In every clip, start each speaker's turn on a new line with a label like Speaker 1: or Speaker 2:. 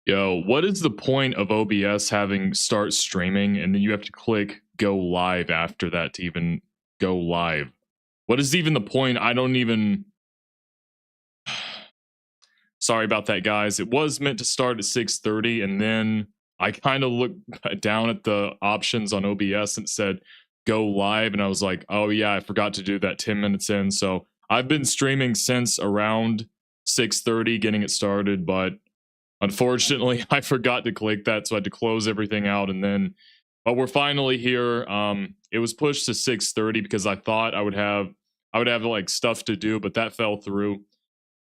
Speaker 1: Yo, what is the point of OBS having start streaming and then you have to click go live after that to even go live? What is even the point? I don't even. Sorry about that, guys. It was meant to start at 6:30, and then I kind of looked down at the options on OBS and it said go live, and I was like, oh yeah, I forgot to do that 10 minutes in. So I've been streaming since around 6:30, getting it started, but unfortunately, I forgot to click that, so I had to close everything out, and then, but we're finally here. It was pushed to 6:30 because I thought I would have like stuff to do, but that fell through.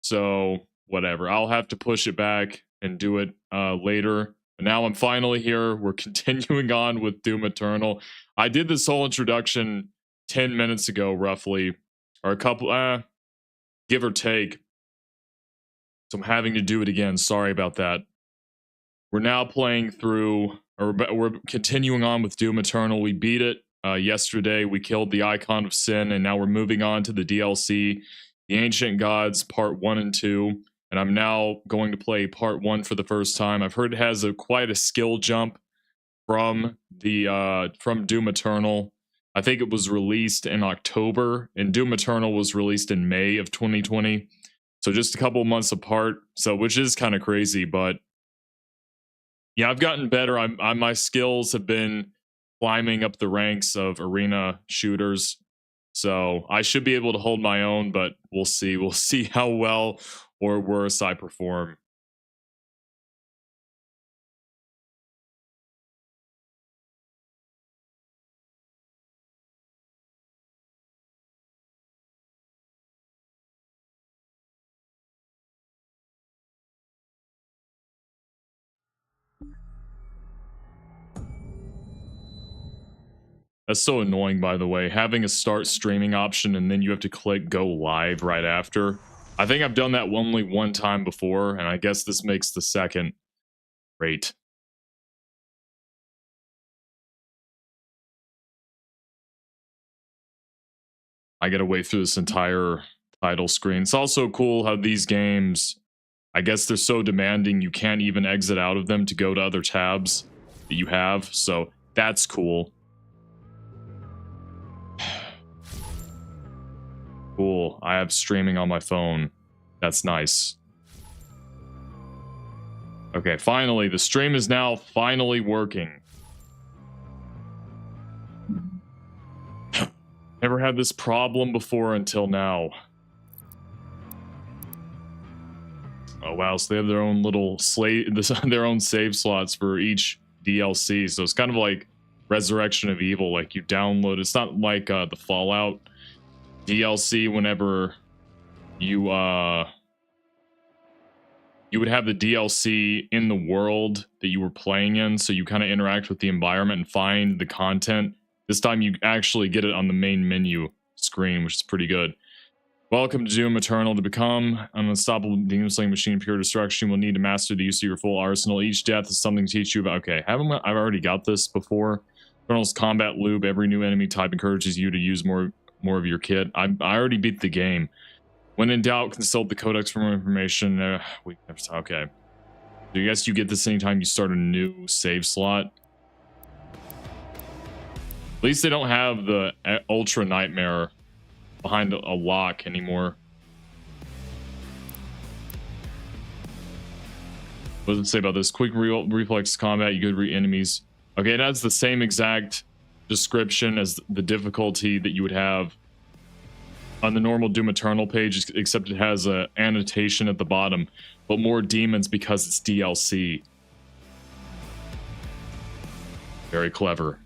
Speaker 1: So whatever, I'll have to push it back and do it later. But now I'm finally here. We're continuing on with Doom Eternal. I did this whole introduction 10 minutes ago, roughly, or a couple, give or take. So I'm having to do it again. Sorry about that. We're now playing through, or we're continuing on with Doom Eternal. We beat it yesterday. We killed the Icon of Sin, and now we're moving on to the DLC, The Ancient Gods Part 1 and 2. And I'm now going to play Part 1 for the first time. I've heard it has quite a skill jump from Doom Eternal. I think it was released in October, and Doom Eternal was released in May of 2020. So just a couple months apart, so which is kind of crazy, but yeah, I've gotten better. My skills have been climbing up the ranks of arena shooters, so I should be able to hold my own. But we'll see. We'll see how well or worse I perform. That's so annoying, by the way, having a start streaming option and then you have to click go live right after. I think I've done that only one time before, and I guess this makes the second. Great. I gotta wait through this entire title screen. It's also cool how these games, I guess they're so demanding you can't even exit out of them to go to other tabs that you have, so that's cool. Cool. I have streaming on my phone. That's nice. Okay, finally, the stream is now finally working. Never had this problem before until now. Oh wow, so they have their own little their own save slots for each DLC. So it's kind of like Resurrection of Evil. Like you download. It's not like the Fallout DLC. Whenever you would have the DLC in the world that you were playing in, so you kind of interact with the environment and find the content. This time you actually get it on the main menu screen, which is pretty good. Welcome to Doom Eternal. To become an unstoppable demon-slaying machine of pure destruction, you will need to master the use of your full arsenal. Each death is something to teach you about. Okay, I've already got this before. Eternal's combat loop. Every new enemy type encourages you to use more of your kit. I already beat the game. When in doubt, consult the codex for more information. Okay. So I guess you get this anytime you start a new save slot. At least they don't have the Ultra Nightmare behind a lock anymore. What does it say about this? Quick reflex combat, you could read enemies. Okay, it has the same exact description as the difficulty that you would have on the normal Doom Eternal page, except it has an annotation at the bottom, but more demons because it's DLC. Very clever.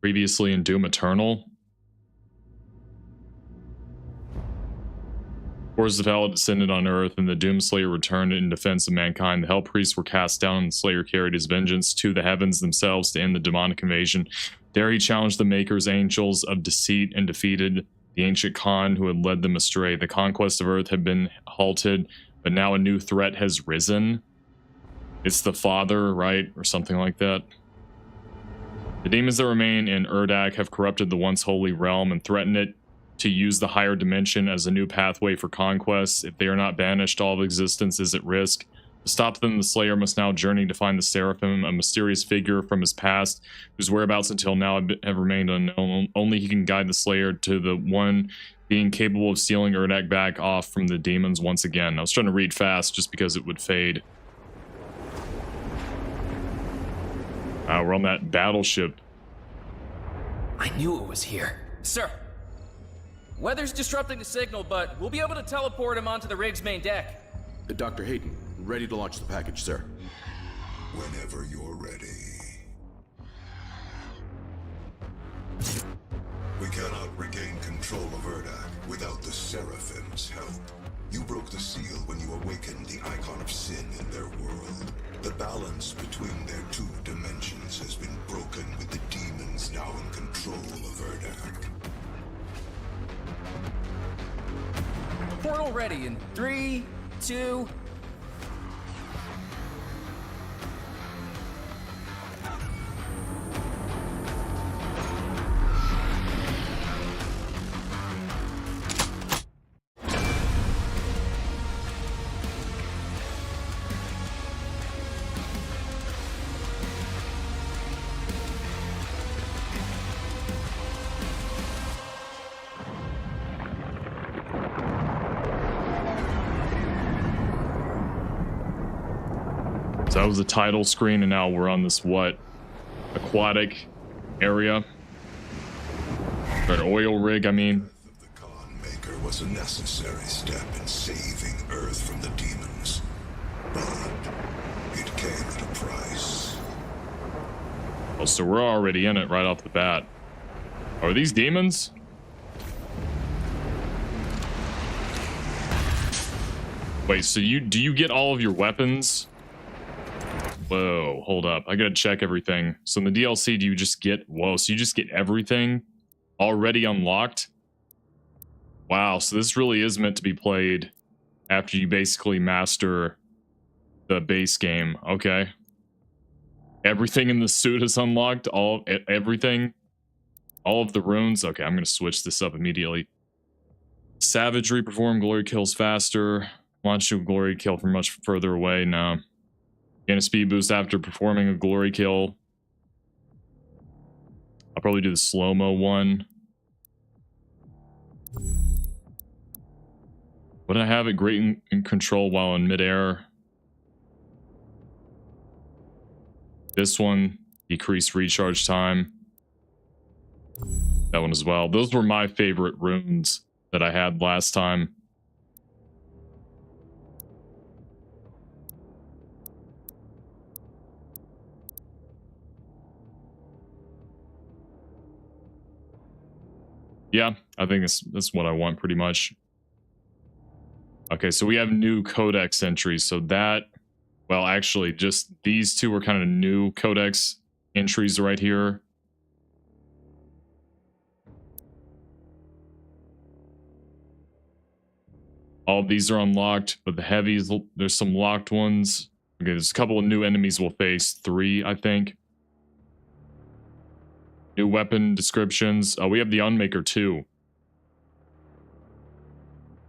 Speaker 1: Previously in Doom Eternal, forces of hell descended on Earth, and the Doomslayer returned in defense of mankind. The Hell Priests were cast down, and the Slayer carried his vengeance to the heavens themselves to end the demonic invasion. There he challenged the Maker's angels of deceit and defeated the ancient Khan who had led them astray. The conquest of Earth had been halted, but now a new threat has risen. It's the Father, right? Or something like that. The demons that remain in Urdak have corrupted the once holy realm and threaten it to use the higher dimension as a new pathway for conquest. If they are not banished, all of existence is at risk. To stop them, the Slayer must now journey to find the Seraphim, a mysterious figure from his past, whose whereabouts until now have remained unknown. Only he can guide the Slayer to the one being capable of stealing Urdak back off from the demons once again. I was trying to read fast just because it would fade. We're on that battleship.
Speaker 2: I knew it was here. Sir, weather's disrupting the signal, but we'll be able to teleport him onto the rig's main deck.
Speaker 3: Dr. Hayden, ready to launch the package, sir.
Speaker 4: Whenever you're ready. We cannot regain control of Urdak without the Seraphim's help. You broke the seal when you awakened the icon of sin in their world. The balance between their two dimensions has been broken with the demons now in control of Urdak.
Speaker 2: Portal ready in 3, 2...
Speaker 1: So that was the title screen, and now we're on this, what, aquatic area? Or an oil rig, I mean.
Speaker 4: The Khan Maker was a necessary step in saving Earth from the demons, but it came at a price.
Speaker 1: Oh, so we're already in it right off the bat. Are these demons? Wait, so do you get all of your weapons? Whoa, hold up. I gotta check everything. So in the DLC, do you just get... Whoa, so you just get everything already unlocked? Wow, so this really is meant to be played after you basically master the base game. Okay. Everything in the suit is unlocked? Everything? All of the runes? Okay, I'm gonna switch this up immediately. Savagery, perform glory kills faster. Launch to a glory kill from much further away. No. Gain a speed boost after performing a glory kill. I'll probably do the slow-mo one. Would I have it great in control while in midair? This one, decreased recharge time. That one as well. Those were my favorite runes that I had last time. Yeah, I think that's what I want pretty much. Okay, so we have new codex entries. So that, well, actually, just these two are kind of new codex entries right here. All of these are unlocked, but the heavies, there's some locked ones. Okay, there's a couple of new enemies we'll face. 3, I think. New weapon descriptions. Oh, we have the Unmaker too.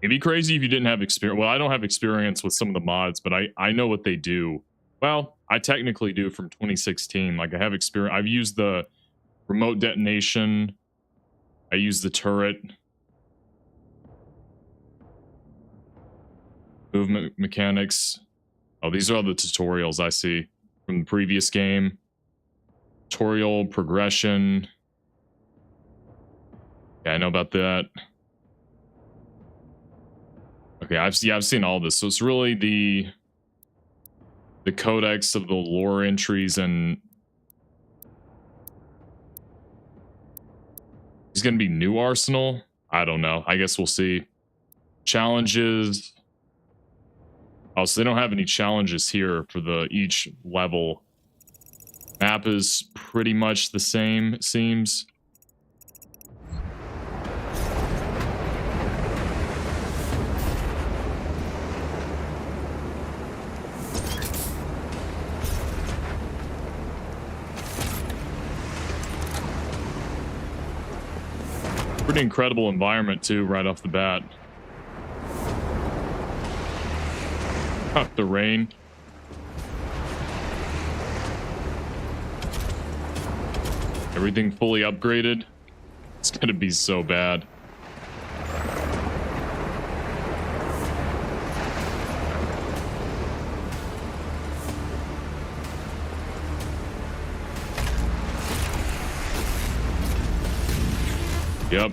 Speaker 1: It'd be crazy if you didn't have experience. Well, I don't have experience with some of the mods, but I know what they do. Well, I technically do from 2016. Like, I have experience. I've used the remote detonation. I used the turret. Movement mechanics. Oh, these are all the tutorials I see from the previous game. Tutorial, progression. Yeah, I know about that. Okay, I've seen all this. So it's really the codex of the lore entries, and is gonna be new arsenal? I don't know. I guess we'll see. Challenges. Oh, so they don't have any challenges here for each level. Map is pretty much the same, it seems. Pretty incredible environment too, right off the bat. The rain. Everything fully upgraded. It's gonna be so bad. Yep.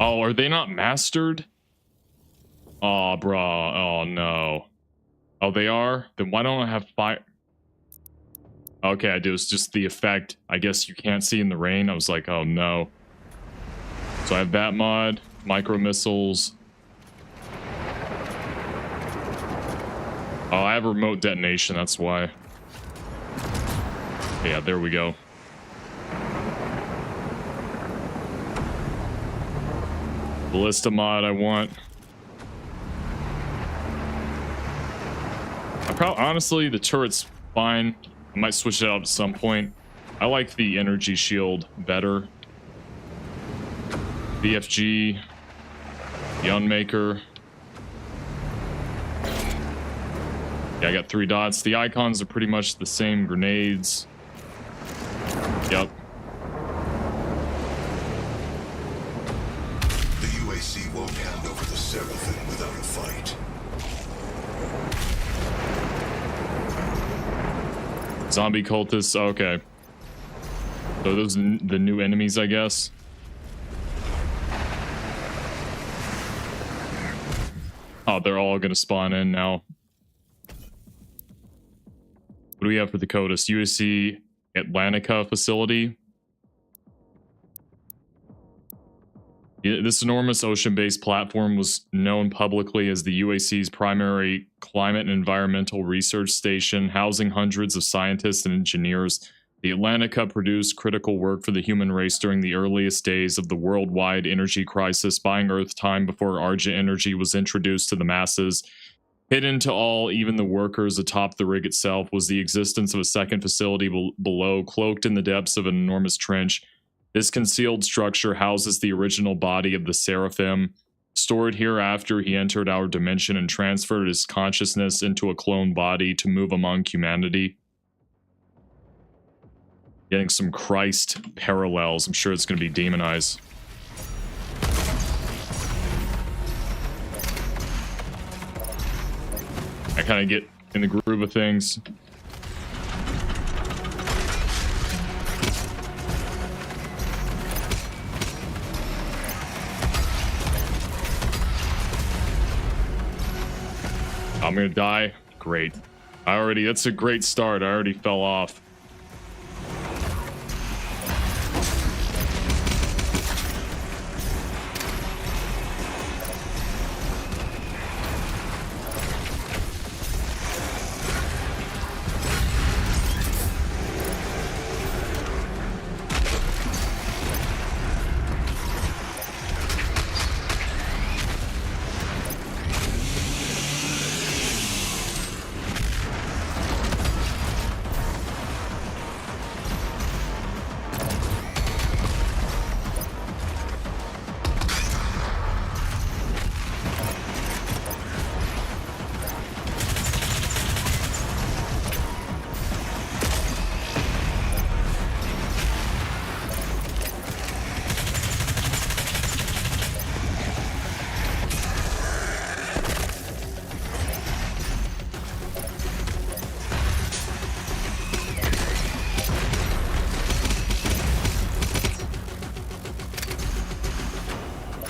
Speaker 1: Oh, are they not mastered? Oh, bruh. Oh, no. Oh, they are? Then why don't I have fire? Okay, I do. It's just the effect. I guess you can't see in the rain. I was like, oh, no. So I have that mod, micro missiles. Oh, I have remote detonation. That's why. Yeah, there we go. Ballista mod I want. Honestly, the turret's fine. I might switch it out at some point. I like the energy shield better. BFG. The Unmaker. Yeah, I got 3 dots. The icons are pretty much the same grenades. Yep.
Speaker 4: The UAC won't hand over the Seraphim without a fight.
Speaker 1: Zombie cultists. Okay. So those are the new enemies, I guess. Oh, they're all gonna spawn in now. What do we have for the CODIS? UAC Atlantica facility. This enormous ocean-based platform was known publicly as the UAC's primary climate and environmental research station, housing hundreds of scientists and engineers. The Atlantica produced critical work for the human race during the earliest days of the worldwide energy crisis, buying Earth time before Argent energy was introduced to the masses. Hidden to all, even the workers atop the rig itself, was the existence of a second facility below, cloaked in the depths of an enormous trench. This concealed structure houses the original body of the Seraphim. Stored here after he entered our dimension and transferred his consciousness into a clone body to move among humanity. Getting some Christ parallels. I'm sure it's going to be demonized. I kind of get in the groove of things. I'm gonna die. Great. That's a great start. I already fell off.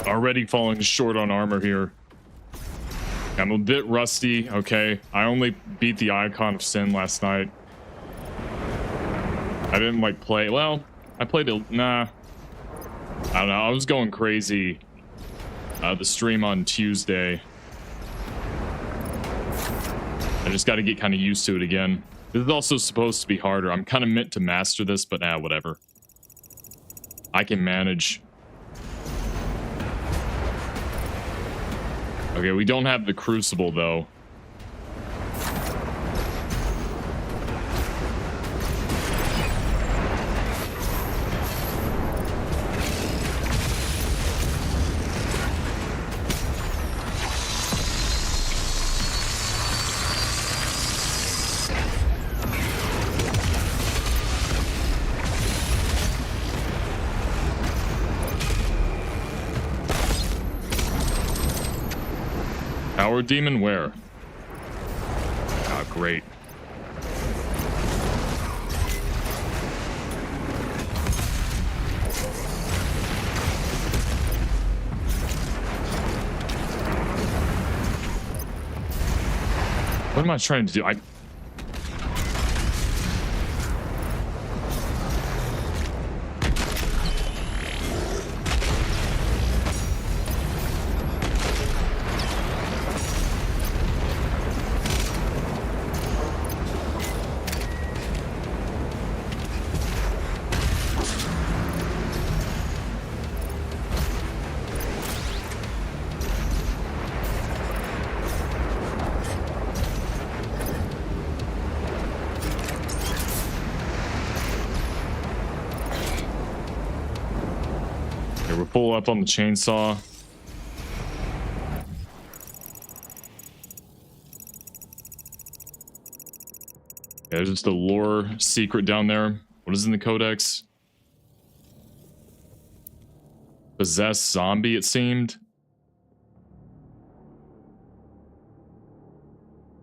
Speaker 1: Already falling short on armor here. I'm a bit rusty, okay. I only beat the Icon of Sin last night. I didn't like play, well, I played it, nah. I don't know, I was going crazy the stream on Tuesday. I just got to get kind of used to it again. This is also supposed to be harder. I'm kind of meant to master this, but whatever. I can manage. Okay, we don't have the Crucible, though. Power demon? Where? Ah, great. What am I trying to do? We're full up on the chainsaw. Yeah, there's just a lore secret down there. What is in the codex? Possessed zombie, it seemed.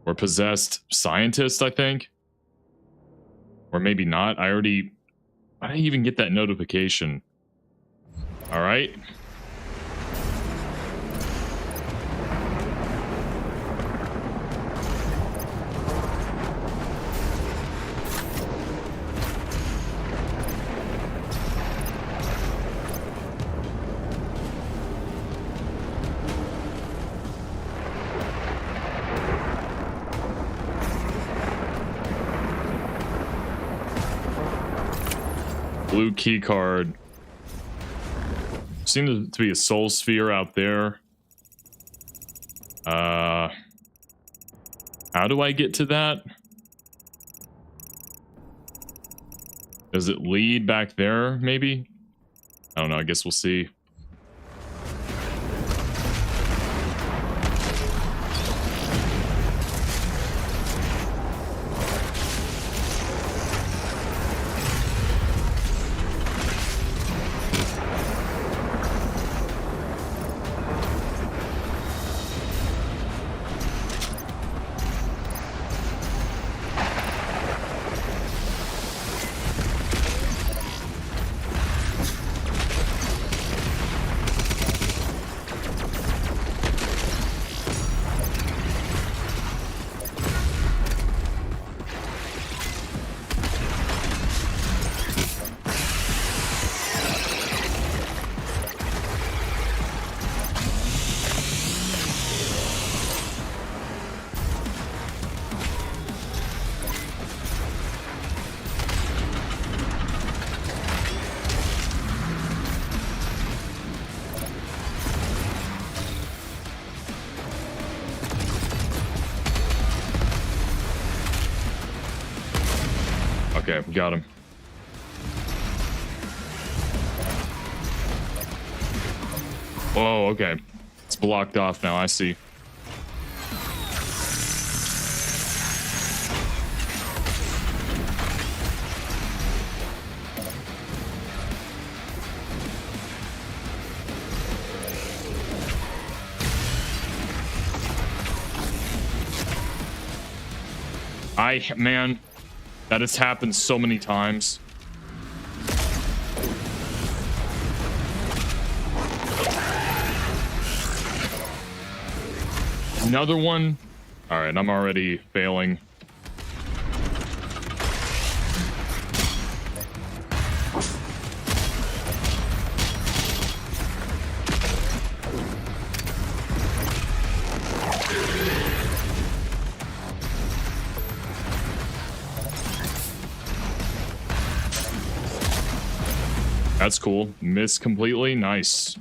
Speaker 1: Or possessed scientist, I think. Or maybe not. Why did I even get that notification? All right. Blue key card. Seems to be a soul sphere out there. How do I get to that? Does it lead back there, maybe? I don't know, I guess we'll see. Okay, we got him. Oh, okay. It's blocked off now, I see. Man, that has happened so many times. Another one? All right, I'm already failing. That's cool. Miss completely. Nice.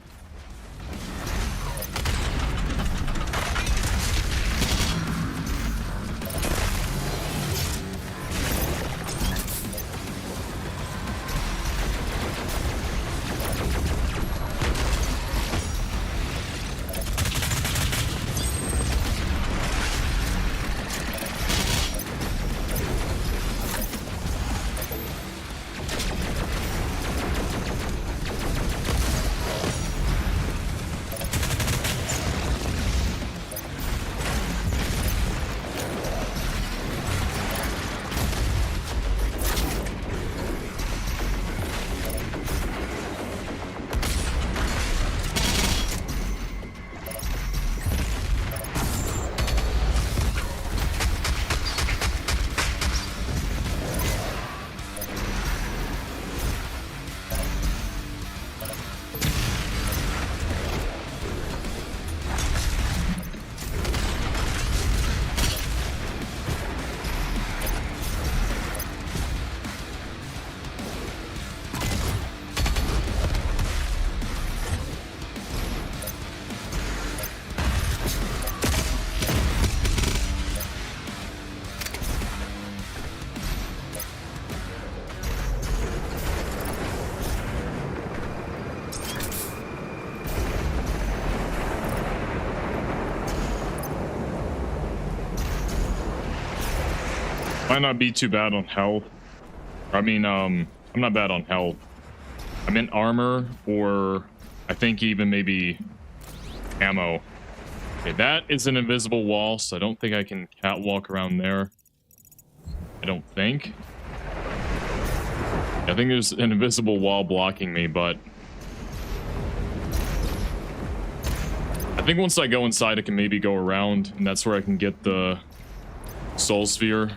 Speaker 1: Might not be too bad on health. I mean, I'm not bad on health. I meant armor, or I think even maybe ammo. Okay, that is an invisible wall, so I don't think I can catwalk around there. I don't think. I think there's an invisible wall blocking me, but I think once I go inside, I can maybe go around, and that's where I can get the soul sphere.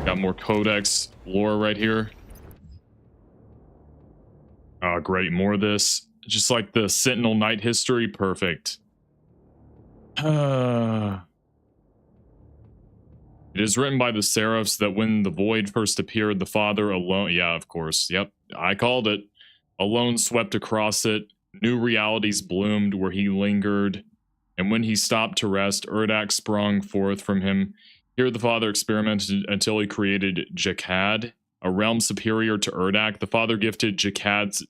Speaker 1: Got more codex lore right here. Oh, great, more of this. Just like the Sentinel Knight history, perfect. It is written by the Seraphs that when the Void first appeared, the Father alone... Yeah, of course. Yep, I called it. Alone swept across it. New realities bloomed where he lingered. And when he stopped to rest, Urdak sprung forth from him. Here the Father experimented until he created Jakad, a realm superior to Urdak. The Father gifted Jakad's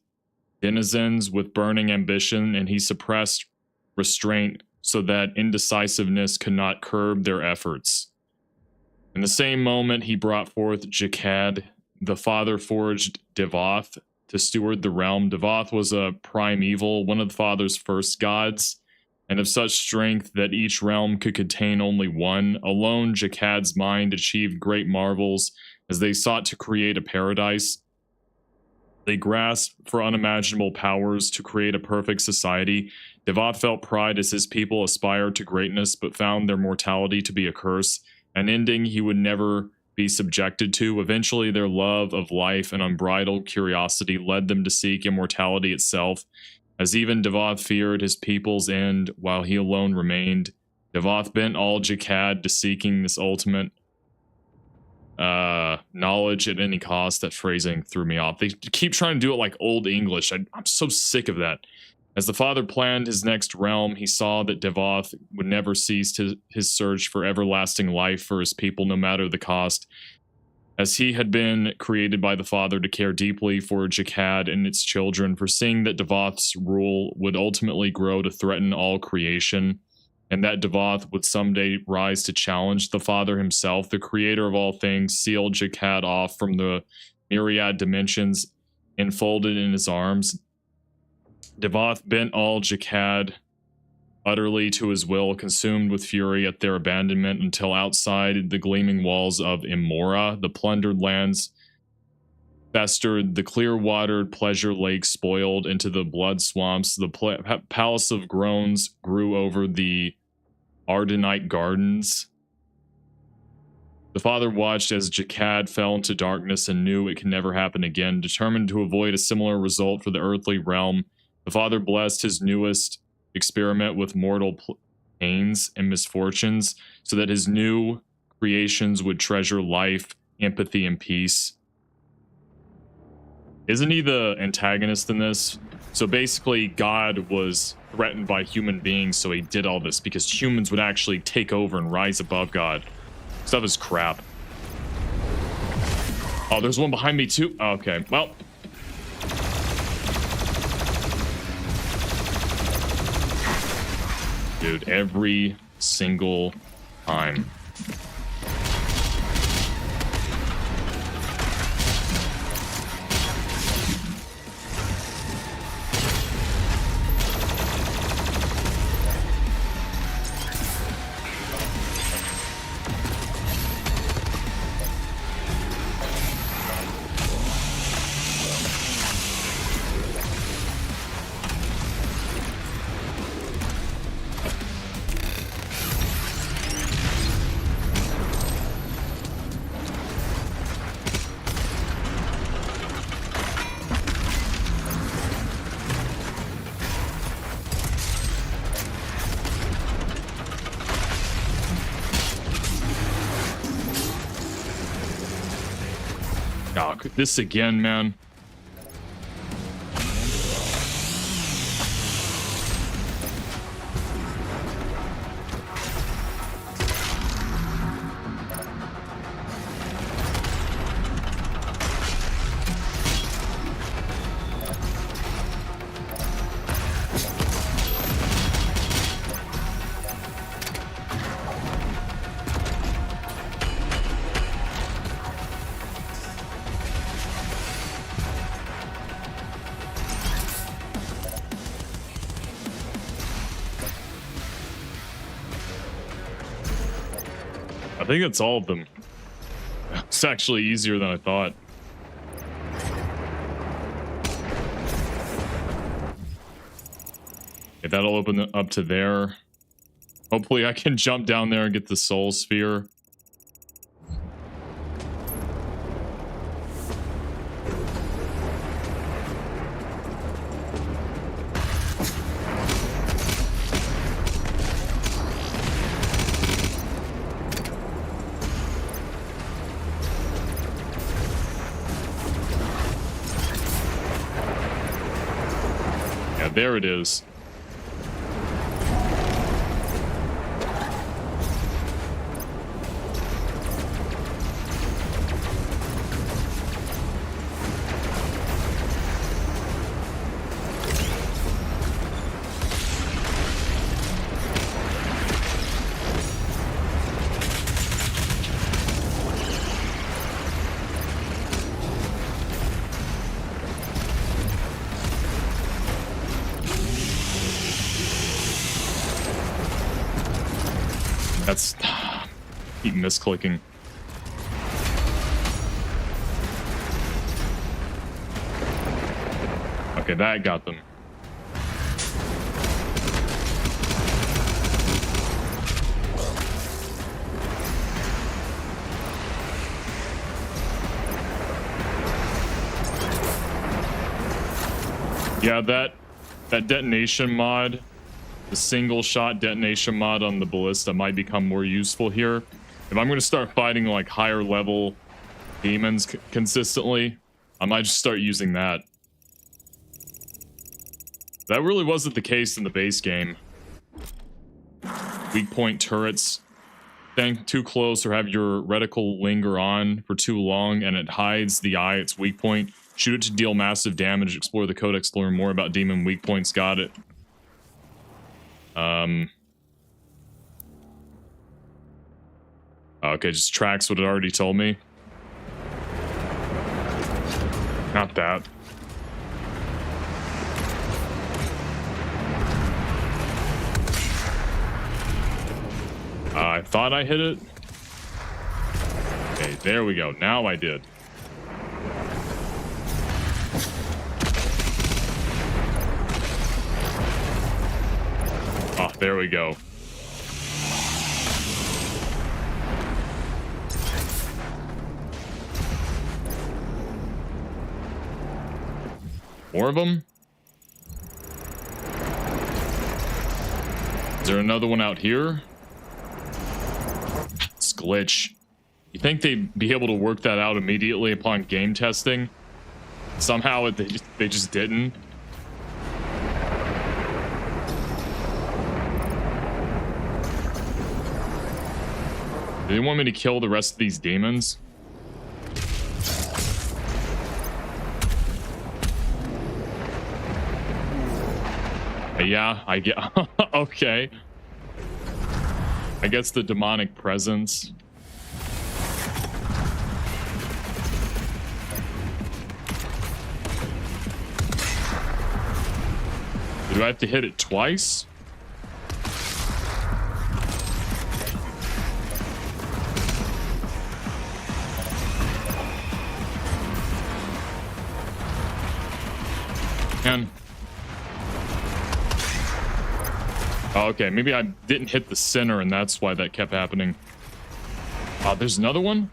Speaker 1: denizens with burning ambition, and he suppressed restraint so that indecisiveness could not curb their efforts. In the same moment he brought forth Jakad, the Father forged Devoth to steward the realm. Devoth was a primeval, one of the Father's first gods, and of such strength that each realm could contain only one. Alone, Jakad's mind achieved great marvels as they sought to create a paradise. They grasped for unimaginable powers to create a perfect society. Devoth felt pride as his people aspired to greatness, but found their mortality to be a curse, an ending he would never be subjected to. Eventually, their love of life and unbridled curiosity led them to seek immortality itself. As even Devoth feared his people's end while he alone remained, Devoth bent all Jakad to seeking this ultimate knowledge at any cost. That phrasing threw me off. They keep trying to do it like old English. I'm so sick of that. As the Father planned his next realm, he saw that Devoth would never cease his search for everlasting life for his people, no matter the cost. As he had been created by the Father to care deeply for Jakad and its children, foreseeing that Devoth's rule would ultimately grow to threaten all creation, and that Devoth would someday rise to challenge the Father himself, the creator of all things sealed Jakad off from the myriad dimensions enfolded in his arms. Devoth bent all Jakad utterly to his will, consumed with fury at their abandonment, until outside the gleaming walls of Imora, the plundered lands festered, the clear-watered pleasure lake spoiled into the blood swamps, the palace of groans grew over the Ardenite gardens. The Father watched as Jakad fell into darkness and knew it could never happen again. Determined to avoid a similar result for the earthly realm, the Father blessed his newest experiment with mortal pains and misfortunes, so that his new creations would treasure life, empathy, and peace. Isn't he the antagonist in this? So basically, God was threatened by human beings, so he did all this because humans would actually take over and rise above God. Stuff is crap. Oh, there's one behind me too? Okay, well. Dude, every single time. Oh, this again, man. think that's all of them. It's actually easier than I thought. Okay, that'll open it up to there. Hopefully I can jump down there and get the soul sphere. Yeah, there it is. That's keep misclicking. Okay, that got them. Yeah, that detonation mod, the single shot detonation mod on the ballista might become more useful here. If I'm going to start fighting like higher level demons consistently, I might just start using that. That really wasn't the case in the base game. Weak point turrets. Stand too close or have your reticle linger on for too long and it hides the eye, its weak point. Shoot it to deal massive damage. Explore the codex to learn more about demon weak points. Got it. Okay, just tracks what it already told me. Not that. I thought I hit it. Okay, there we go. Now I did. Oh, there we go. More of them? Is there another one out here? It's glitch. You think they'd be able to work that out immediately upon game testing? Somehow they just didn't. Do they want me to kill the rest of these demons? Yeah, I get. Okay. I guess the demonic presence. Do I have to hit it twice? And oh, okay, maybe I didn't hit the center and that's why that kept happening. There's another one?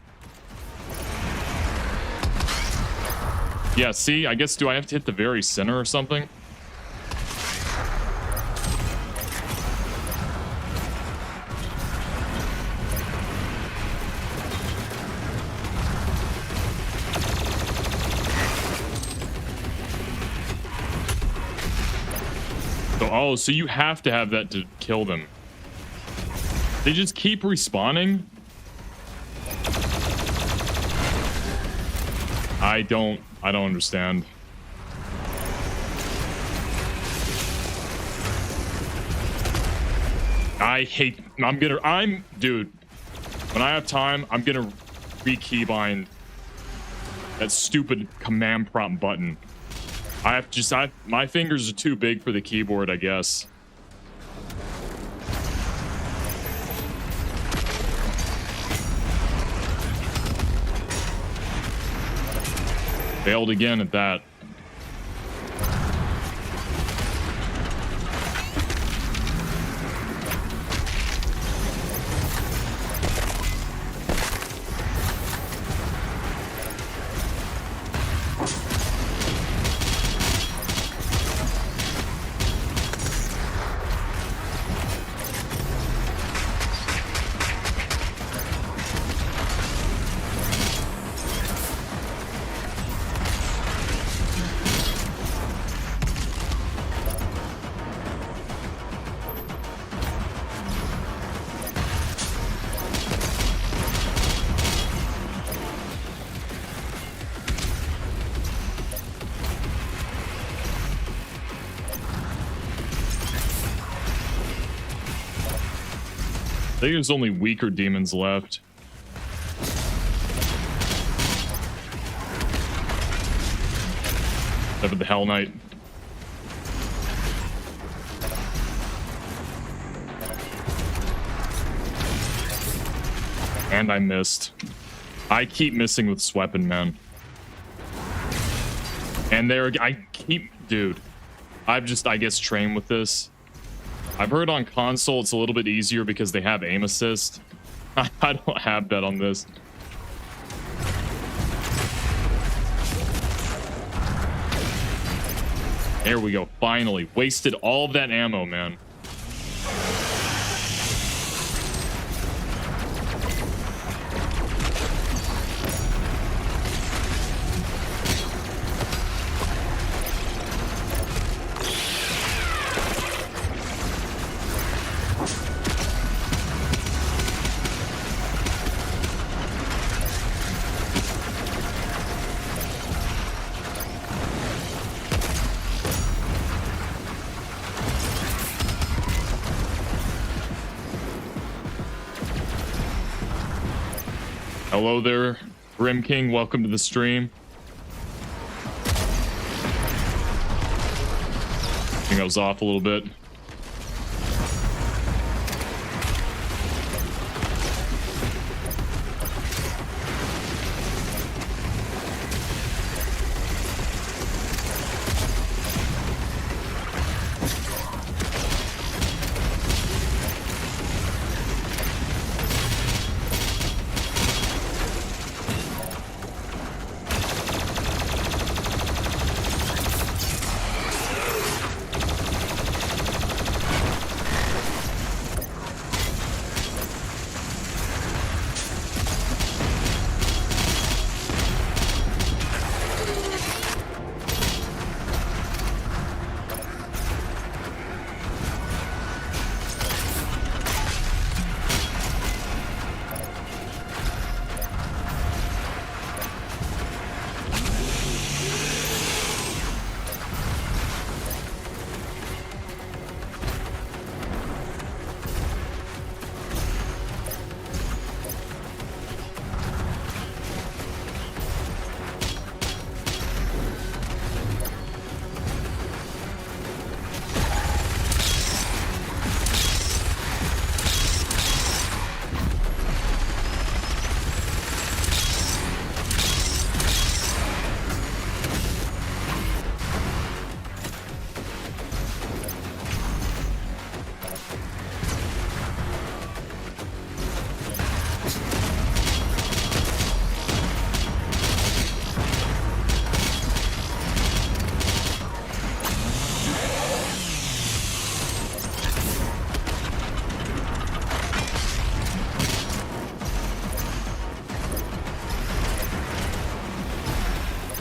Speaker 1: Yeah, see, I guess, do I have to hit the very center or something? Oh, so you have to have that to kill them. They just keep respawning? I don't understand. Dude, when I have time, I'm gonna re-keybind that stupid command prompt button. My fingers are too big for the keyboard, I guess. Failed again at that. I think there's only weaker demons left. Except for the Hell Knight. And I missed. I keep missing with Sweepin, man. And dude. I've just, I guess, trained with this. I've heard on console it's a little bit easier because they have aim assist. I don't have that on this. There we go. Finally. Wasted all of that ammo, man. Hello there, Grim King. Welcome to the stream. I think I was off a little bit.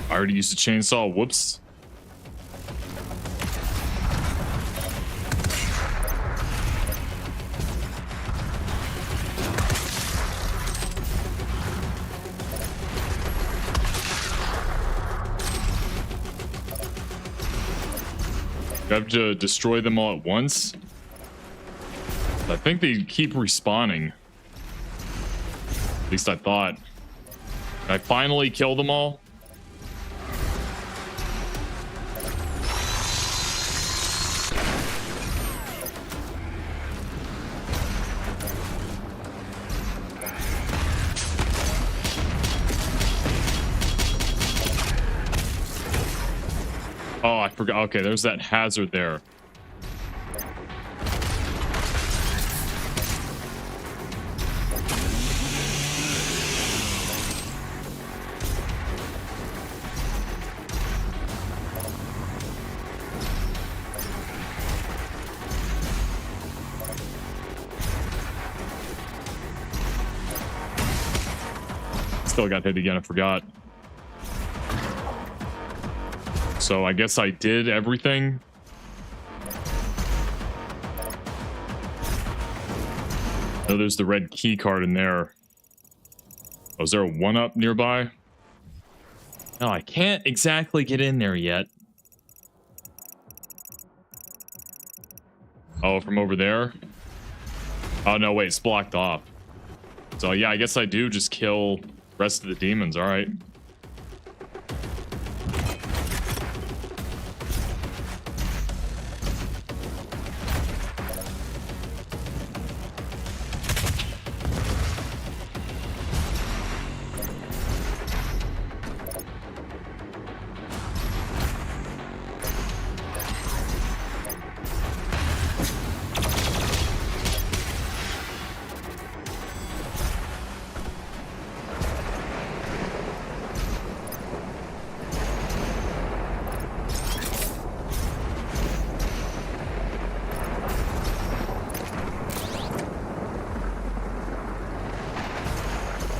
Speaker 1: I already used a chainsaw. Whoops. Do I have to destroy them all at once? I think they keep respawning. At least I thought. Can I finally kill them all? forgot. Okay, there's that hazard there. Still got hit again, I forgot. So I guess I did everything. Oh, there's the red key card in there. Oh, is there a 1-up nearby? No, I can't exactly get in there yet. Oh, from over there? Oh, no, wait, it's blocked off. So yeah, I guess I do just kill rest of the demons, all right.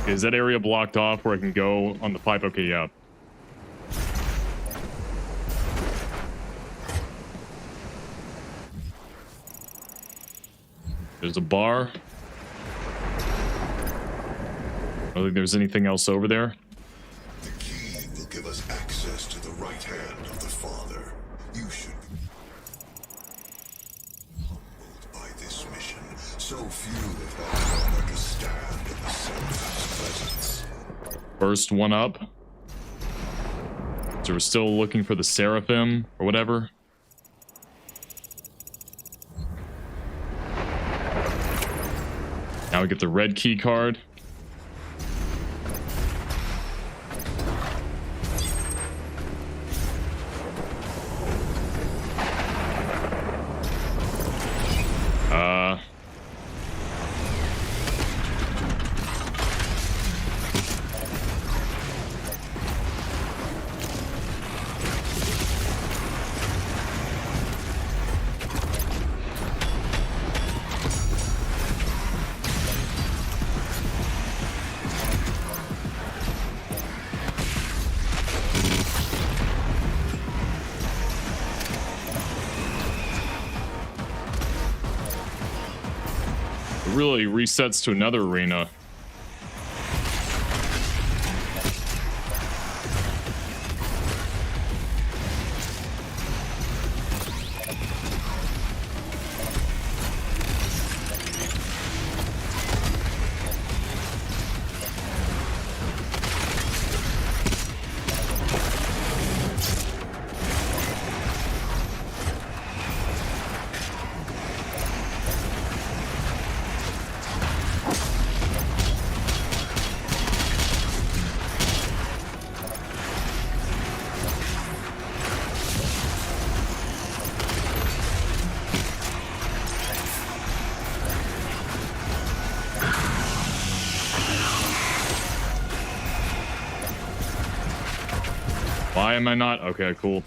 Speaker 1: Is that area blocked off where I can go on the pipe? Okay, yeah. There's a bar. I don't think there's anything else over there.
Speaker 4: The key will give us access to the right hand of the Father. You should be humbled by this mission. So few of that honor to stand in the Seraphims' presence.
Speaker 1: First one up. So we're still looking for the Seraphim or whatever. Now we get the red key card. Really resets to another arena. Why am I not? Okay, cool.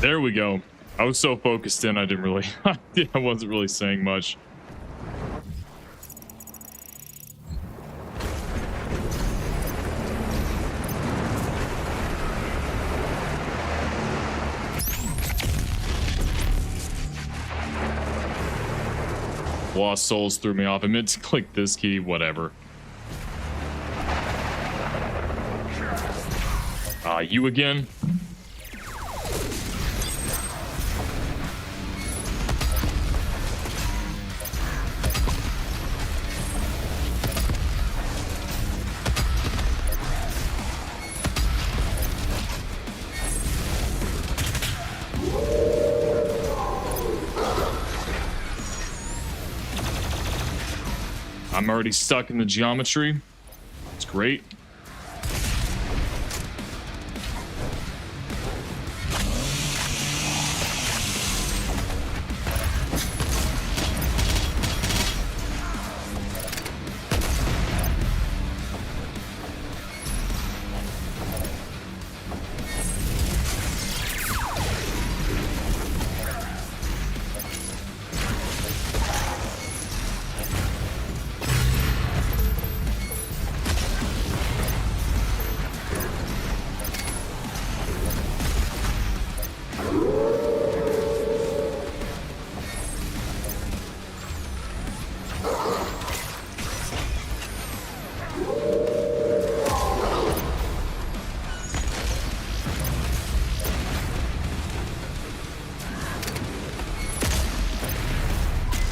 Speaker 1: There we go. I was so focused in, I didn't really, I wasn't really saying much. Lost Souls threw me off. I meant to click this key, whatever. You again? I'm already stuck in the geometry. It's great.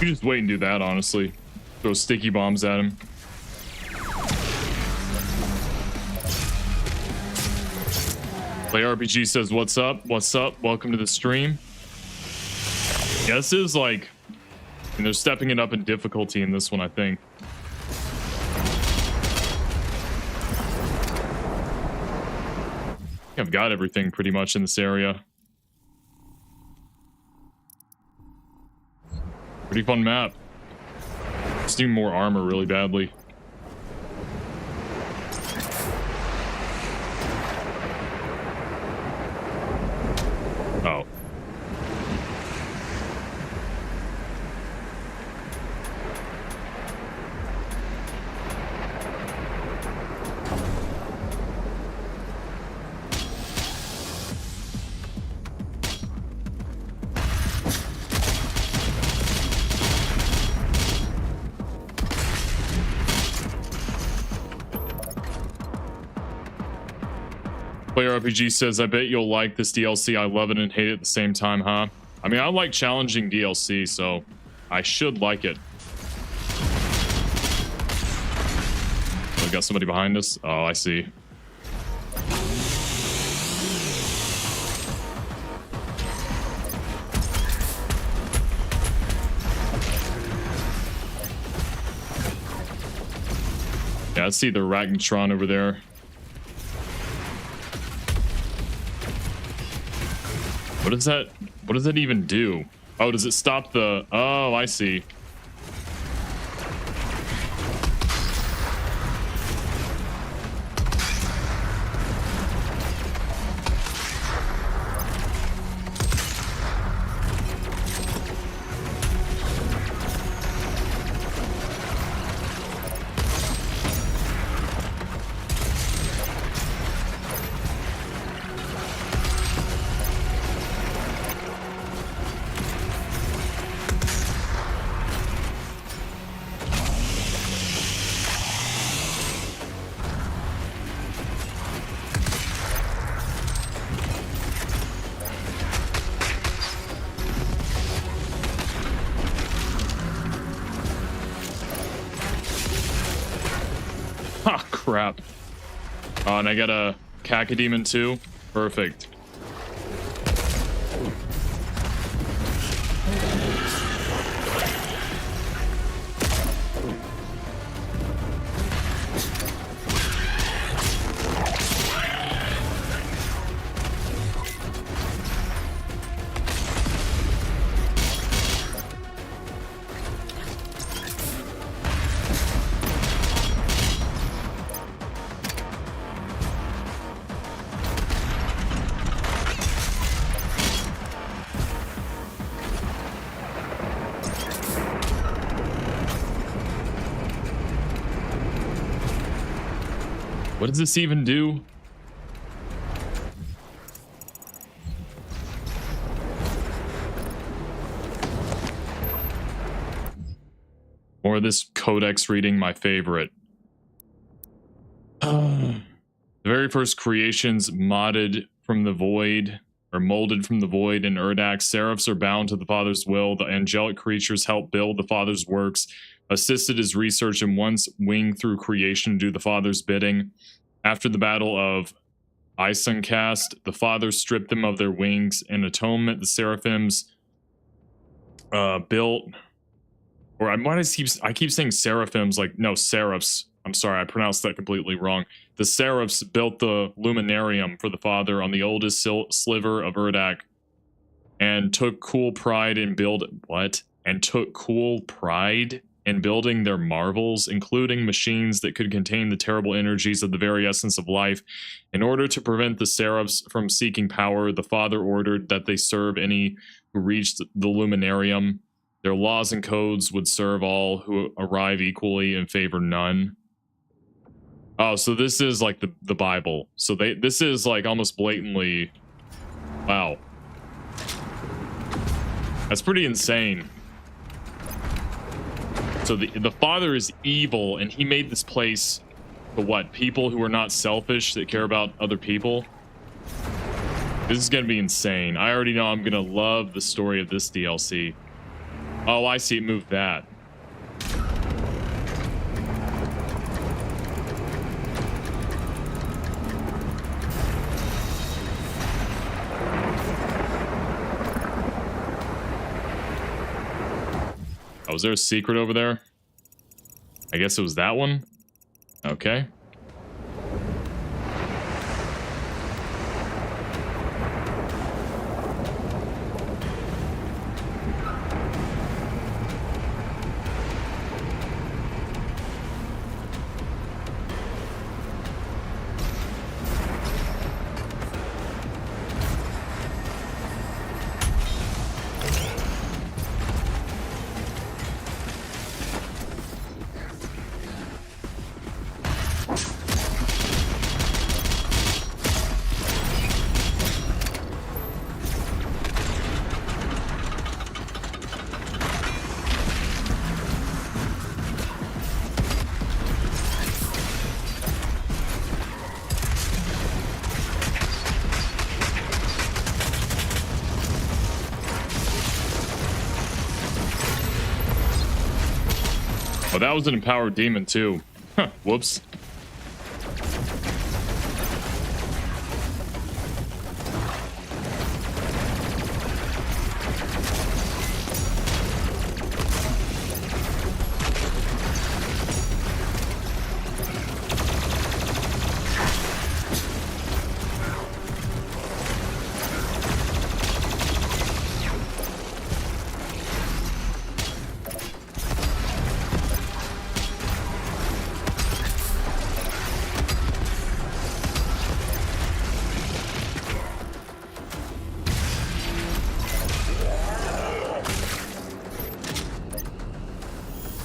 Speaker 1: You just wait and do that, honestly. Throw sticky bombs at him. Play RPG says, what's up? What's up? Welcome to the stream. Yeah, this is like, and they're stepping it up in difficulty in this one, I think. I've got everything pretty much in this area. Pretty fun map. Just need more armor really badly. Oh. Player RPG says, I bet you'll like this DLC. I love it and hate it at the same time, huh? I mean, I like challenging DLC, so I should like it. We got somebody behind us. Oh, I see. Yeah, I see the Ragnatron over there. What does that, what does that even do? Oh, does it stop the, oh, I see. Ah, crap. Oh, and I got a Cacodemon too. Perfect. What does this even do? More of this codex reading, my favorite. The very first creations modded from the void, or molded from the void in Urdak. Seraphs are bound to the Father's will. The angelic creatures help build the Father's works, assisted his research, and once winged through creation to do the Father's bidding. After the battle of Isuncast, the Father stripped them of their wings. In atonement, the Seraphims built, or I keep saying Seraphims, like, no, Seraphs. I'm sorry, I pronounced that completely wrong. The Seraphs built the Luminarium for the Father on the oldest sliver of Urdak, and took cool pride in building their marvels, including machines that could contain the terrible energies of the very essence of life. In order to prevent the Seraphs from seeking power, the Father ordered that they serve any who reached the Luminarium. Their laws and codes would serve all who arrive equally and favor none. Oh, so this is like the Bible. So this is like almost blatantly, wow. That's pretty insane. So the Father is evil, and he made this place for what? People who are not selfish, that care about other people? This is gonna be insane. I already know I'm gonna love the story of this DLC. Oh, I see, it moved that. Oh, was there a secret over there? I guess it was that one? Okay. Oh, that was an empowered demon too. Huh, whoops.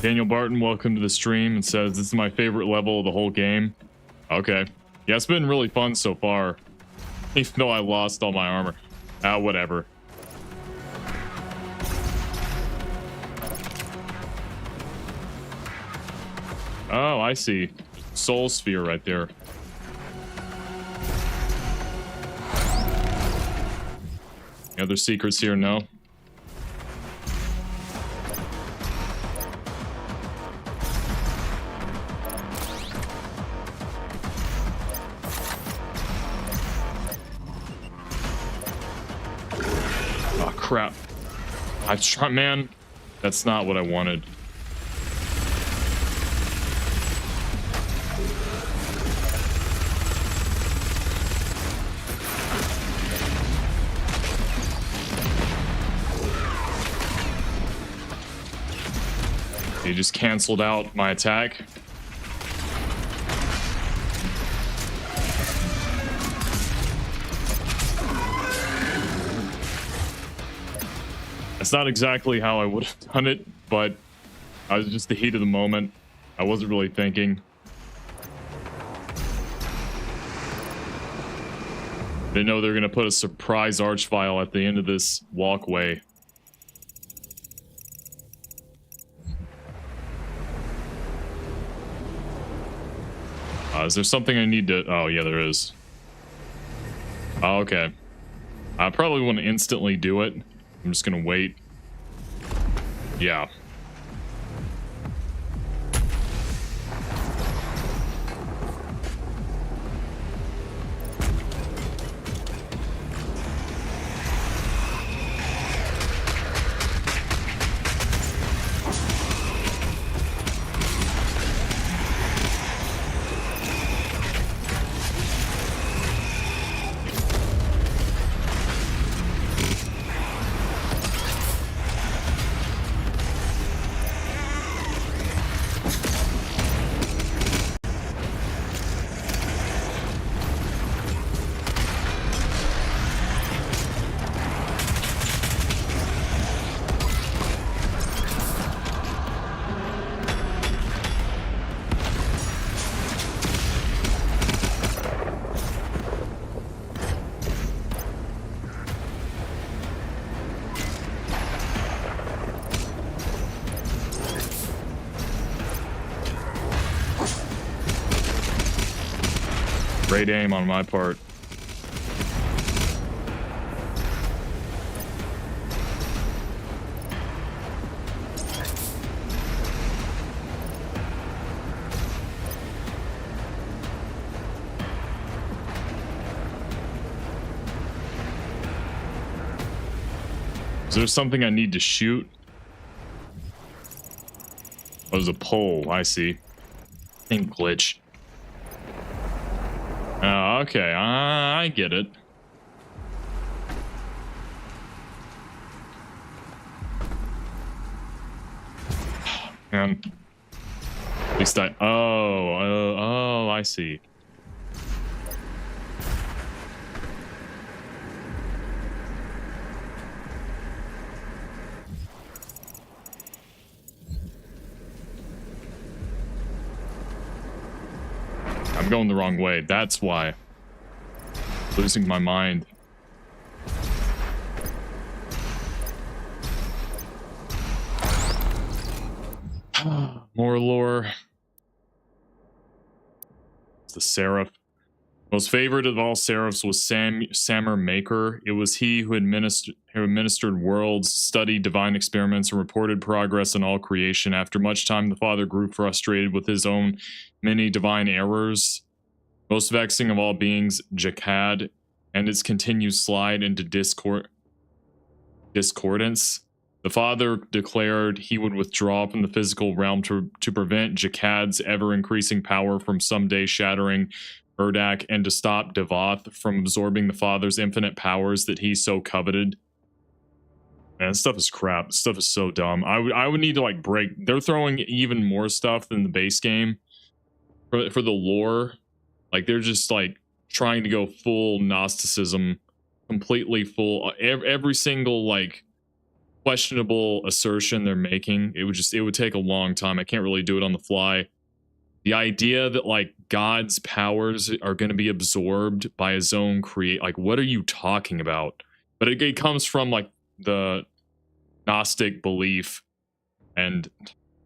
Speaker 1: Daniel Barton, welcome to the stream, and says this is my favorite level of the whole game. Okay. Yeah, it's been really fun so far. Even though I lost all my armor. Whatever. Oh, I see. Soul Sphere right there. Any other secrets here? No. Crap. I try, man. That's not what I wanted. He just canceled out my attack. That's not exactly how I would have done it, but I was just the heat of the moment. I wasn't really thinking. Didn't know they're gonna put a surprise archvile at the end of this walkway. Is there something I need to... Oh, yeah, there is. Oh, okay. I probably want to instantly do it. I'm just gonna wait. Yeah. Great aim on my part. Is there something I need to shoot? Oh, there's a pole. I see. Thing glitch. Oh, okay. I get it. Man. At least I... Oh, I see. I'm going the wrong way. That's why. Losing my mind. More lore. It's the Seraph. Most favorite of all Seraphs was Samur Maker. It was he who administered worlds, studied divine experiments, and reported progress in all creation. After much time, the father grew frustrated with his own many divine errors. Most vexing of all beings, Jakad, and its continued slide into discordance. The father declared he would withdraw from the physical realm to prevent Jakad's ever-increasing power from someday shattering Urdak, and to stop Devoth from absorbing the father's infinite powers that he so coveted. Man, this stuff is crap. This stuff is so dumb. I would need to like break... They're throwing even more stuff than the base game for the lore. Like they're just like trying to go full Gnosticism, completely full. Every single like questionable assertion they're making, it would take a long time. I can't really do it on the fly. The idea that like God's powers are going to be absorbed by his own like, what are you talking about? But it comes from like the Gnostic belief, and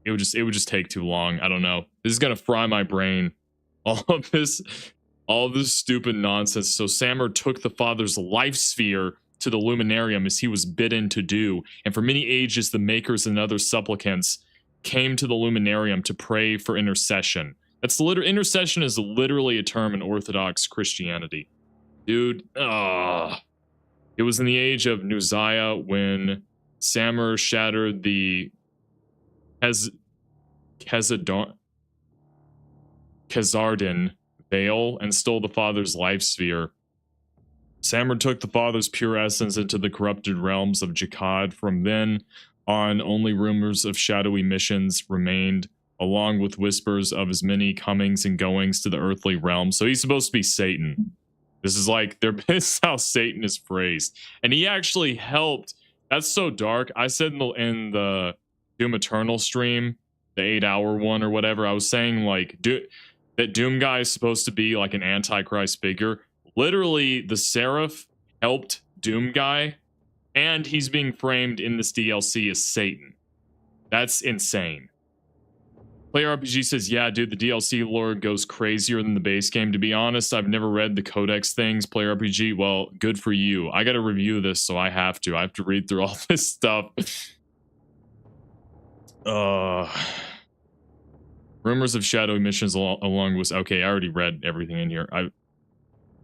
Speaker 1: it would just take too long. I don't know. This is going to fry my brain. All of this stupid nonsense. So Samur took the father's life sphere to the Luminarium as he was bidden to do, and for many ages the makers and other supplicants came to the Luminarium to pray for intercession. Intercession is literally a term in Orthodox Christianity. Dude, it was in the age of Nuziah when Samur shattered the Khazardin veil and stole the father's life sphere. Samur took the father's pure essence into the corrupted realms of Jakad. From then on, only rumors of shadowy missions remained, along with whispers of his many comings and goings to the earthly realm. So he's supposed to be Satan. This is like, this is how Satan is phrased. And he actually helped. That's so dark. I said in the Doom Eternal stream, the 8-hour one or whatever, I was saying like, that Doom guy is supposed to be like an antichrist figure. literally the Seraph helped Doom Guy, and he's being framed in this DLC as Satan. That's insane. Player RPG says, yeah, dude, the DLC lore goes crazier than the base game. To be honest, I've never read the Codex things, Player RPG. Well, good for you. I got to review this, so I have to. I have to read through all this stuff. Rumors of shadowy missions along with... Okay, I already read everything in here.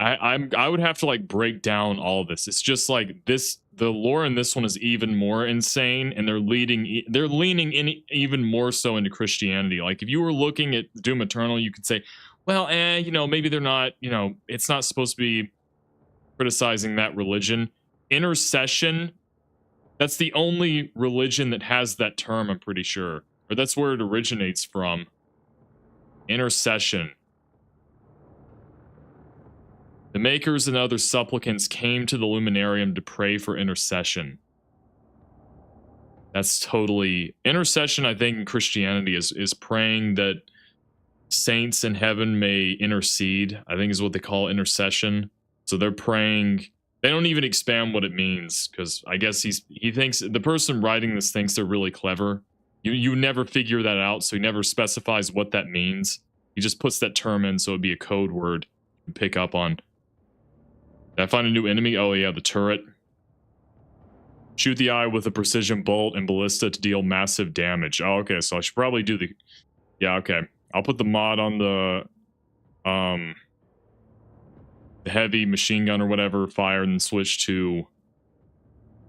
Speaker 1: I would have to like break down all of this. It's just like this, the lore in this one is even more insane, and they're leaning in even more so into Christianity. Like if you were looking at Doom Eternal, you could say, well, you know, maybe they're not, you know, it's not supposed to be criticizing that religion. Intercession, that's the only religion that has that term, I'm pretty sure, or that's where it originates from. Intercession. The makers and other supplicants came to the Luminarium to pray for intercession. That's totally... Intercession, I think, in Christianity is praying that saints in heaven may intercede. I think is what they call intercession. So they're praying... They don't even expand what it means, because I guess he thinks... The person writing this thinks they're really clever. You never figure that out, so he never specifies what that means. He just puts that term in, so it'd be a code word to pick up on. Did I find a new enemy? Oh yeah, the turret. Shoot the eye with a precision bolt and ballista to deal massive damage. Oh, okay, so I should probably do the... Yeah, okay. I'll put the mod on the heavy machine gun or whatever, fire, and then switch to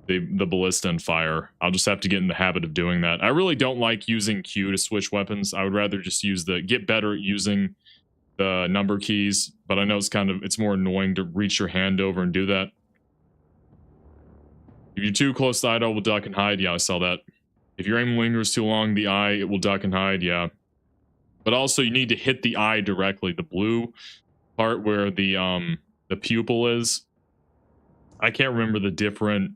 Speaker 1: the ballista and fire. I'll just have to get in the habit of doing that. I really don't like using Q to switch weapons. I would rather just use get better at using the number keys, but I know it's more annoying to reach your hand over and do that. If you're too close to the idol, it will duck and hide. Yeah, I saw that. If your aim lingers too long, the eye, it will duck and hide. Yeah. But also you need to hit the eye directly. The blue part where the pupil is. I can't remember the different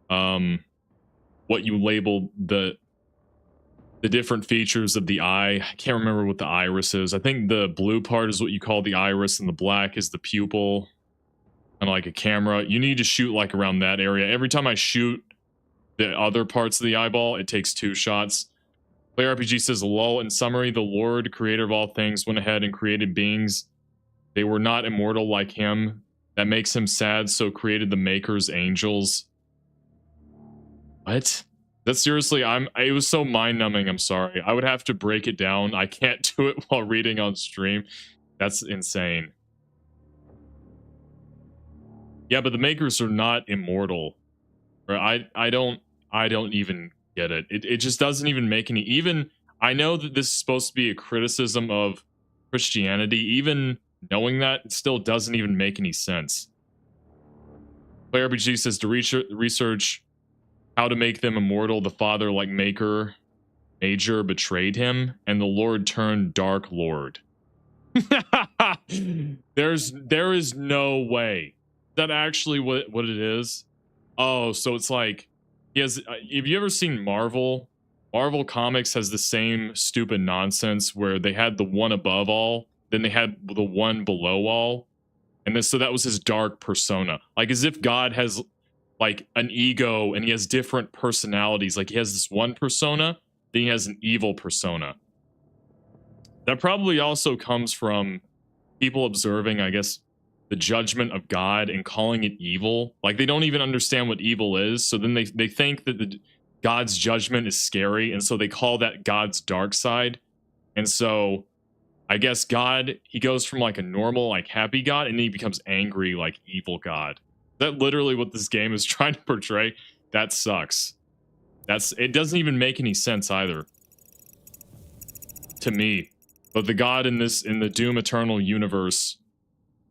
Speaker 1: what you labeled the different features of the eye. I can't remember what the iris is. I think the blue part is what you call the iris, and the black is the pupil. And like a camera, you need to shoot like around that area. Every time I shoot the other parts of the eyeball, it takes 2 shots. Player RPG says, lol, in summary, the Lord, creator of all things, went ahead and created beings. They were not immortal like him. That makes him sad, so created the makers, angels. What? That seriously, it was so mind-numbing, I'm sorry. I would have to break it down. I can't do it while reading on stream. That's insane. Yeah, but the makers are not immortal. I don't even get it. It just doesn't even make any... Even, I know that this is supposed to be a criticism of Christianity. Even knowing that, it still doesn't even make any sense. Player RPG says to research how to make them immortal. The father, like Major, betrayed him, and the Lord turned Dark Lord. There is no way. Is that actually what it is? Oh, so it's like he has... Have you ever seen Marvel? Marvel Comics has the same stupid nonsense where they had the one above all, then they had the one below all, and then so that was his dark persona. Like as if God has like an ego and he has different personalities. Like he has this one persona, then he has an evil persona. That probably also comes from people observing, I guess, the judgment of God and calling it evil. Like they don't even understand what evil is. So then they think that God's judgment is scary. And so they call that God's dark side. And so I guess God, he goes from like a normal, like happy God, and then he becomes angry, like evil God. That literally what this game is trying to portray. That sucks. It doesn't even make any sense either to me. But the God in the Doom Eternal universe,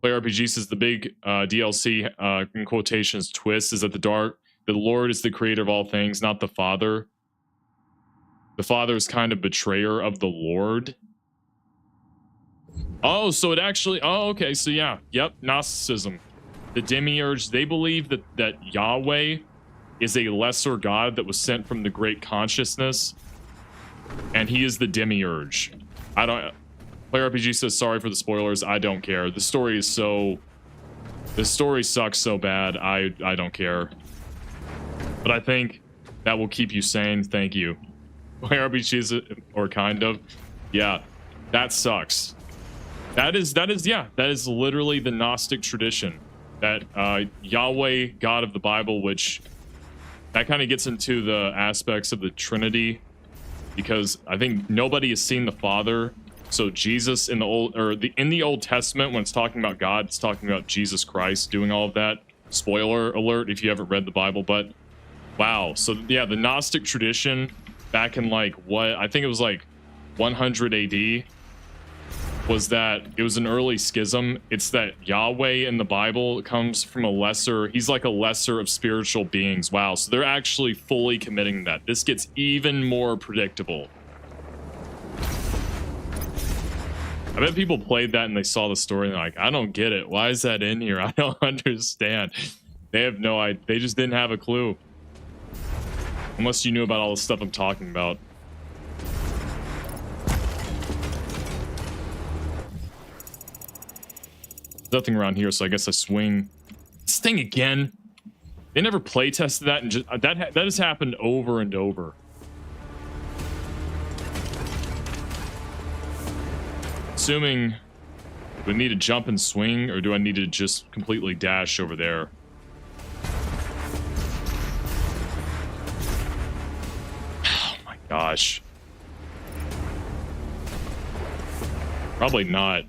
Speaker 1: Player RPG says the big DLC in quotations twist is that the Lord is the creator of all things, not the Father. The Father is kind of betrayer of the Lord. Oh, so it actually... Oh, okay, so yeah. Yep, Gnosticism. The Demiurge, they believe that Yahweh is a lesser god that was sent from the Great Consciousness, and he is the Demiurge. Player RPG says, sorry for the spoilers, I don't care. The story is so The story sucks so bad. I don't care. But I think that will keep you sane. Thank you. RPGs, or kind of. Yeah, that sucks. That is literally the Gnostic tradition. That Yahweh, God of the Bible, which that kind of gets into the aspects of the Trinity, because I think nobody has seen the Father. So Jesus in the Old Testament, when it's talking about God, it's talking about Jesus Christ doing all of that. Spoiler alert if you haven't read the Bible, but wow. So yeah, the Gnostic tradition back in like what I think it was like 100 AD was that it was an early schism. It's that Yahweh in the Bible comes from he's like a lesser of spiritual beings. Wow. So they're actually fully committing that. This gets even more predictable. I bet people played that and they saw the story and they're like, I don't get it. Why is that in here? I don't understand. They have no idea. They just didn't have a clue. Unless you knew about all the stuff I'm talking about. Nothing around here, so I guess I swing. This thing again. They never play tested that, and just that has happened over and over. Assuming, do I need to jump and swing, or do I need to just completely dash over there? Oh my gosh. Probably not.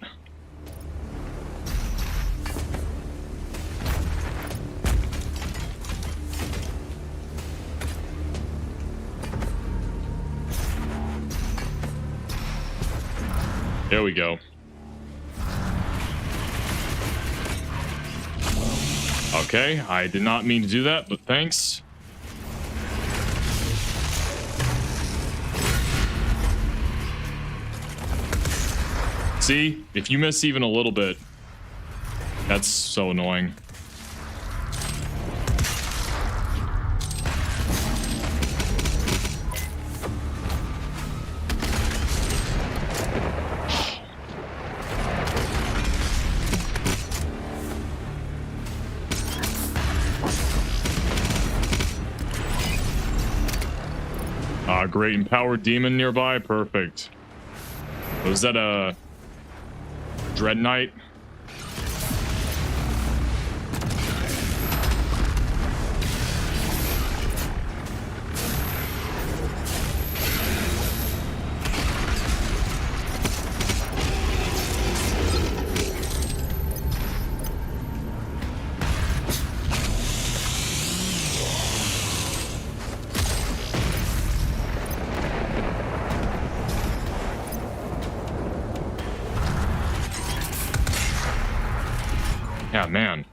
Speaker 1: There we go. Okay, I did not mean to do that, but thanks. See, if you miss even a little bit, that's so annoying. Great empowered demon nearby. Perfect. Was that a Dread Knight? Yeah, man.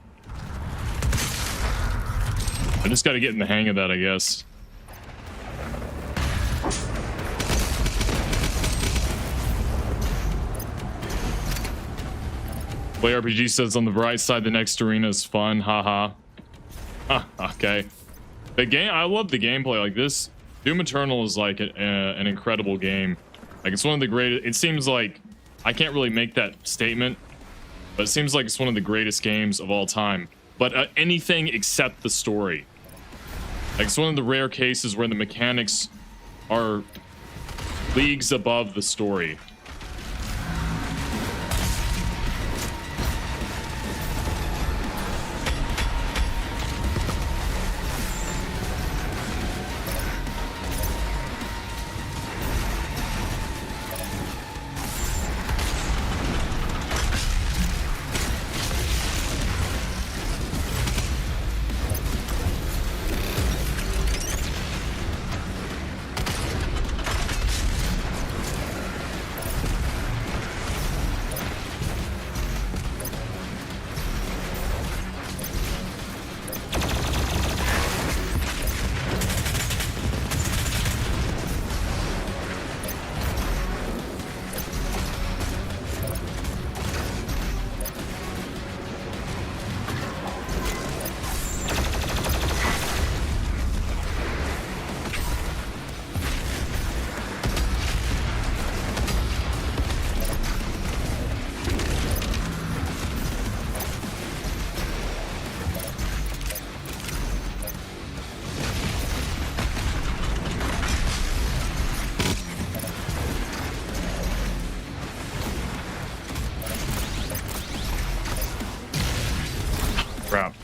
Speaker 1: I just gotta get in the hang of that, I guess. Play RPG says on the bright side, the next arena is fun. Haha. Huh, okay. The game, I love the gameplay. Like this, Doom Eternal is like an incredible game. Like it's one of the greatest. It seems like I can't really make that statement, but it seems like it's one of the greatest games of all time. But anything except the story. Like it's one of the rare cases where the mechanics are leagues above the story. crap.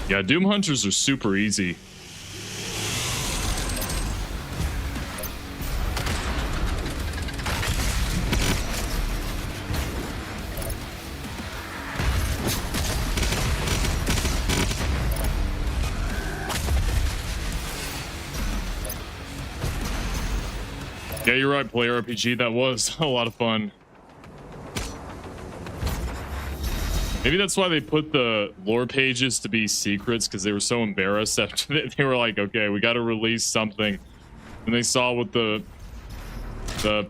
Speaker 1: Yeah, Doom Hunters are super easy. Yeah, you're right, Player RPG. That was a lot of fun. Maybe that's why they put the lore pages to be secrets, because they were so embarrassed after they were like, okay, we got to release something. And they saw what the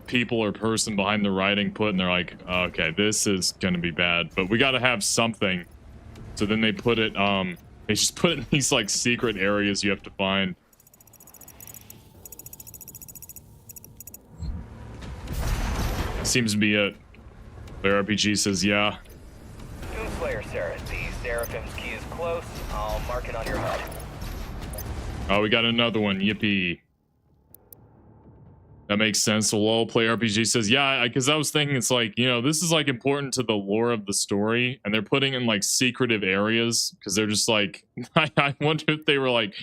Speaker 1: people or person behind the writing put, and they're like, okay, this is going to be bad, but we got to have something. So then they put it, they just put it in these like secret areas you have to find. Seems to be it. Player RPG says, yeah.
Speaker 5: Doomslayer, Sarah. The Seraphim's key is close. I'll mark it on your HUD.
Speaker 1: Oh, we got another one. Yippee. That makes sense. So lol, Player RPG says, yeah, because I was thinking it's like, you know, this is like important to the lore of the story, and they're putting in like secretive areas because they're just like, I wonder if they were like,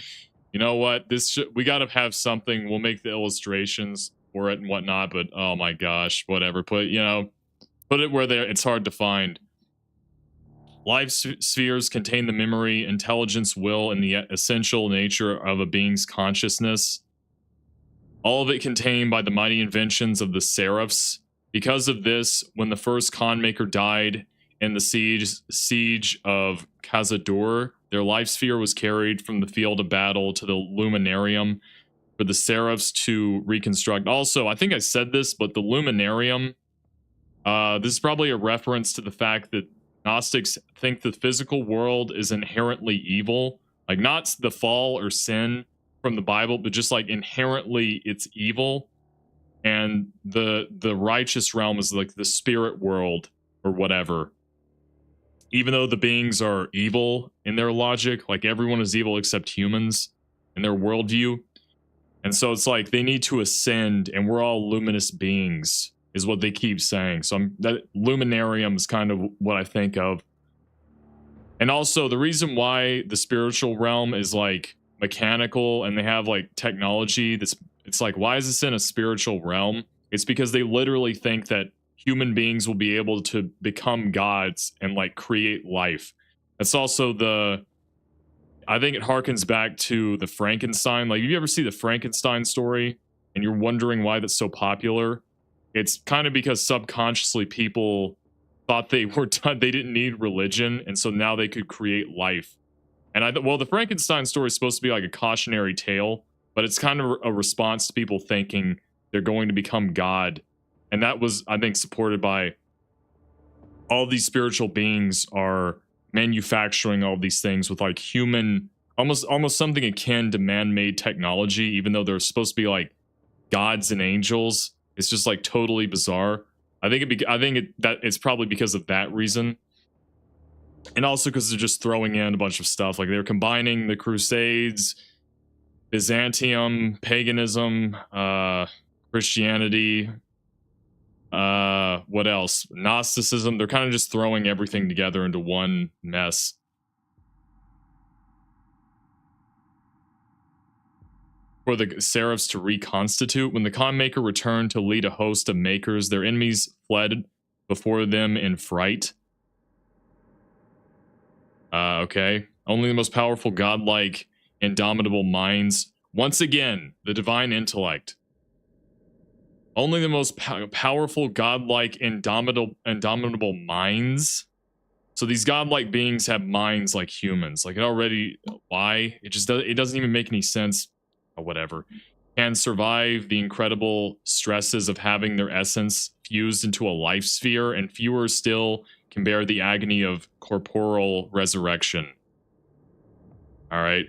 Speaker 1: you know what, we got to have something. We'll make the illustrations for it and whatnot, but oh my gosh, whatever. Put it where it's hard to find. Life spheres contain the memory, intelligence, will, and the essential nature of a being's consciousness. All of it contained by the mighty inventions of the Seraphs. Because of this, when the first Khanmaker died in the siege of Khazad-dûr, their life sphere was carried from the field of battle to the Luminarium for the Seraphs to reconstruct. Also, I think I said this, but the Luminarium, this is probably a reference to the fact that Gnostics think the physical world is inherently evil. Like, not the fall or sin from the Bible, but just like inherently it's evil. And the righteous realm is like the spirit world, or whatever. Even though the beings are evil in their logic, like everyone is evil except humans in their worldview. And so it's like they need to ascend, and we're all luminous beings, is what they keep saying. So that luminarium is kind of what I think of. And also the reason why the spiritual realm is like mechanical and they have like technology that's, it's like, why is this in a spiritual realm? It's because they literally think that human beings will be able to become gods and like create life. That's also I think it harkens back to the Frankenstein. Like, if you ever see the Frankenstein story and you're wondering why that's so popular, it's kind of because subconsciously people thought they were done, they didn't need religion, and so now they could create life. And well, the Frankenstein story is supposed to be like a cautionary tale, but it's kind of a response to people thinking they're going to become God. And that was, I think, supported by all these spiritual beings are manufacturing all these things with like human, almost something akin to man-made technology, even though they're supposed to be like gods and angels. It's just like totally bizarre. I think it's probably because of that reason. And also because they're just throwing in a bunch of stuff. Like they're combining the Crusades, Byzantium, paganism, Christianity, what else? Gnosticism. They're kind of just throwing everything together into one mess. For the seraphs to reconstitute. When the Con Maker returned to lead a host of makers, their enemies fled before them in fright. Okay. Only the most powerful, godlike, indomitable minds. Once again, the divine intellect. Only the most powerful, godlike, indomitable minds. So these godlike beings have minds like humans. Like, it already, why? It doesn't even make any sense. Or whatever. Can survive the incredible stresses of having their essence fused into a life sphere, and fewer still can bear the agony of corporal resurrection. All right.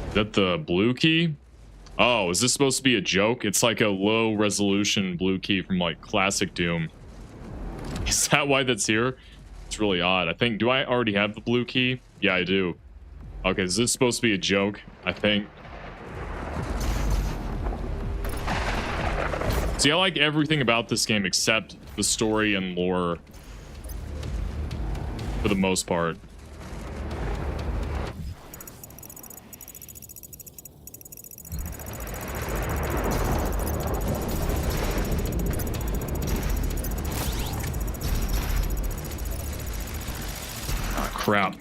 Speaker 1: Is that the blue key? Oh, is this supposed to be a joke? It's like a low resolution blue key from like classic Doom. Is that why that's here? It's really odd. I think, do I already have the blue key? Yeah, I do. Okay, is this supposed to be a joke? I think. See, I like everything about this game except the story and lore. For the most part. Crap.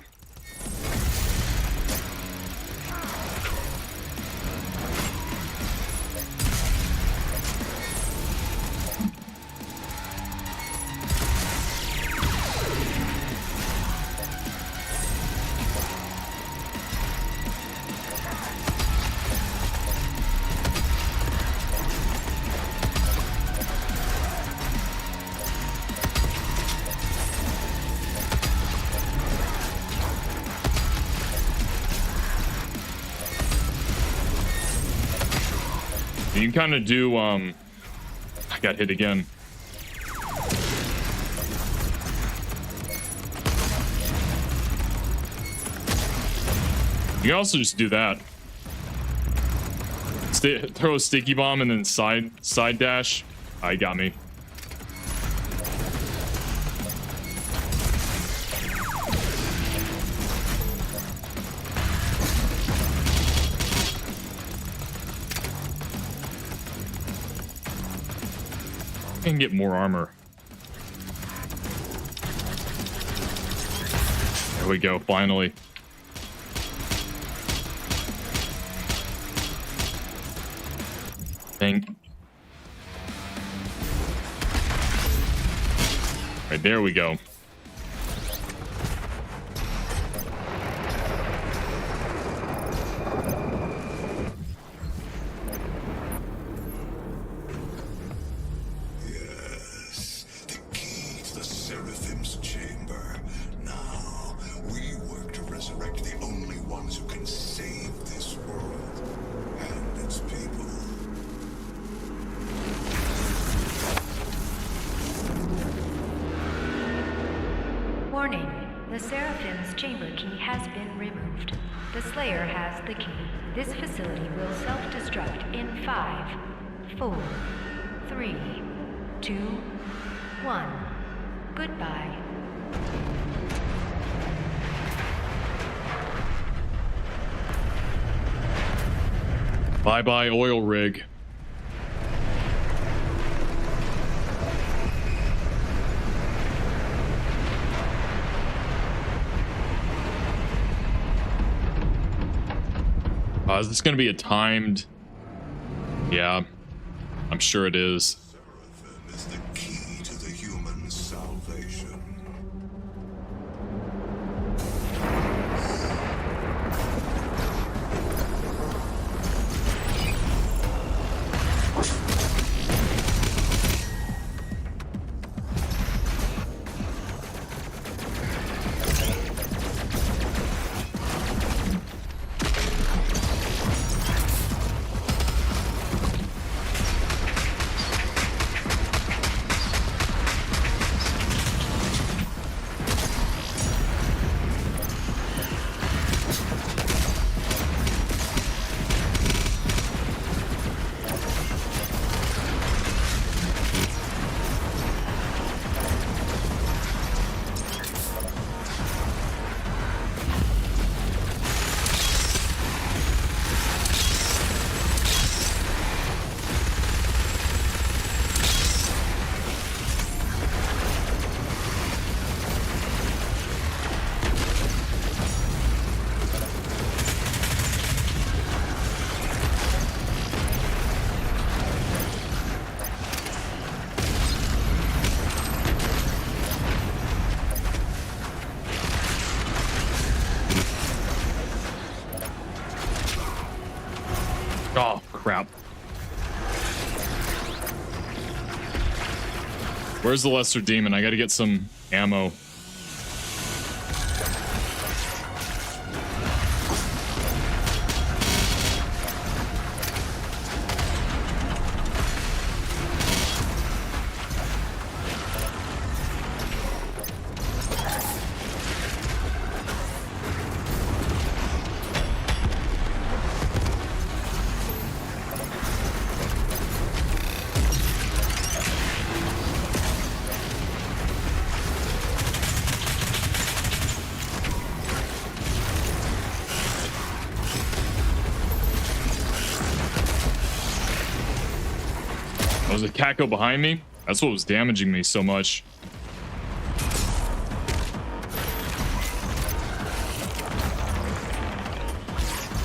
Speaker 1: You kind of do, I got hit again. You can also just do that. Throw a sticky bomb and then side dash. He got me. And get more armor. There we go, finally. Right, there we go.
Speaker 6: Warning. The Seraphim's chamber key has been removed. The Slayer has the key. This facility will self-destruct in 5, 4, 3, 2, 1. Goodbye.
Speaker 1: Bye-bye oil rig. Is this going to be a timed? Yeah, I'm sure it is.
Speaker 4: Seraphim is the key to the human salvation.
Speaker 1: Oh, crap. Where's the lesser demon? I gotta get some ammo. Was a Kako behind me? That's what was damaging me so much.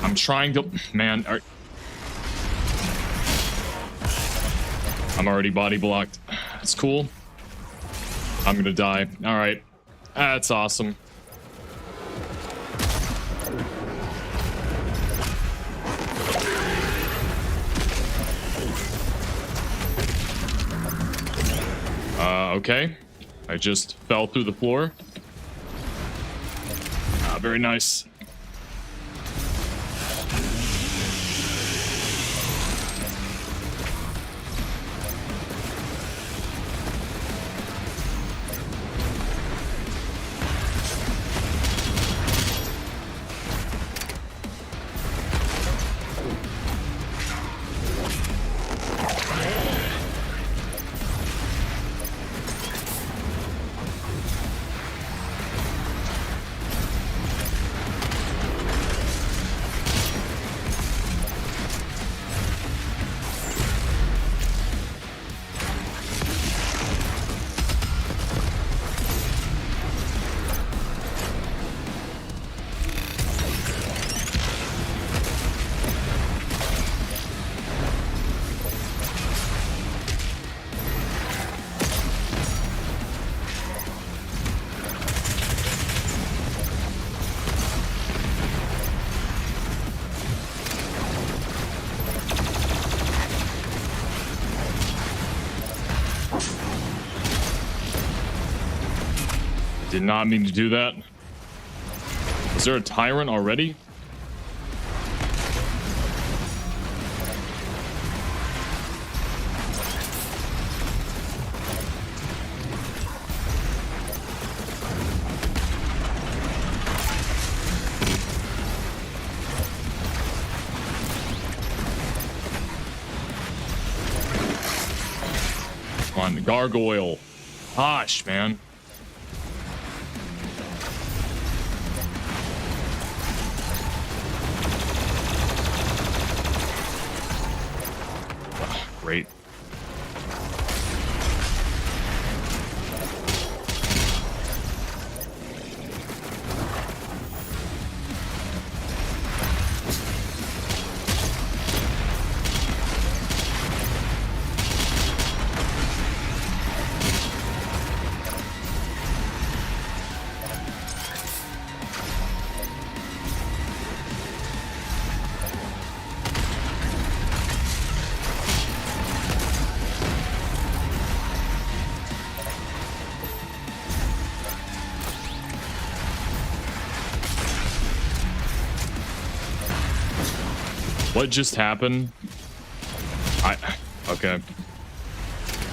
Speaker 1: I'm trying to... Man, I'm already body blocked. It's cool. I'm gonna die. Alright. That's awesome. Okay. I just fell through the floor. Very nice. Did not mean to do that. Is there a tyrant already? Come on, gargoyle. Gosh, man. Great. What just happened? Okay.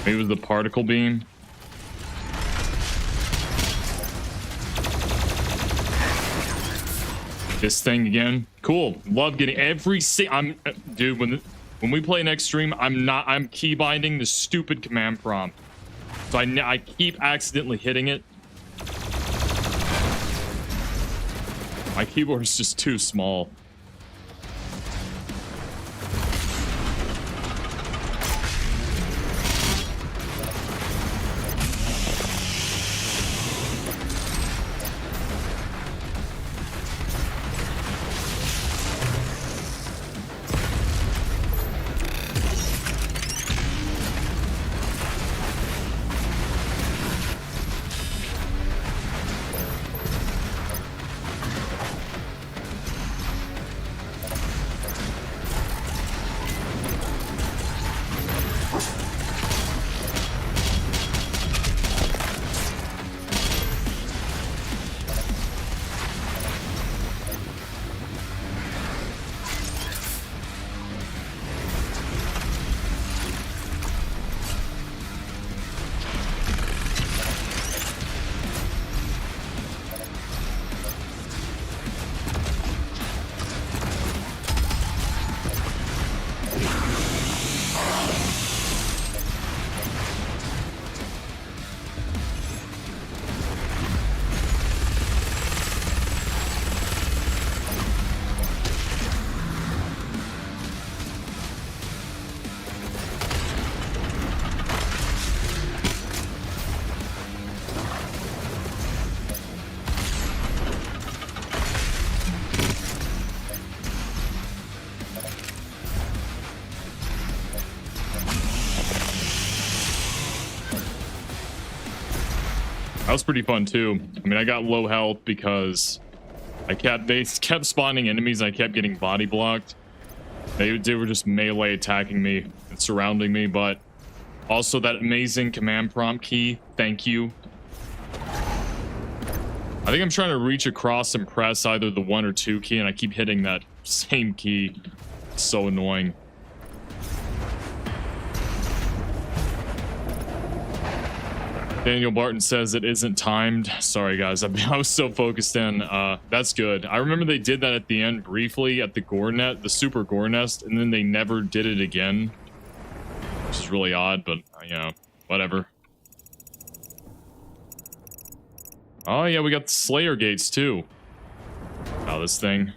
Speaker 1: Maybe it was the particle beam. This thing again. Cool. Love getting every dude, when we play next stream, I'm key binding the stupid command prompt. So I keep accidentally hitting it. My keyboard is just too small. That was pretty fun too. I mean, I got low health because they kept spawning enemies. I kept getting body blocked. They were just melee attacking me and surrounding me, but also that amazing command prompt key. Thank you. I think I'm trying to reach across and press either the 1 or 2 key, and I keep hitting that same key. It's so annoying. Daniel Barton says it isn't timed. Sorry, guys. I was so focused in. That's good. I remember they did that at the end briefly at the gore net, the super gore nest, and then they never did it again. Which is really odd, but, you know, whatever. Oh, yeah, we got the Slayer gates, too. Oh, this thing.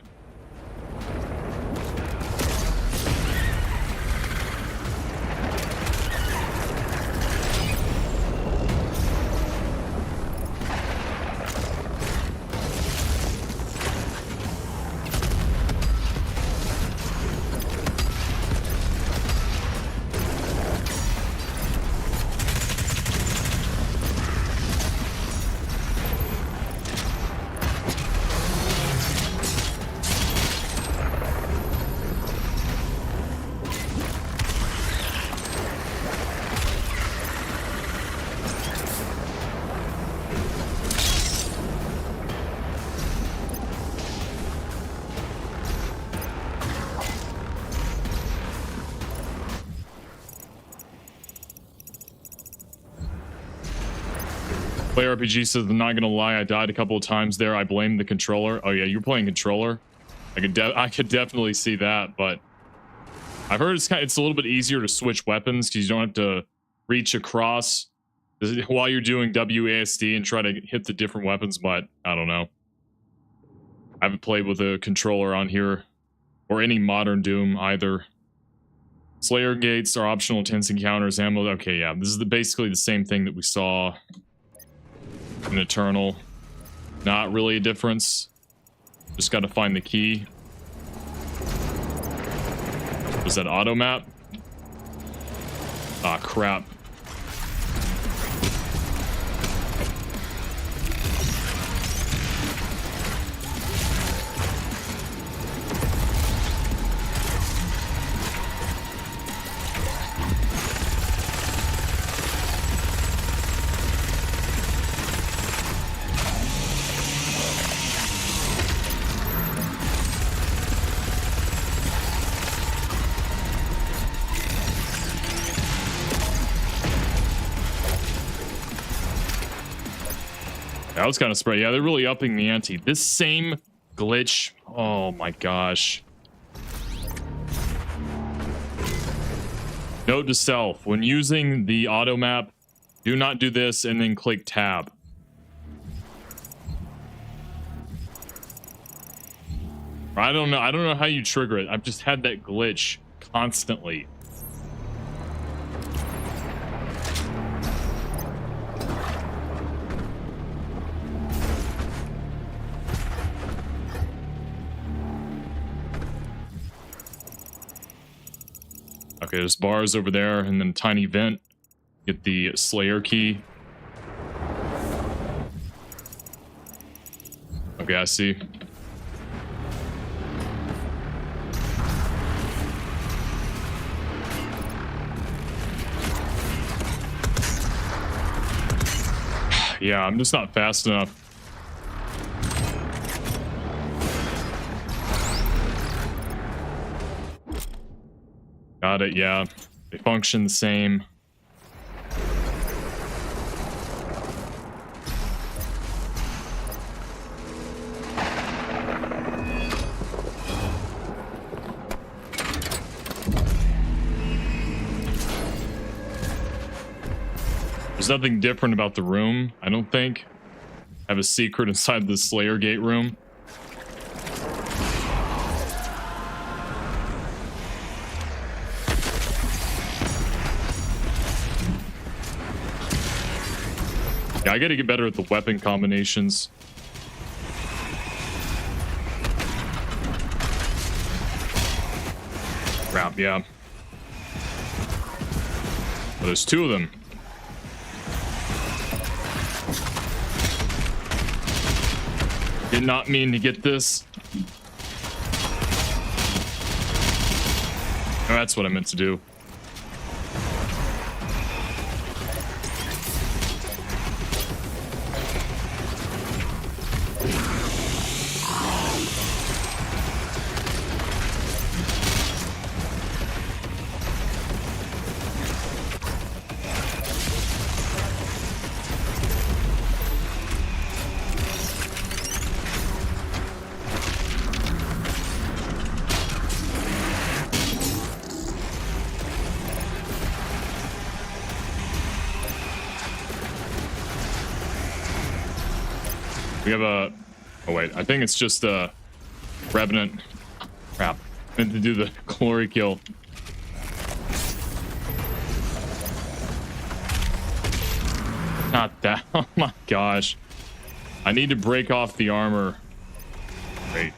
Speaker 1: Play RPG says, I'm not gonna lie, I died a couple of times there. I blame the controller. Oh yeah, you're playing controller. I could definitely see that, but I've heard it's a little bit easier to switch weapons because you don't have to reach across while you're doing WASD and try to hit the different weapons, but I don't know. I haven't played with a controller on here or any modern Doom either. Slayer gates are optional, intense encounters, ammo. Okay, yeah, this is basically the same thing that we saw in Eternal. Not really a difference. Just got to find the key. Was that auto map? Ah, crap. That was kind of spray. Yeah, they're really upping the ante. This same glitch. Oh my gosh. Note to self: when using the auto map, do not do this and then click tab. I don't know how you trigger it. I've just had that glitch constantly. Okay, there's bars over there, and then a tiny vent. Get the Slayer key. Okay, I see. Yeah, I'm just not fast enough. Got it, yeah. They function the same. There's nothing different about the room, I don't think. I have a secret inside the Slayer gate room. Yeah, I gotta get better at the weapon combinations. Crap, yeah. Well, there's two of them. Did not mean to get this. Oh, that's what I meant to do. We have a... Oh, wait. I think it's just a Revenant. Crap. I meant to do the glory kill. Not that. Oh, my gosh. I need to break off the armor. Great.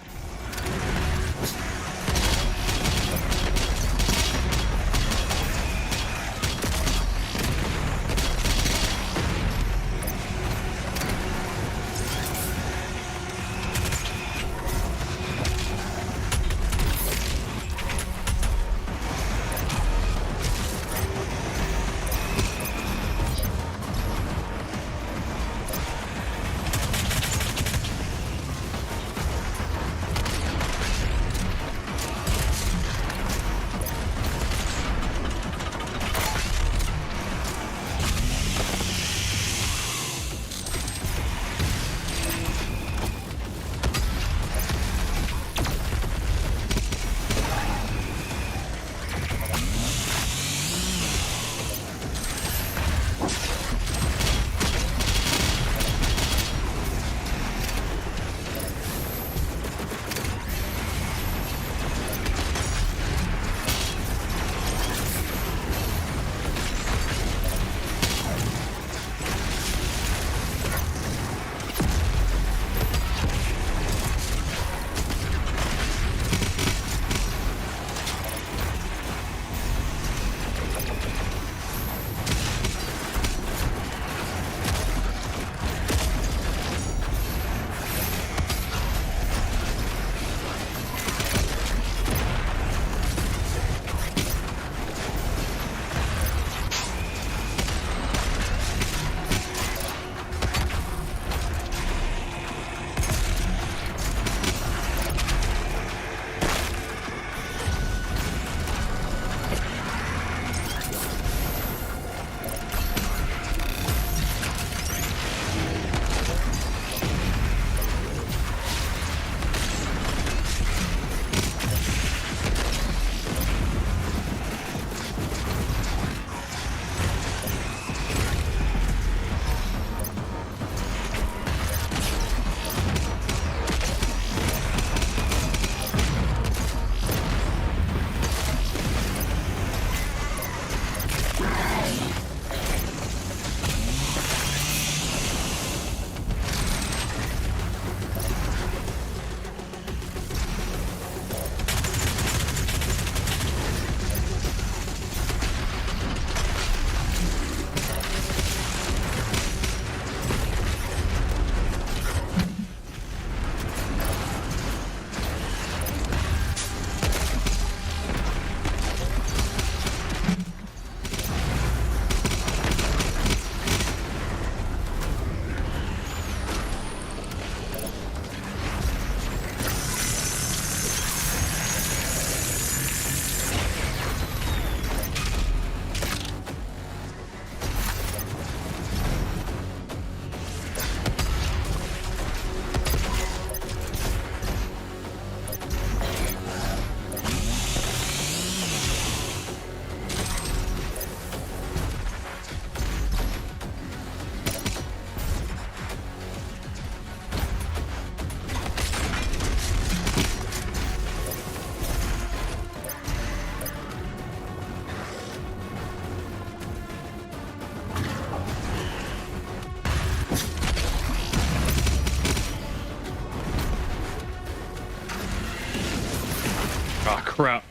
Speaker 1: crap.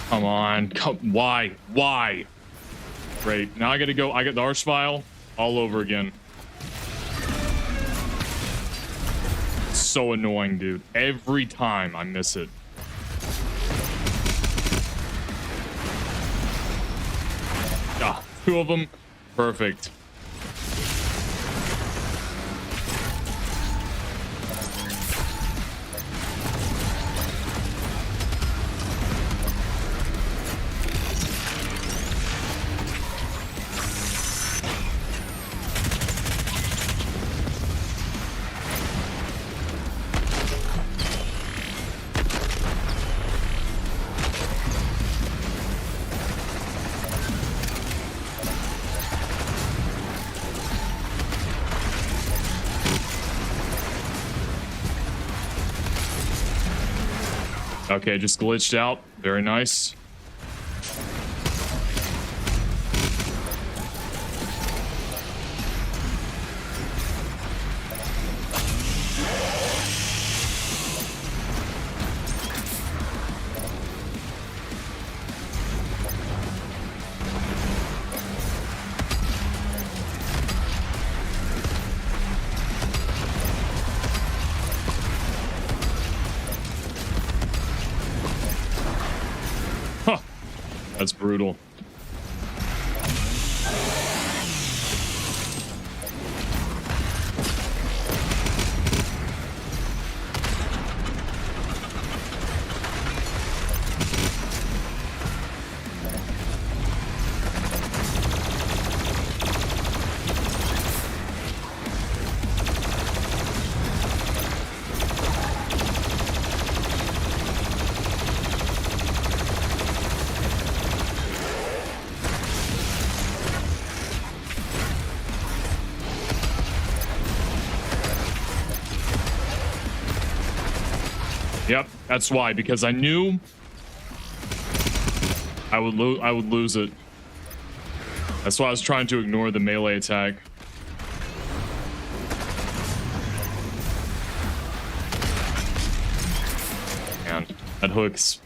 Speaker 1: Come on. Why? Why? Great. Now I gotta go. I got the Archvile all over again. So annoying, dude. Every time I miss it. Ah, 2 of them. Perfect. Okay, just glitched out. Very nice. Huh. That's brutal. Yep, that's why, because I knew I would lose it. That's why I was trying to ignore the melee attack. Man, that hook's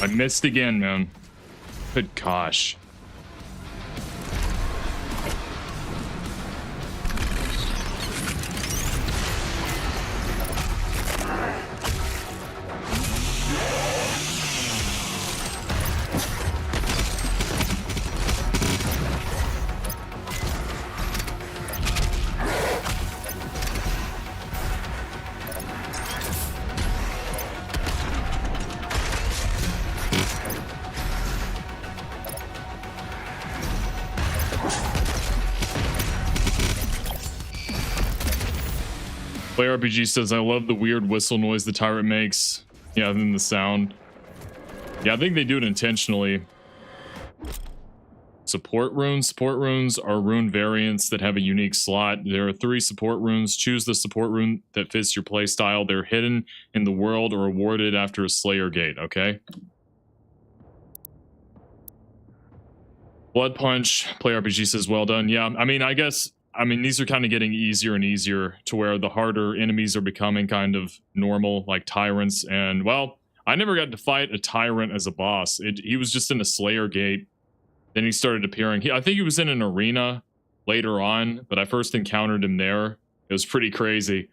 Speaker 1: I missed again, man. Good gosh. Play RPG says, I love the weird whistle noise the tyrant makes. Yeah, and then the sound. Yeah, I think they do it intentionally. Support runes. Support runes are rune variants that have a unique slot. There are 3 support runes. Choose the support rune that fits your playstyle. They're hidden in the world or awarded after a Slayer gate, okay? Blood Punch. Play RPG says, well done. Yeah, I mean, these are kind of getting easier and easier to where the harder enemies are becoming kind of normal, like tyrants. And, well, I never got to fight a tyrant as a boss. He was just in a Slayer gate. Then he started appearing. I think he was in an arena later on, but I first encountered him there. It was pretty crazy.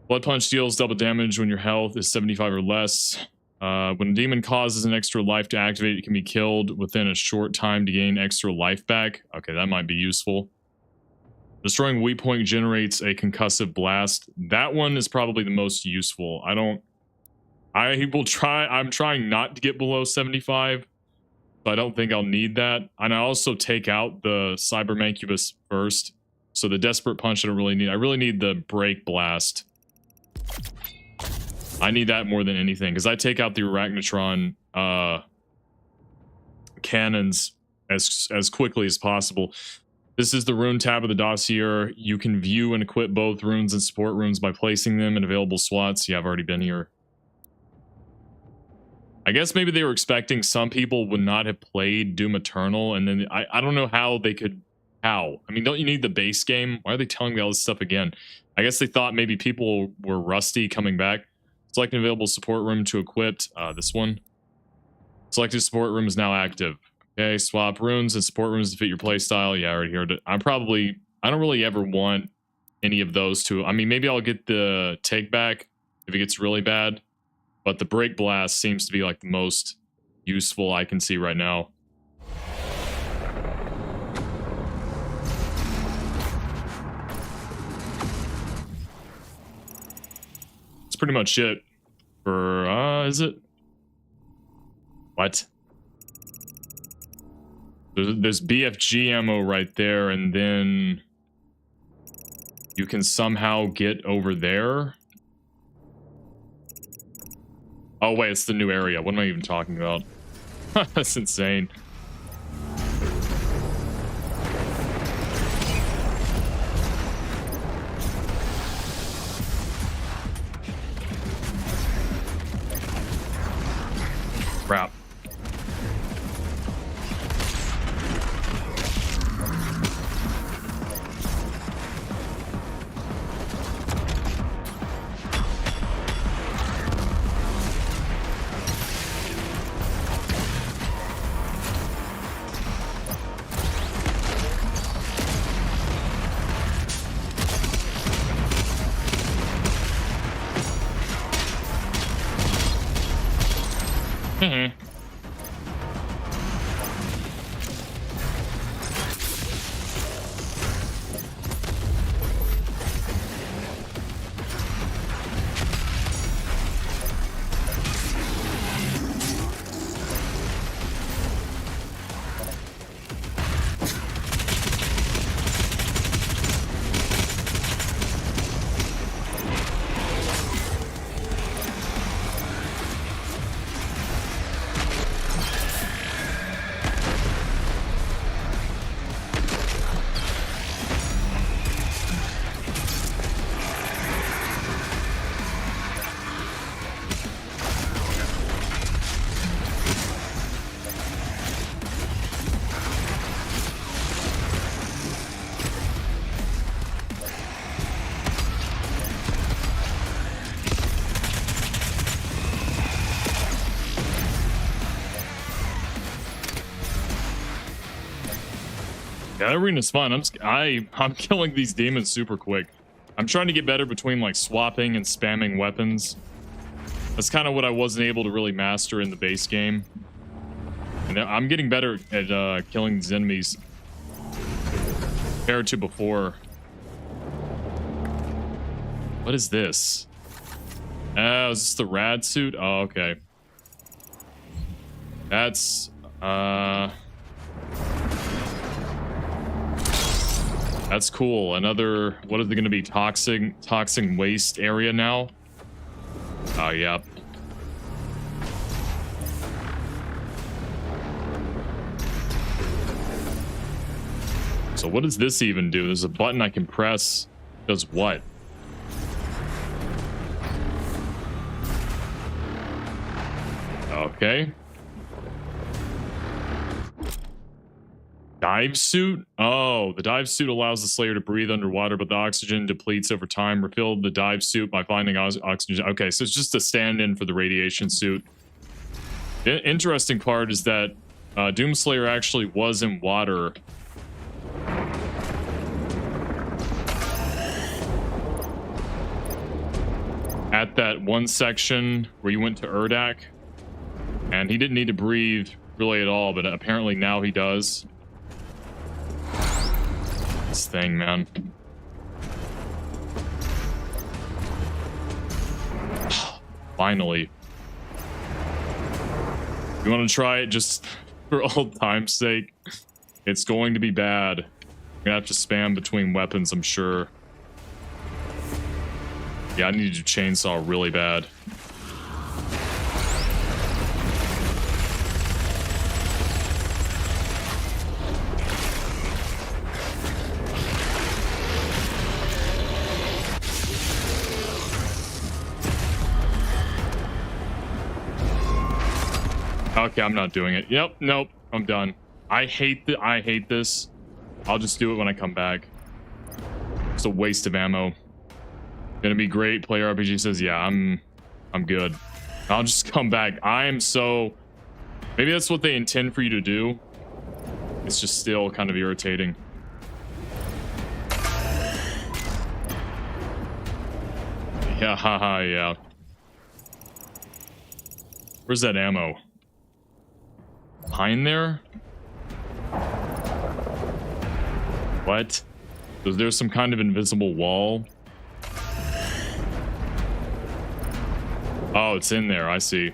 Speaker 1: Blood Punch deals double damage when your health is 75 or less. When a demon causes an extra life to activate, it can be killed within a short time to gain extra life back. Okay, that might be useful. Destroying weak point generates a concussive blast. That one is probably the most useful. I'm trying not to get below 75, so I don't think I'll need that. And I also take out the Cyber Mancubus first. So the Desperate Punch I don't really need. I really need the Break Blast. I need that more than anything, because I take out the Arachnotron cannons as quickly as possible. This is the rune tab of the dossier. You can view and equip both runes and support runes by placing them in available slots. Yeah, I've already been here. I guess maybe they were expecting some people would not have played Doom Eternal, and then I don't know how they could. How? I mean, don't you need the base game? Why are they telling me all this stuff again? I guess they thought maybe people were rusty coming back. Select an available support room to equip. This one. Selected support room is now active. Okay, swap runes and support runes to fit your playstyle. Yeah, right here. I don't really ever want any of those two. I mean, maybe I'll get the take back if it gets really bad. But the Break Blast seems to be like the most useful I can see right now. That's pretty much it for, is it? What? There's BFG ammo right there, and then you can somehow get over there. Oh, wait, it's the new area. What am I even talking about? That's insane. Crap. That arena's fun. I'm killing these demons super quick. I'm trying to get better between like swapping and spamming weapons. That's kind of what I wasn't able to really master in the base game. And I'm getting better at killing these enemies compared to before. What is this? Is this the rad suit? Oh, okay. That's that's cool. Another, what is it going to be? Toxic waste area now? Oh, yeah. So what does this even do? There's a button I can press. Does what? Okay. Dive suit? Oh, the dive suit allows the Slayer to breathe underwater, but the oxygen depletes over time. Refill the dive suit by finding oxygen. Okay, so it's just a stand-in for the radiation suit. The interesting part is that Doomslayer actually was in water. At that one section where you went to Urdak. And he didn't need to breathe really at all, but apparently now he does. This thing, man. Finally. You want to try it just for old time's sake? It's going to be bad. I'm gonna have to spam between weapons, I'm sure. Yeah, I need to chainsaw really bad. Okay, I'm not doing it. Yep, nope, I'm done. I hate this. I'll just do it when I come back. It's a waste of ammo. Gonna be great. Player RPG says, yeah, I'm good. I'll just come back. I am so... Maybe that's what they intend for you to do. It's just still kind of irritating. Yeah, haha, yeah. Where's that ammo? Behind there? What? Is there some kind of invisible wall? Oh, it's in there. I see.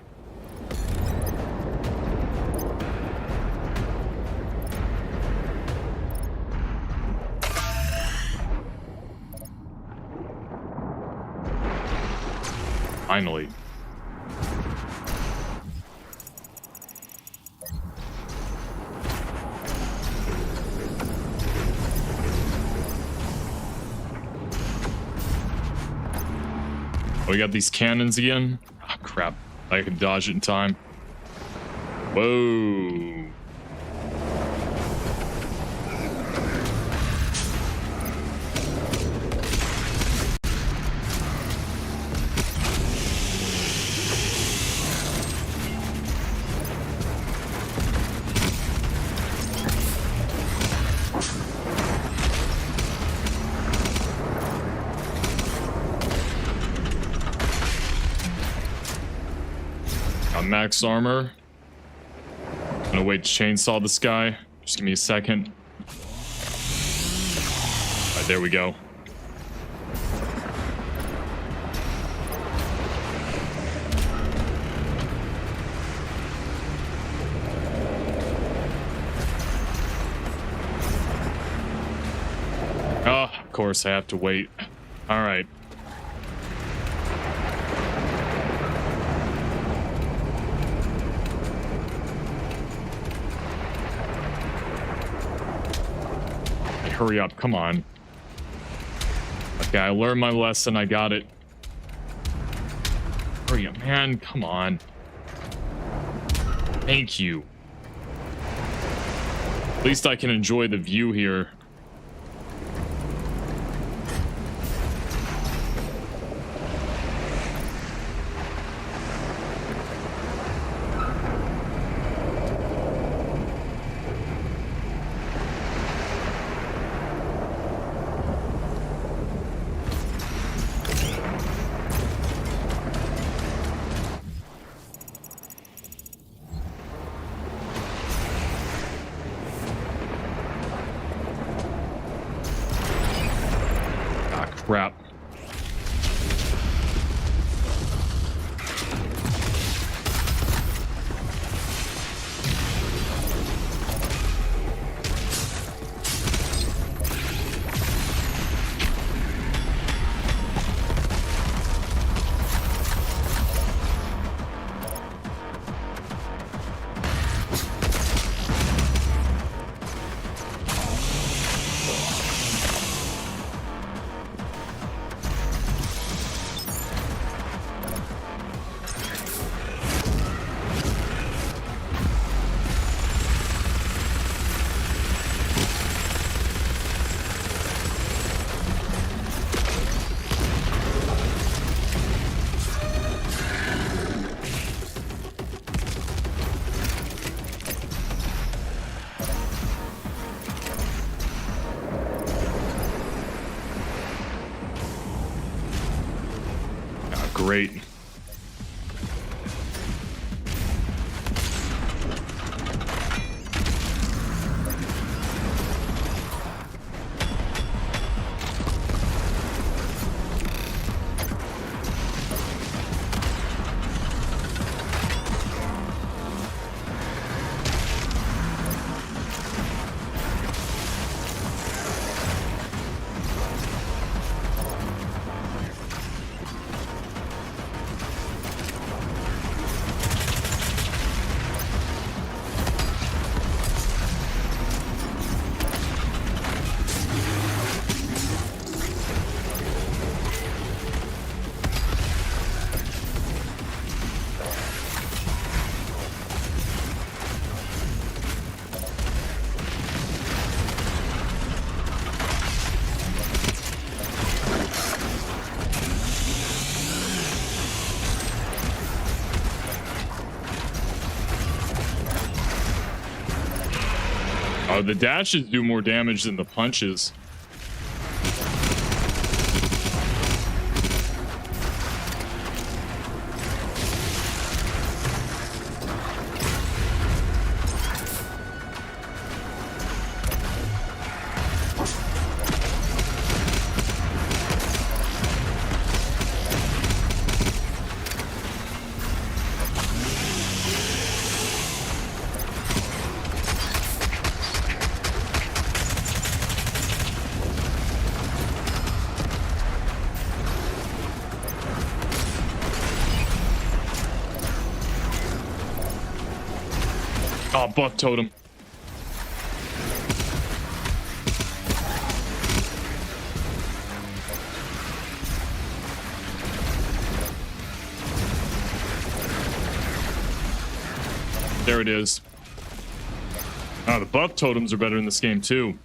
Speaker 1: Finally. Oh, we got these cannons again? Oh, crap. I can dodge it in time. Whoa. Max armor. I'm gonna wait to chainsaw this guy. Just give me a second. Alright, there we go. Oh, of course I have to wait. Alright. Hurry up, come on. Okay, I learned my lesson, I got it. Hurry up, man, come on. Thank you. At least I can enjoy the view here. Crap. Great. Oh, the dashes do more damage than the punches. Oh, buff totem. There it is. Oh, the buff totems are better in this game too.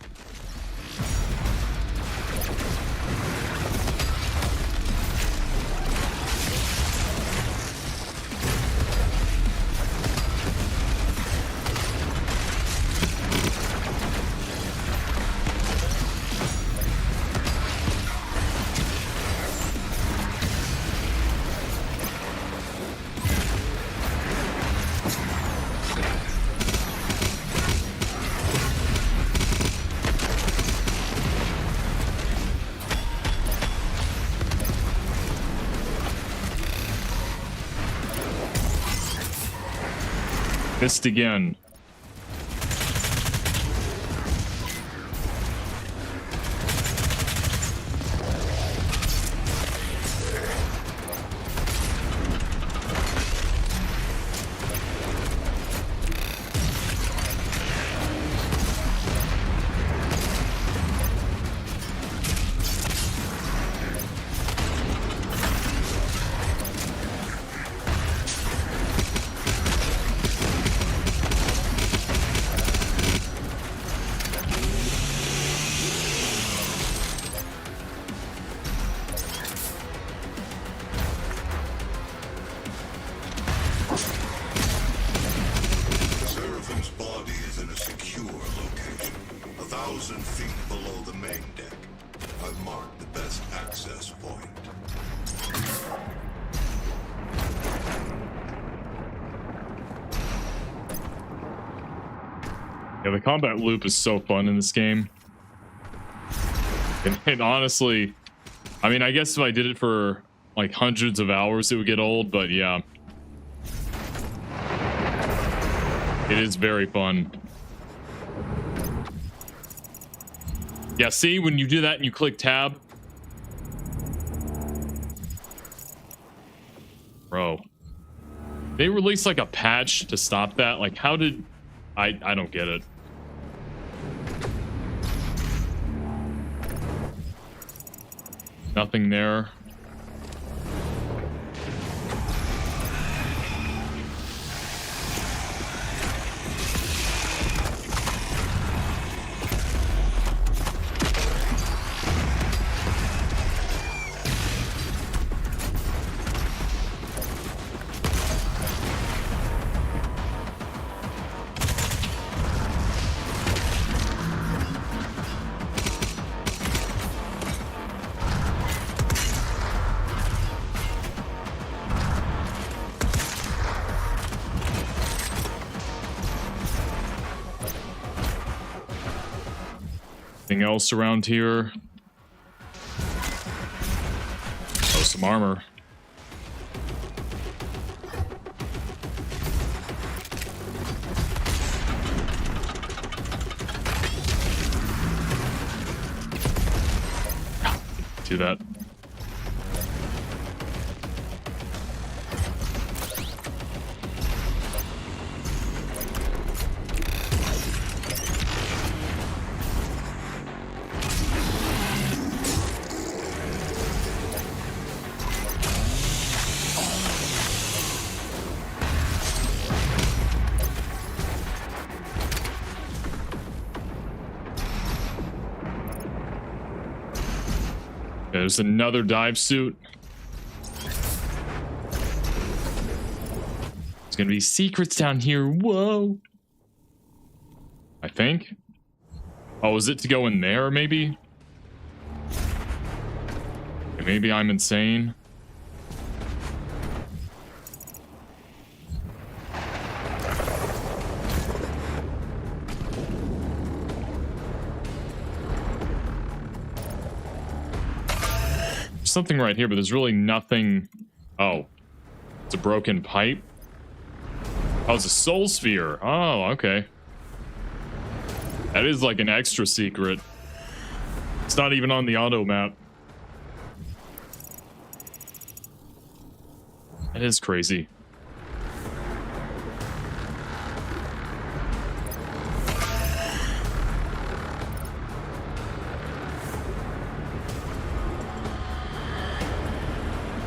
Speaker 1: Missed again.
Speaker 4: The Seraphim's body is in a secure location, 1,000 feet below the main deck. I've marked the best access point.
Speaker 1: Yeah, the combat loop is so fun in this game. And honestly, I mean, I guess if I did it for like hundreds of hours, it would get old, but yeah. It is very fun. Yeah, see, when you do that and you click tab. Bro. They released like a patch to stop that. Like, how did... I don't get it. Nothing there. Anything else around here? Oh, some armor. Do that. There's another dive suit. There's gonna be secrets down here. Whoa. I think. Oh, is it to go in there, maybe? Maybe I'm insane. There's something right here, but there's really nothing. Oh, it's a broken pipe. Oh, it's a soul sphere. Oh, okay. That is like an extra secret. It's not even on the auto map. That is crazy.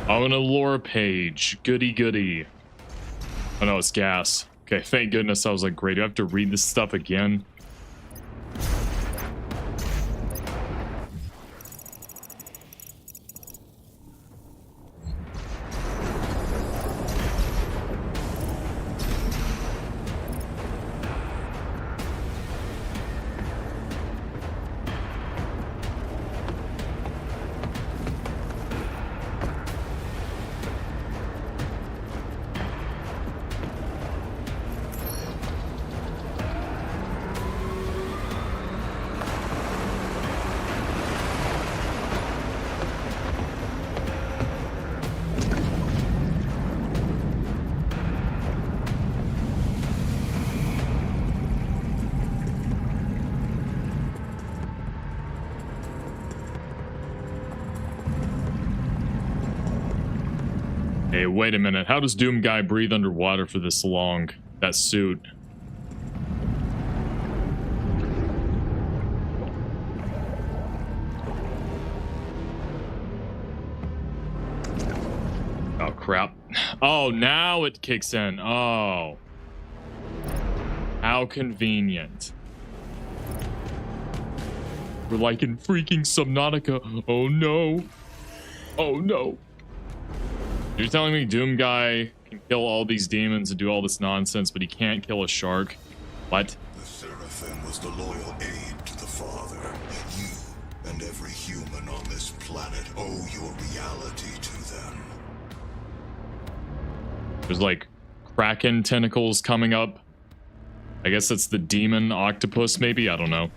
Speaker 1: Oh, an allure page. Goody goody. Oh no, it's gas. Okay, thank goodness. I was like, great, do I have to read this stuff again? Hey, wait a minute. How does Doom Guy breathe underwater for this long? That suit. Oh, crap. Oh, now it kicks in. Oh. How convenient. We're like in freaking Subnautica. Oh, no. Oh, no. You're telling me Doom Guy can kill all these demons and do all this nonsense, but he can't kill a shark? What?
Speaker 4: The Seraphim was the loyal aid to the Father. You and every human on this planet owe your reality to them.
Speaker 1: There's like Kraken tentacles coming up. I guess that's the demon octopus, maybe? I don't know.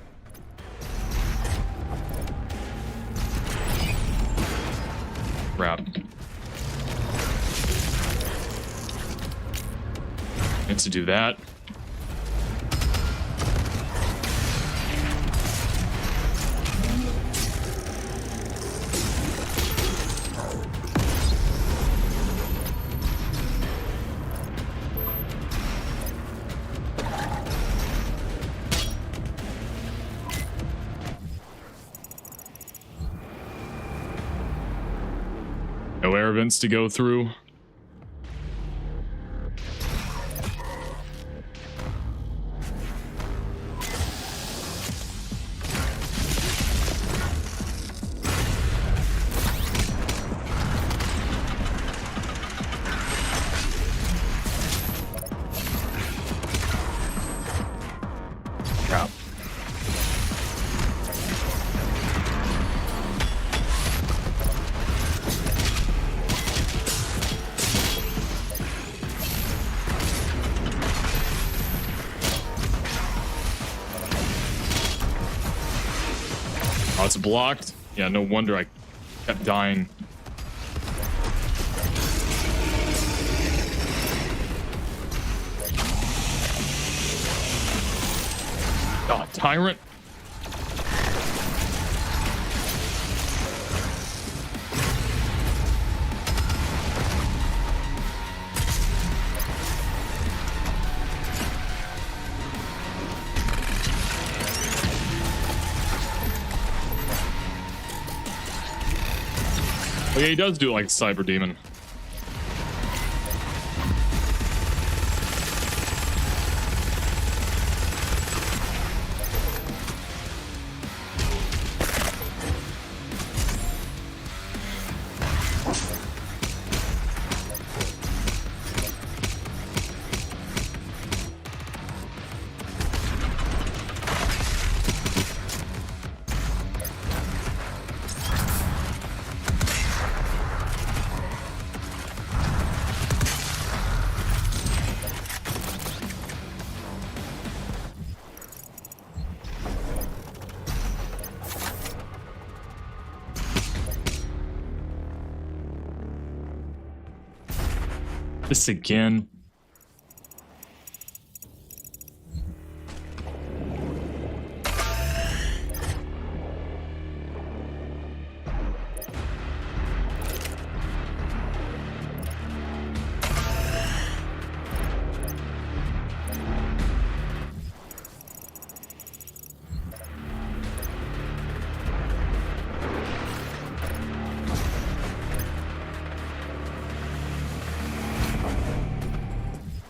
Speaker 1: Crap. Meant to do that. No air vents to go through. Crap. Oh, it's blocked? Yeah, no wonder I kept dying. Oh, tyrant. Oh yeah, he does do it like a cyber demon. This again.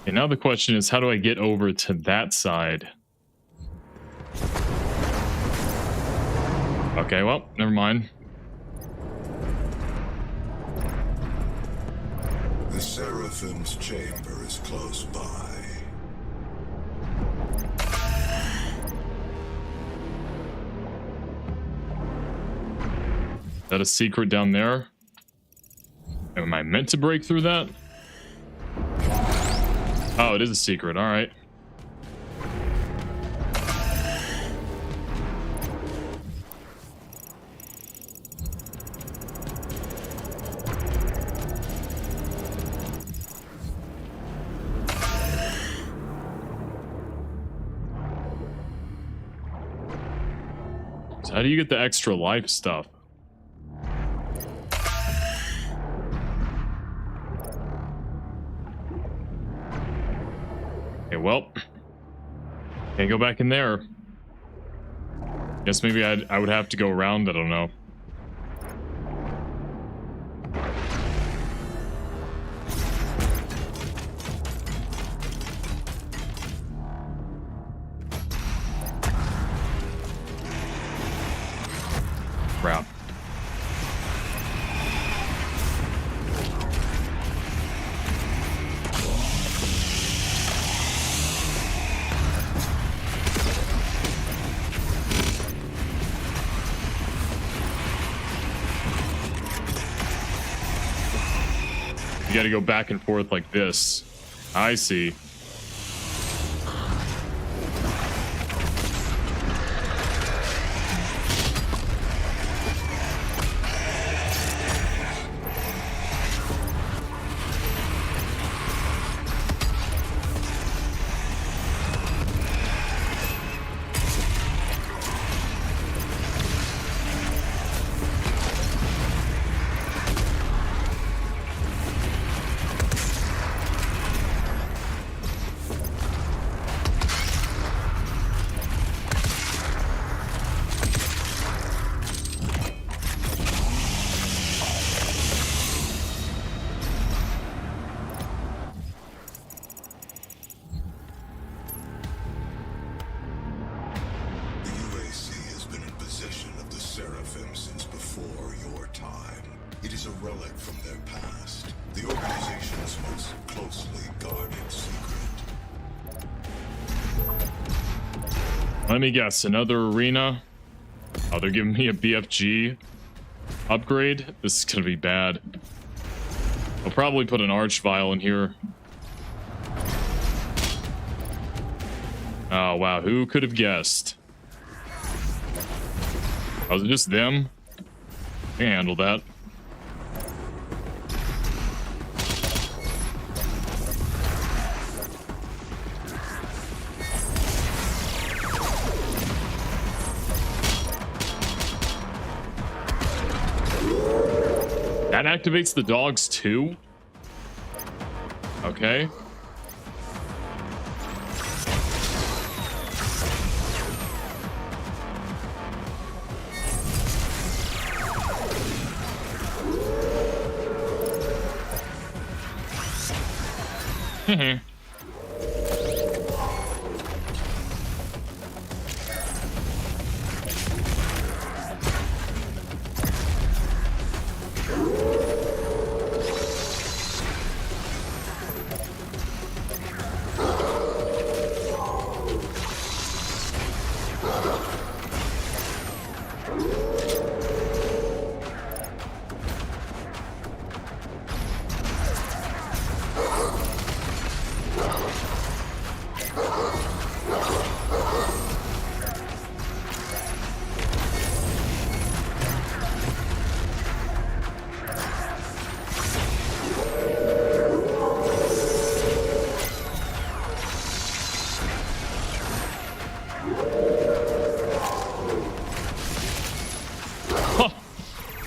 Speaker 1: Okay, now the question is, how do I get over to that side? Okay, well, never mind.
Speaker 4: The Seraphim's chamber is close by.
Speaker 1: Is that a secret down there? Am I meant to break through that? Oh, it is a secret. All right. So how do you get the extra life stuff? Okay, well, can't go back in there. Guess maybe I would have to go around. I don't know. Crap. You gotta go back and forth like this. I see. Let me guess, another arena? Oh, they're giving me a BFG upgrade? This is gonna be bad. I'll probably put an arch vial in here. Oh, wow, who could have guessed? Oh, was it just them? I can handle that. That activates the dogs too? Okay.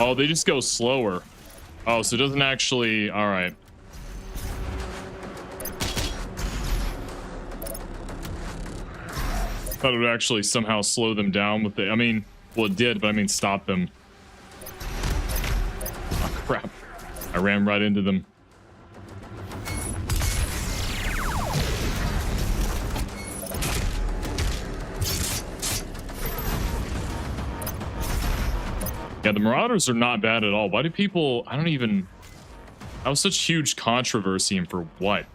Speaker 1: Oh, they just go slower. Oh, so it doesn't actually... All right. Thought it would actually somehow slow them down with the... I mean, well, it did, but I mean stop them. Oh, crap. I ran right into them. Yeah, the Marauders are not bad at all. Why do people... I don't even... That was such huge controversy, and for what?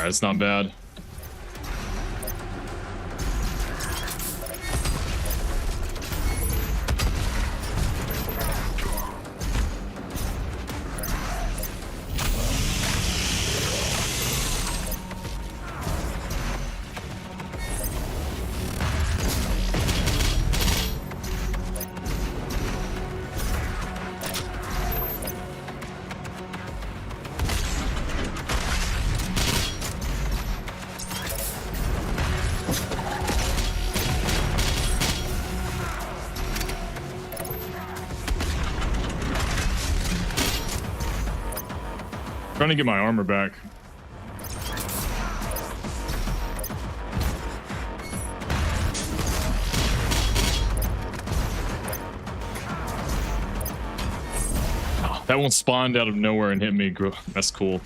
Speaker 1: It's not bad. Trying to get my armor back. Oh, that one spawned out of nowhere and hit me. That's cool.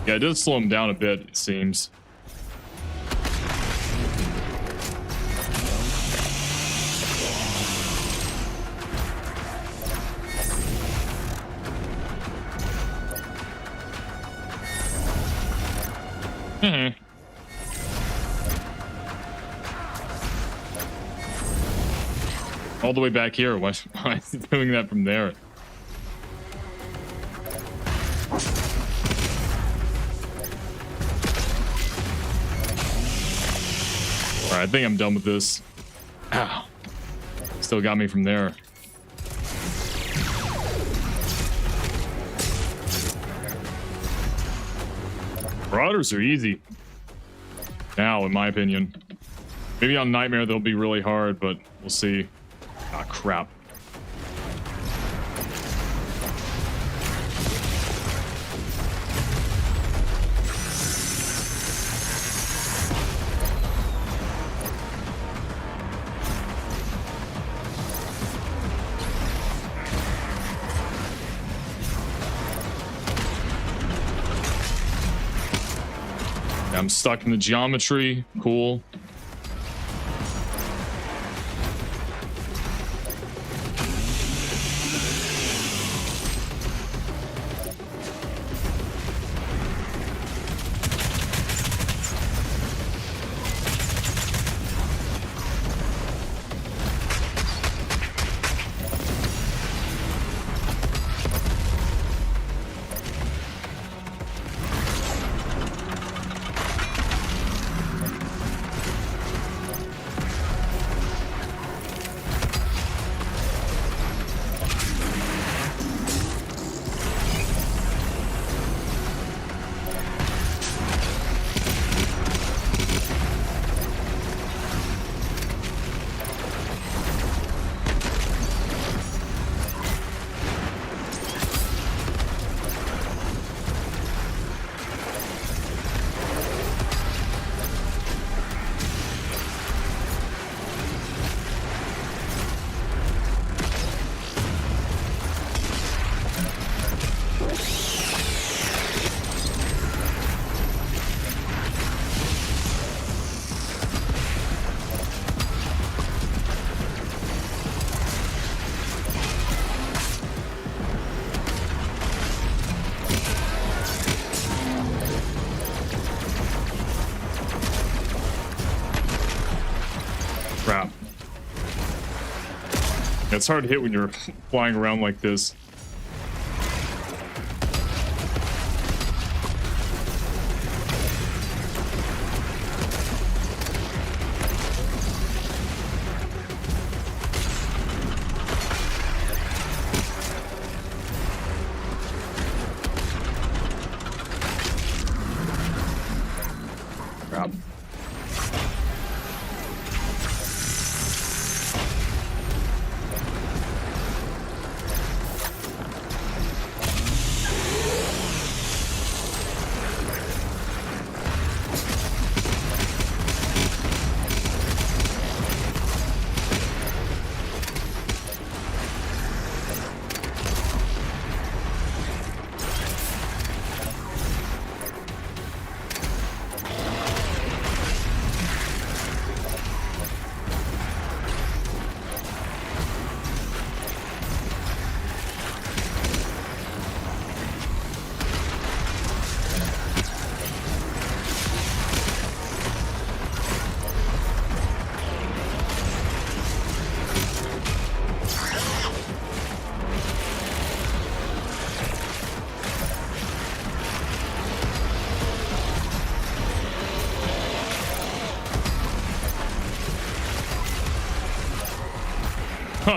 Speaker 1: Yeah, it does slow him down a bit, it seems. All the way back here. Why is he doing that from there? Alright, I think I'm done with this. Ow. Still got me from there. Marauders are easy. Now, in my opinion. Maybe on Nightmare they'll be really hard, but we'll see. Ah, crap. I'm stuck in the geometry. Cool. Crap. It's hard to hit when you're flying around like this. Crap.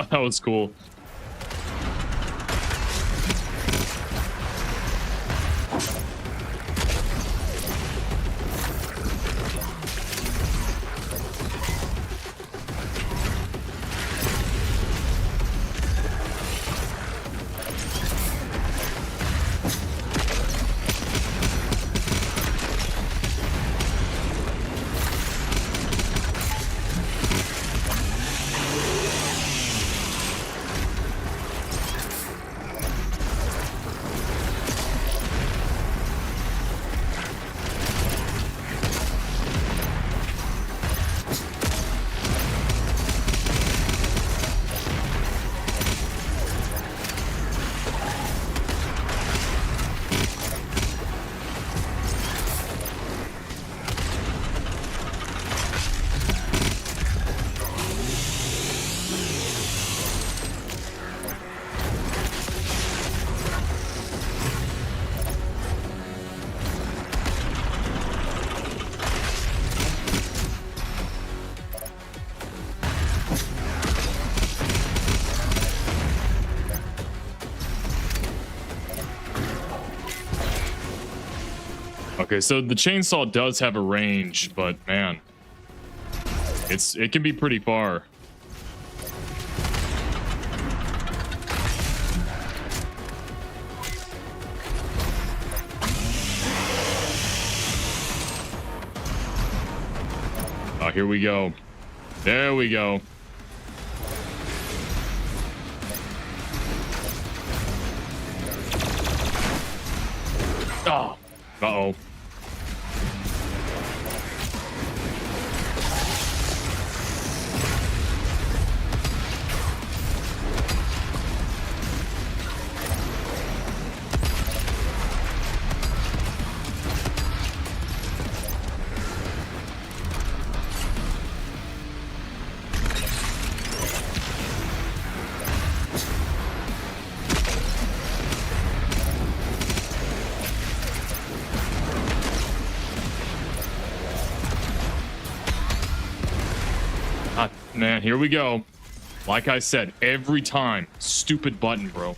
Speaker 1: That was cool. Okay, so the chainsaw does have a range, but man, it can be pretty far. Oh, here we go. There we go. Oh, uh-oh. Man, here we go. Like I said, every time. Stupid button, bro.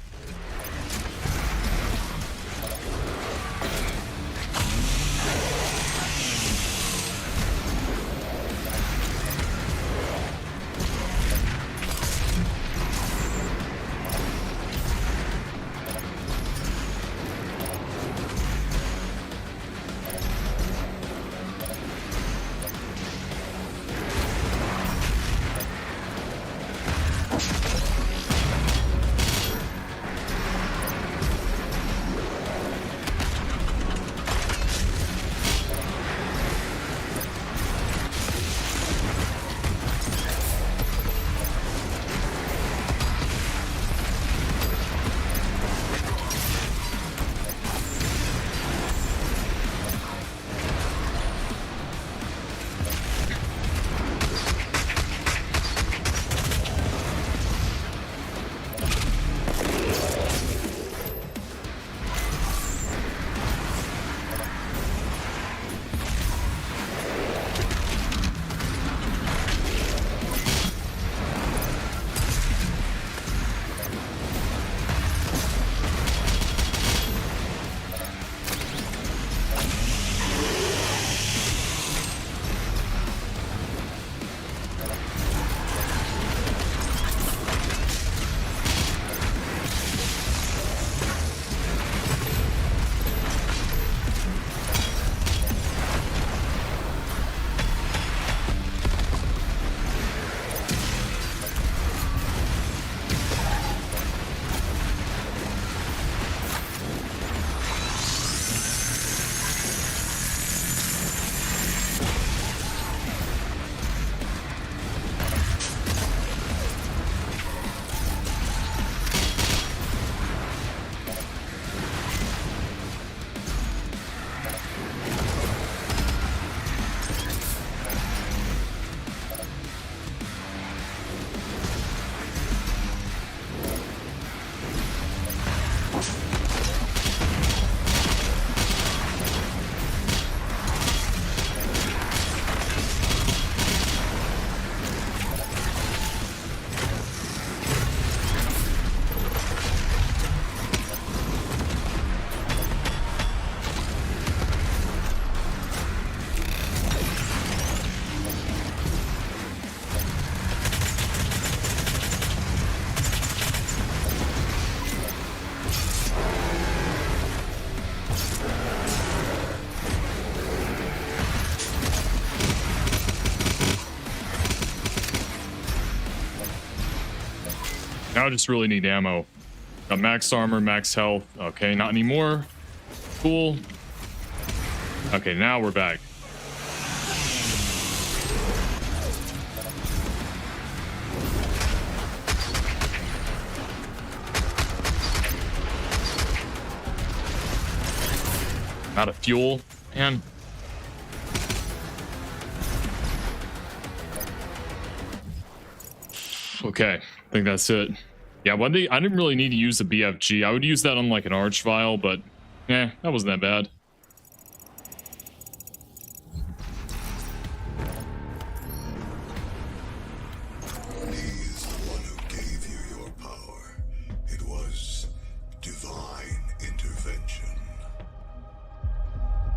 Speaker 1: Now I just really need ammo. Got max armor, max health. Okay, not anymore. Cool. Okay, now we're back. Out of fuel, man. Okay, I think that's it. Yeah, I didn't really need to use the BFG. I would use that on like an arch vial, but that wasn't that bad.
Speaker 4: He is the one who gave you your power. It was divine intervention.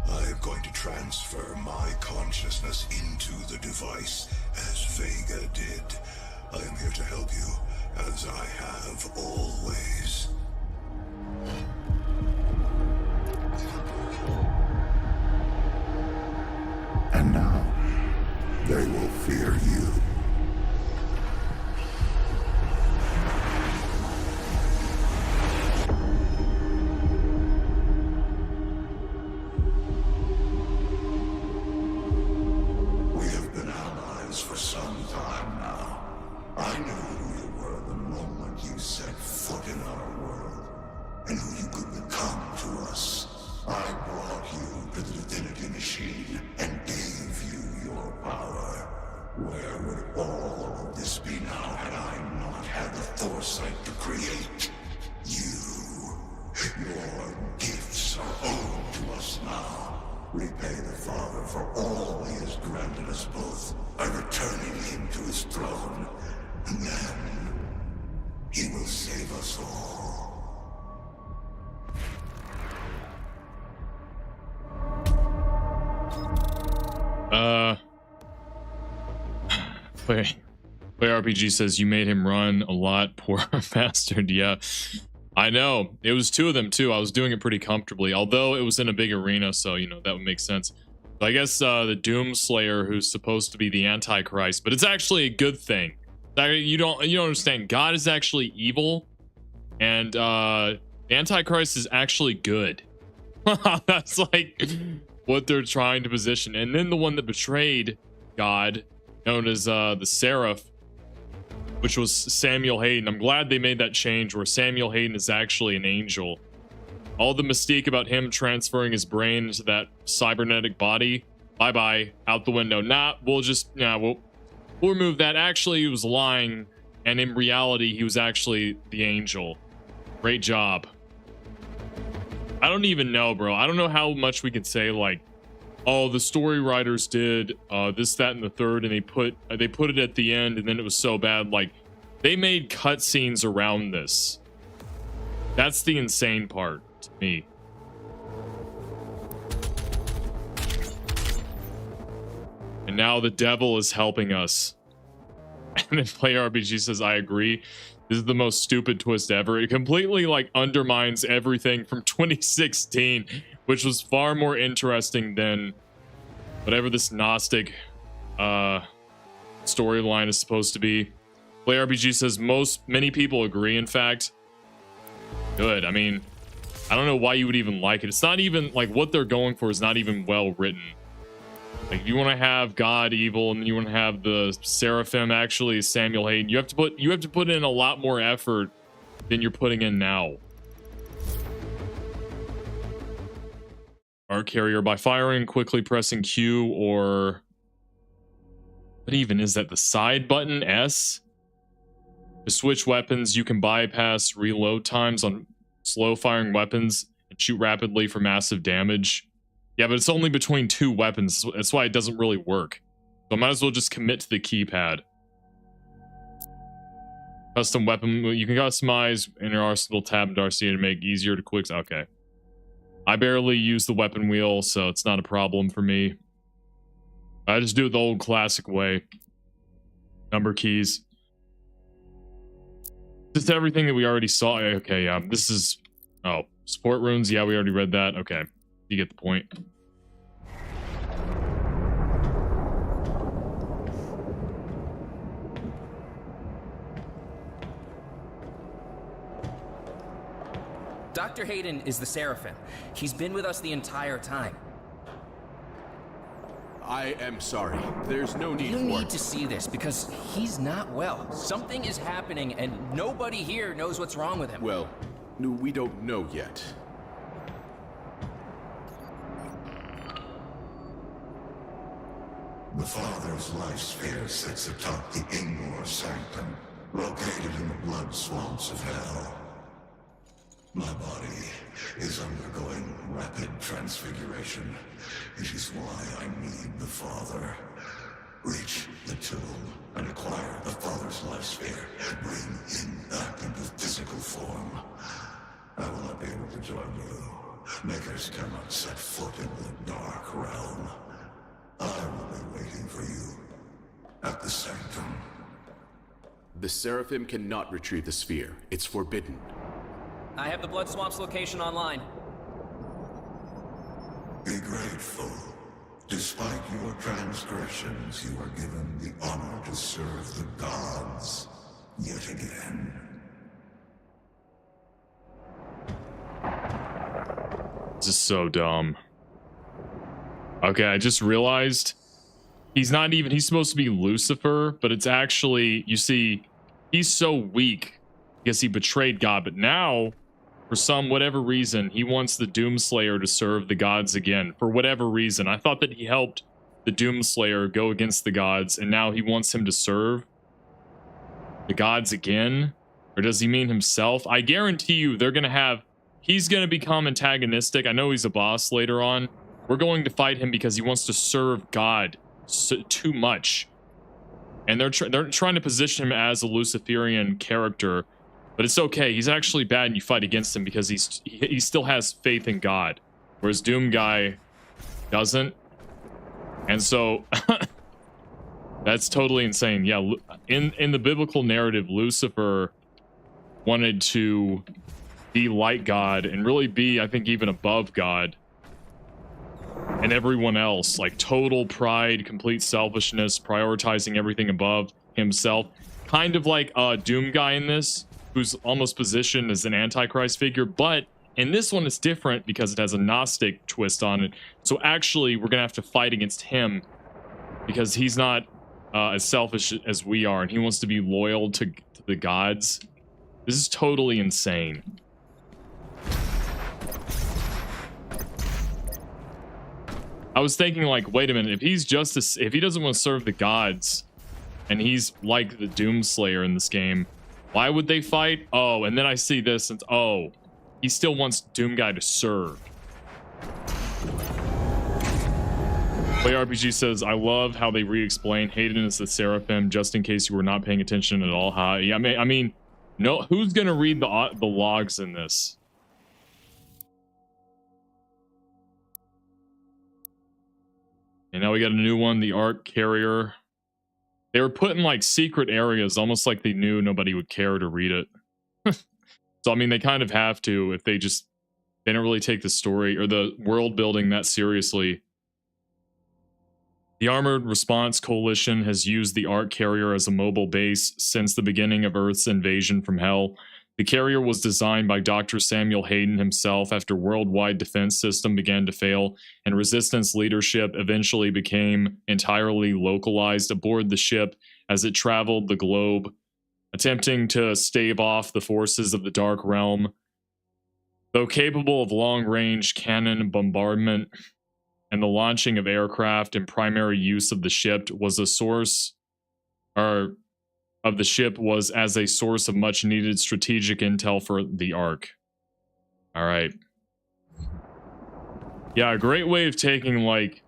Speaker 4: I am going to transfer my consciousness into the device as Vega did. I am here to help you, as I have always. And now, they will fear you. We have been allies for some time now. I knew who you were the moment you set foot in our world, and who you could become to us. I brought you to the Divinity Machine and gave you your power. Where would all of this be now had I not had the foresight to create you? Your gifts are owed to us now. Repay the Father for all he has granted us both by returning him to his throne. And then he will save us all.
Speaker 1: Play RPG says you made him run a lot, poor bastard. Yeah, I know. It was two of them too. I was doing it pretty comfortably, although it was in a big arena, so you know that would make sense. So I guess the Doomslayer, who's supposed to be the Antichrist, but it's actually a good thing. You don't understand. God is actually evil, and the Antichrist is actually good. That's like what they're trying to position. And then the one that betrayed God, known as the Seraph, which was Samuel Hayden. I'm glad they made that change where Samuel Hayden is actually an angel. All the mystique about him transferring his brain into that cybernetic body, bye-bye, out the window. We'll remove that. Actually, he was lying, and in reality, he was actually the angel. Great job. I don't even know, bro. I don't know how much we could say, like, oh, the story writers did this, that, and the third, and they put it at the end, and then it was so bad. Like, they made cutscenes around this. That's the insane part to me. And now the devil is helping us. And then Play RPG says, I agree. This is the most stupid twist ever. It completely like undermines everything from 2016, which was far more interesting than whatever this Gnostic storyline is supposed to be. Play RPG says many people agree. In fact, good. I mean, I don't know why you would even like it. It's not even like what they're going for is not even well written. Like, if you want to have God evil and you want to have the Seraphim actually Samuel Hayden, you have to put in a lot more effort than you're putting in now. Arc carrier by firing, quickly pressing Q, or what even is that? The side button S? To switch weapons, you can bypass reload times on slow firing weapons and shoot rapidly for massive damage. Yeah, but it's only between two weapons. That's why it doesn't really work. So I might as well just commit to the keypad. Custom weapon. You can customize in your arsenal tab and RC to make easier to quick. Okay. I barely use the weapon wheel, so it's not a problem for me. I just do it the old classic way. Number keys. Just everything that we already saw. Okay, yeah. This is... Oh, support runes. Yeah, we already read that. Okay. You get the point.
Speaker 2: Dr. Hayden is the Seraphim. He's been with us the entire time.
Speaker 3: I am sorry. There's no need
Speaker 2: You
Speaker 3: for
Speaker 2: need
Speaker 3: it.
Speaker 2: to see this because he's not well. Something is happening and nobody here knows what's wrong with him.
Speaker 3: Well, we don't know yet.
Speaker 4: The Father's life sphere sits atop the Ingor Sanctum, located in the blood swamps of hell. My body is undergoing rapid transfiguration. It is why I need the Father. Reach the tomb and acquire the Father's life sphere. Bring him back into physical form. I will not be able to join you. Makers cannot set foot in the dark realm. I will be waiting for you at the Sanctum.
Speaker 3: The Seraphim cannot retrieve the sphere. It's forbidden.
Speaker 2: I have the Blood Swamp's location online.
Speaker 4: Be grateful. Despite your transgressions, you are given the honor to serve the gods yet again.
Speaker 1: This is so dumb. Okay, I just realized he's supposed to be Lucifer, but it's actually, you see, he's so weak because he betrayed God, but now, for whatever reason, he wants the Doomslayer to serve the gods again. For whatever reason. I thought that he helped the Doomslayer go against the gods, and now he wants him to serve the gods again? Or does he mean himself? I guarantee you he's gonna become antagonistic. I know he's a boss later on. We're going to fight him because he wants to serve God too much. And they're trying to position him as a Luciferian character, but it's okay. He's actually bad and you fight against him because he still has faith in God, whereas Doom Guy doesn't. And so that's totally insane. Yeah, in the biblical narrative, Lucifer wanted to be like God and really be, I think, even above God and everyone else, like total pride, complete selfishness, prioritizing everything above himself, kind of like Doom Guy in this, who's almost positioned as an Antichrist figure. But in this one it's different because it has a Gnostic twist on it, so actually we're gonna have to fight against him because he's not as selfish as we are, and he wants to be loyal to the gods. This is totally insane. I was thinking, like, wait a minute, if he doesn't want to serve the gods, and he's like the Doomslayer in this game, why would they fight? Oh, and then I see this, and oh, he still wants Doom Guy to serve. Play RPG says, I love how they re-explain Hayden as the Seraphim, just in case you were not paying attention at all. Huh? Yeah, I mean, no, who's gonna read the logs in this? And now we got a new one, the Ark Carrier. They were put in like secret areas, almost like they knew nobody would care to read it. So I mean, they kind of have to if they don't really take the story or the world building that seriously. The Armored Response Coalition has used the Ark Carrier as a mobile base since the beginning of Earth's invasion from Hell. The carrier was designed by Dr. Samuel Hayden himself after worldwide defense system began to fail, and resistance leadership eventually became entirely localized aboard the ship as it traveled the globe, attempting to stave off the forces of the Dark Realm. Though capable of long-range cannon bombardment and the launching of aircraft, and primary use of the ship was a source, of the ship was as a source of much needed strategic intel for the Ark. All right. Yeah, a great way of taking like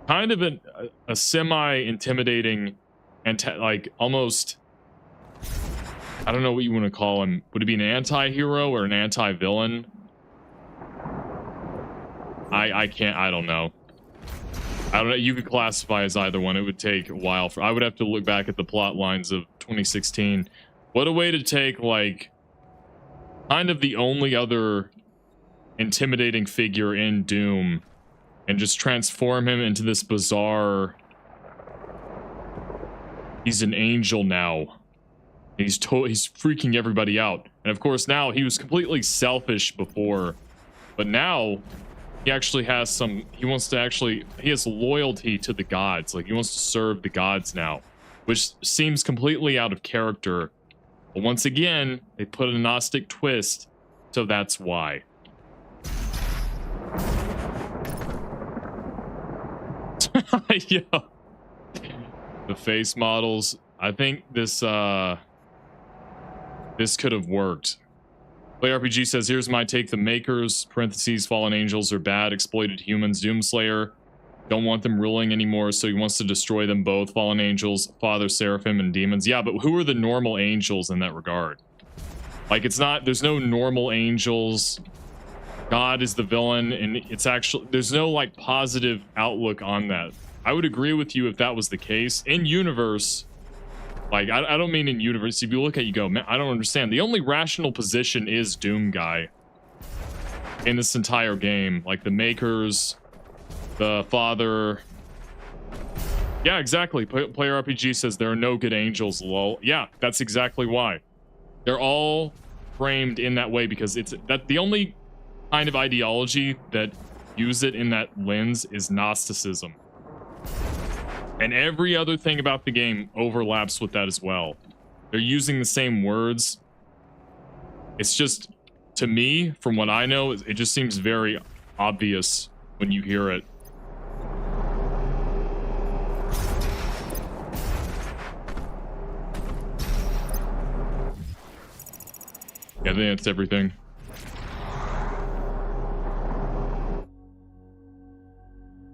Speaker 1: kind of a semi-intimidating and like almost, I don't know what you want to call him. Would it be an anti-hero or an anti-villain? I don't know. I don't know. You could classify as either one. It would take a while I would have to look back at the plot lines of 2016. What a way to take like kind of the only other intimidating figure in Doom and just transform him into this bizarre. He's an angel now. He's freaking everybody out. And of course, now he was completely selfish before, but now he actually has some, he has loyalty to the gods. Like, he wants to serve the gods now, which seems completely out of character. But once again, they put a Gnostic twist, so that's why. Yeah. The face models. I think this this could have worked. Play RPG says, here's my take. The makers, parentheses, fallen angels are bad, exploited humans, Doomslayer. Don't want them ruling anymore, so he wants to destroy them both. Fallen angels, Father, Seraphim, and demons. Yeah, but who are the normal angels in that regard? Like, it's not, there's no normal angels. God is the villain, and it's actually, there's no, like, positive outlook on that. I would agree with you if that was the case. In universe, like, I don't mean in universe. If you look at it, you go, man, I don't understand. The only rational position is Doom Guy in this entire game. Like, the makers, the Father. Yeah, exactly. Player RPG says there are no good angels, lol. Yeah, that's exactly why. They're all framed in that way because it's that the only kind of ideology that use it in that lens is Gnosticism. And every other thing about the game overlaps with that as well. They're using the same words. It's just, to me, from what I know, it just seems very obvious when you hear it. Yeah, I think that's everything.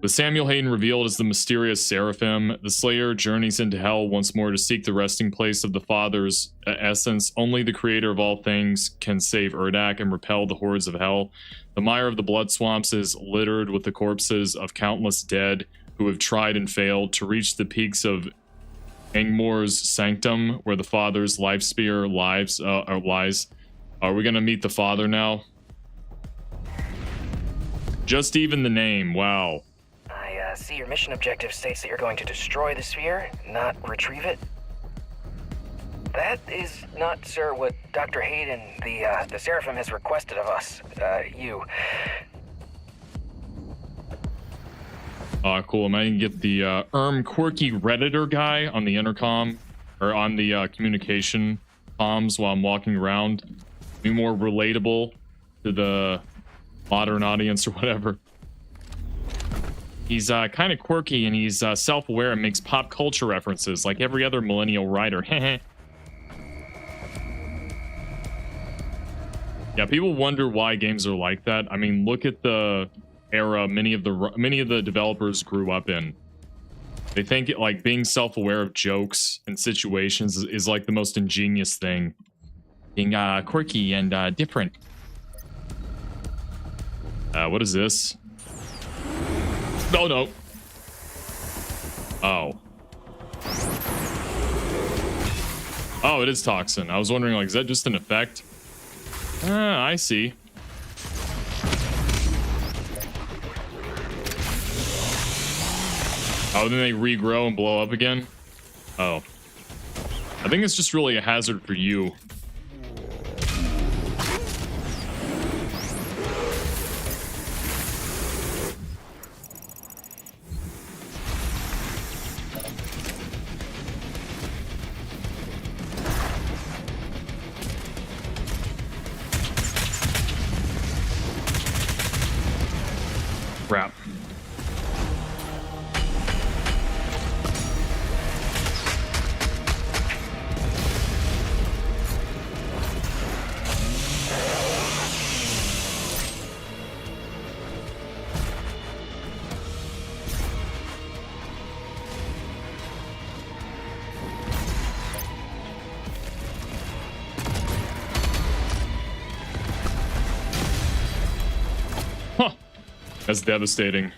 Speaker 1: With Samuel Hayden revealed as the mysterious Seraphim, the Slayer journeys into hell once more to seek the resting place of the Father's essence. Only the creator of all things can save Urdak and repel the hordes of hell. The mire of the blood swamps is littered with the corpses of countless dead who have tried and failed to reach the peaks of Angmor's sanctum, where the Father's life spear lies. Are we going to meet the Father now? Just even the name, wow.
Speaker 5: I see your mission objective states that you're going to destroy the sphere, not retrieve it. That is not, sir, what Dr. Hayden, the Seraphim, has requested of us. You.
Speaker 1: Cool. Am I going to get the quirky Redditor guy on the intercom, or on the communication comms while I'm walking around? Be more relatable to the modern audience or whatever. He's kind of quirky, and he's self-aware and makes pop culture references like every other millennial writer. Yeah, people wonder why games are like that. I mean, look at the era many of the developers grew up in. They think like being self-aware of jokes and situations is like the most ingenious thing. Being quirky and different. What is this? Oh, no. Oh. Oh, it is toxin. I was wondering, like, is that just an effect? I see. Oh, then they regrow and blow up again? Oh. I think it's just really a hazard for you. Crap. That's devastating.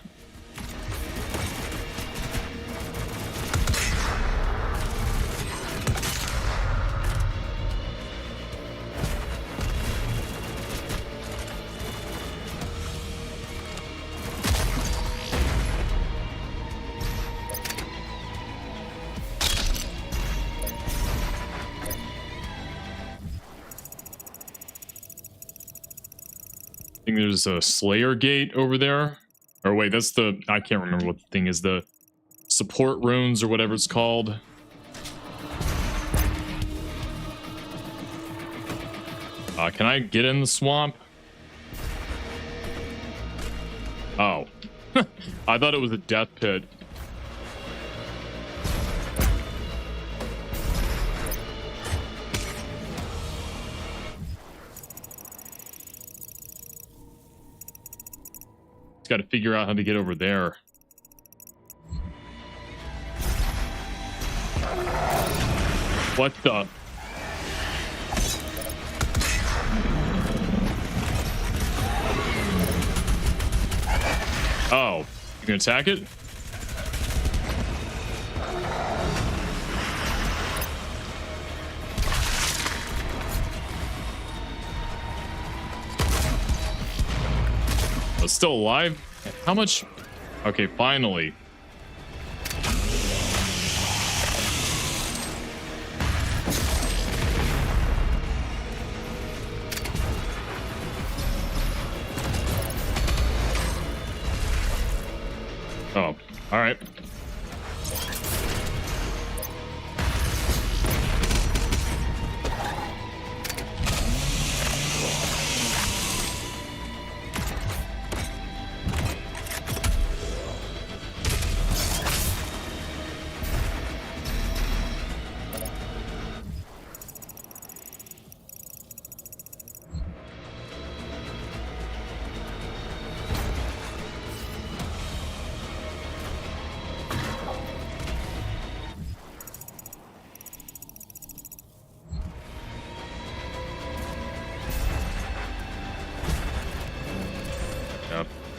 Speaker 1: think there's a Slayer gate over there. Or wait, that's the... I can't remember what the thing is. The support runes or whatever it's called. Can I get in the swamp? Oh. I thought it was a death pit. Just got to figure out how to get over there. What the? Oh, you can attack it? It's still alive? How much? Okay, finally. Oh, all right.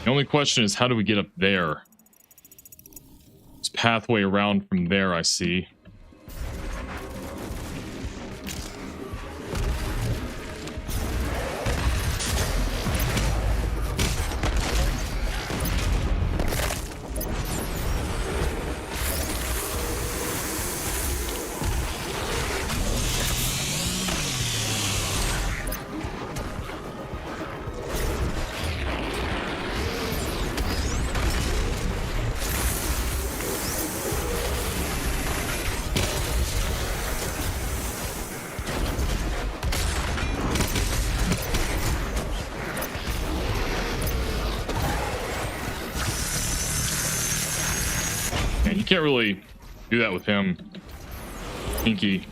Speaker 1: The only question is, how do we get up there? There's a pathway around from there, I see. You can't really do that with him. Pinky.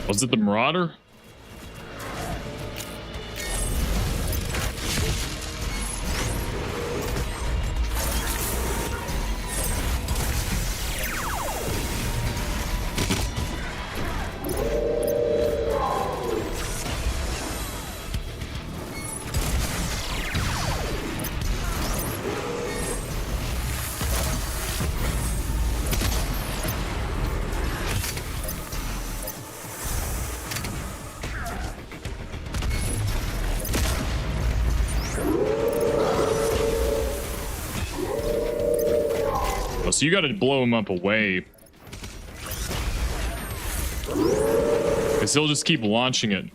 Speaker 1: Was it the Marauder? So you got to blow him up away. Because he'll just keep launching it.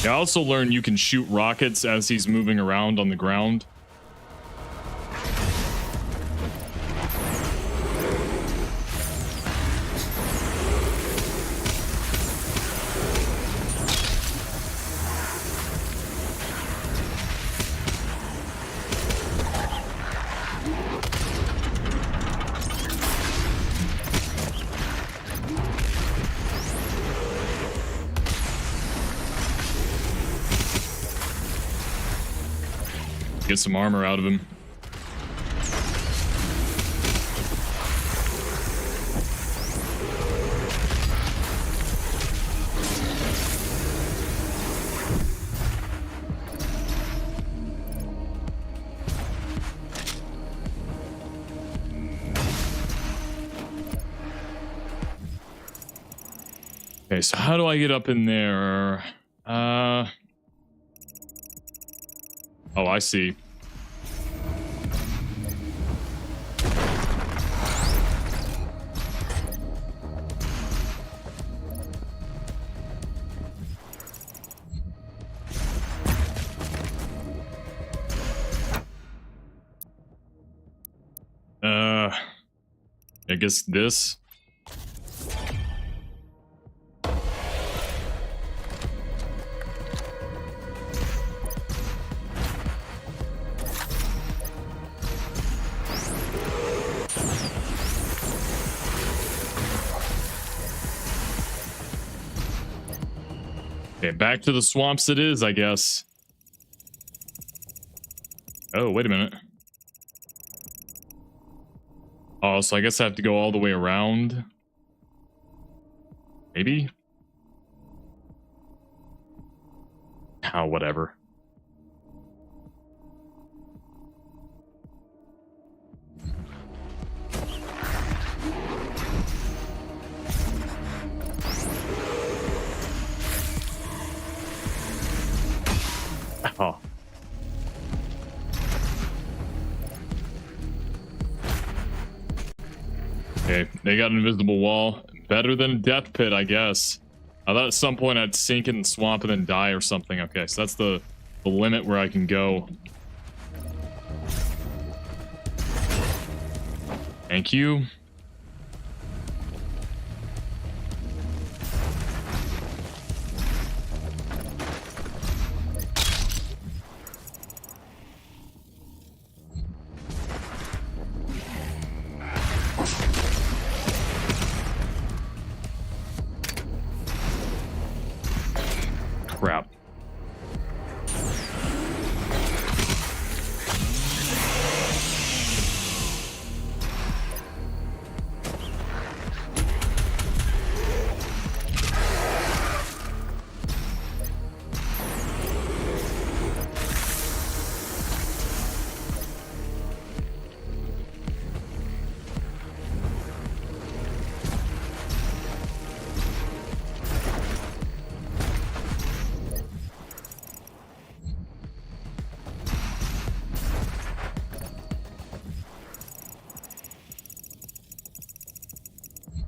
Speaker 1: I also learned you can shoot rockets as he's moving around on the ground. Get some armor out of him. Okay, so how do I get up in there? Oh, I see. I guess this. Okay, back to the swamps it is, I guess. Oh, wait a minute. Oh, so I guess I have to go all the way around. Maybe? Oh, whatever. Oh. Okay, they got an invisible wall. Better than a death pit, I guess. I thought at some point I'd sink in the swamp and then die or something. Okay, so that's the limit where I can go. Thank you. Crap.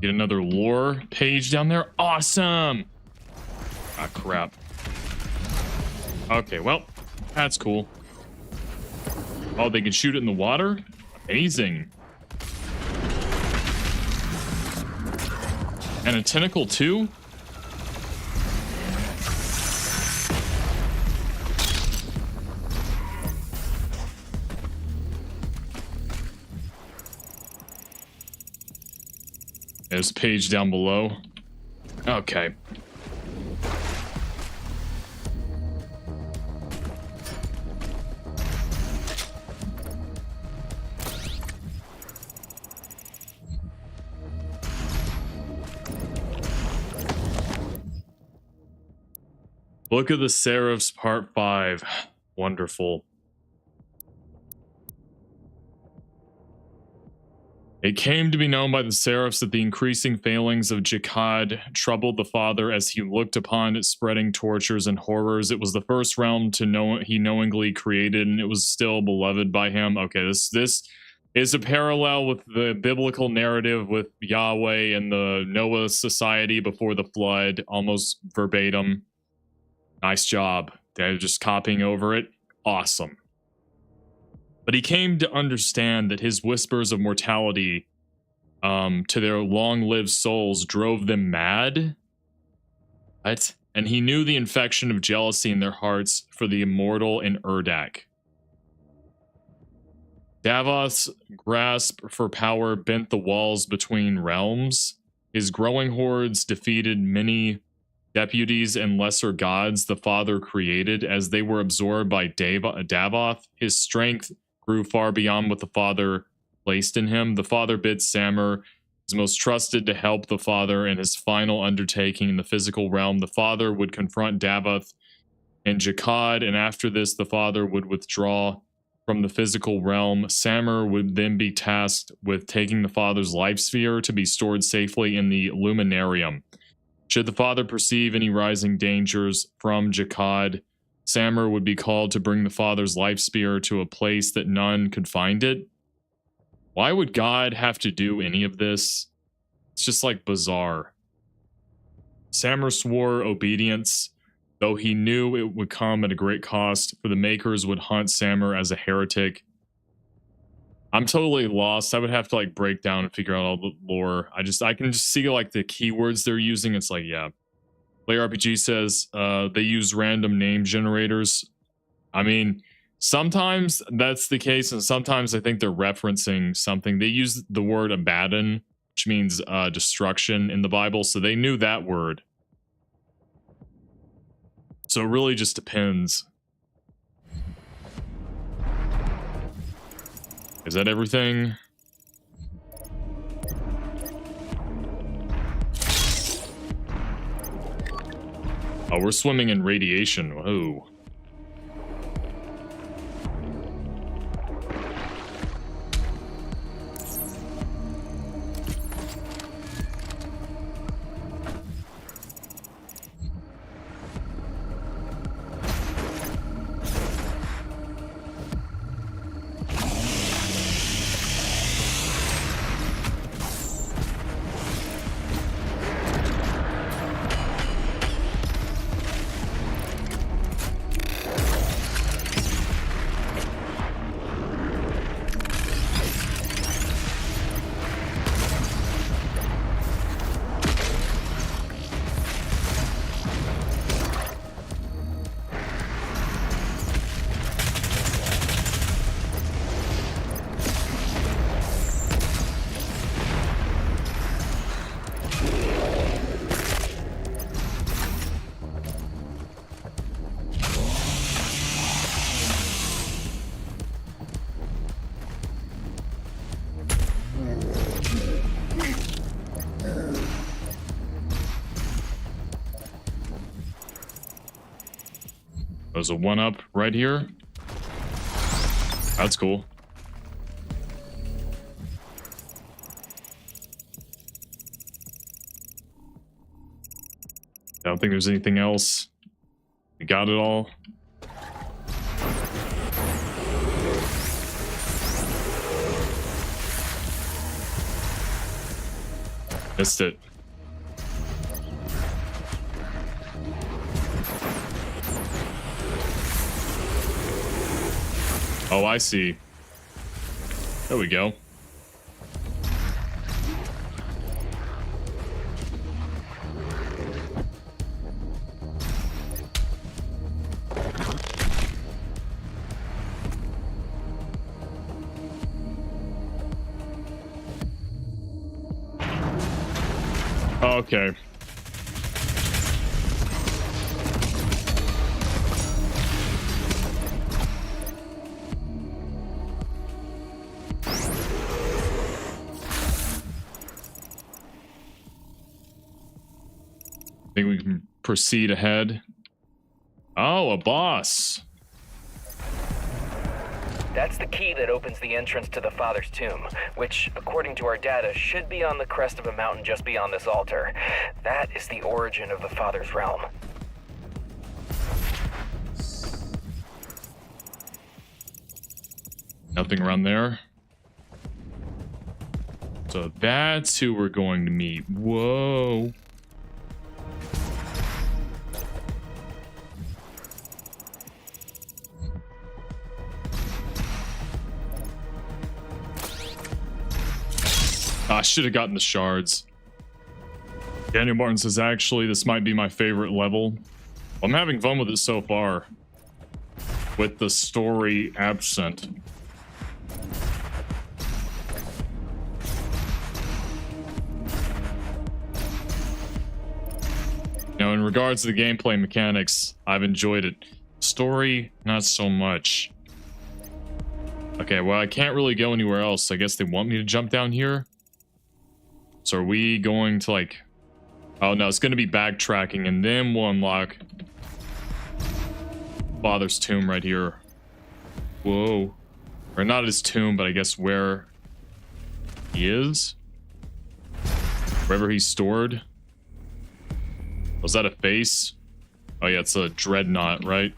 Speaker 1: Get another lore page down there. Awesome. Ah, crap. Okay, well, that's cool. Oh, they can shoot it in the water? Amazing. And a tentacle too? There's a page down below. Okay. Book of the Seraphs, Part 5. Wonderful. It came to be known by the Seraphs that the increasing failings of Jakad troubled the Father as he looked upon its spreading tortures and horrors. It was the first realm to know he knowingly created, and it was still beloved by him. Okay, this is a parallel with the biblical narrative with Yahweh and the Noah society before the flood, almost verbatim. Nice job. They're just copying over it. Awesome. But he came to understand that his whispers of mortality to their long-lived souls drove them mad. What? And he knew the infection of jealousy in their hearts for the immortal in Urdak. Davos' grasp for power bent the walls between realms. His growing hordes defeated many deputies and lesser gods the Father created. As they were absorbed by Davoth, his strength grew far beyond what the Father placed in him. The Father bid Samur, his most trusted, to help the Father in his final undertaking in the physical realm. The Father would confront Davoth and Jakad, and after this, the Father would withdraw from the physical realm. Samur would then be tasked with taking the Father's life sphere to be stored safely in the Luminarium. Should the Father perceive any rising dangers from Jakad, Samur would be called to bring the Father's life sphere to a place that none could find it. Why would God have to do any of this? It's just like bizarre. Samur swore obedience, though he knew it would come at a great cost, for the Makers would hunt Samur as a heretic. I'm totally lost. I would have to like break down and figure out all the lore. I can just see like the keywords they're using. It's like, yeah. Player RPG says they use random name generators. I mean, sometimes that's the case, and sometimes I think they're referencing something. They use the word Abaddon, which means destruction in the Bible, so they knew that word. So it really just depends. Is that everything? Oh, we're swimming in radiation. Whoa. There's a 1-up right here. That's cool. I don't think there's anything else. We got it all. Missed it. Oh, I see. There we go. Okay. I think we can proceed ahead. Oh, a boss.
Speaker 5: That's the key that opens the entrance to the Father's tomb, which, according to our data, should be on the crest of a mountain just beyond this altar. That is the origin of the Father's realm.
Speaker 1: Nothing around there. So that's who we're going to meet. Whoa. I should have gotten the shards. Daniel Martin says, actually, this might be my favorite level. I'm having fun with it so far. With the story absent. Now, in regards to the gameplay mechanics, I've enjoyed it. Story, not so much. Okay, well, I can't really go anywhere else. I guess they want me to jump down here. So are we going to like... Oh, no, it's going to be backtracking, and then we'll unlock Father's tomb right here. Whoa. Or not his tomb, but I guess where he is. Wherever he's stored. Was that a face? Oh yeah, it's a dreadnought, right?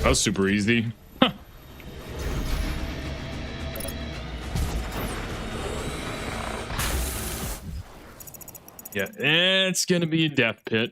Speaker 1: That was super easy. Huh. Yeah, it's gonna be a death pit.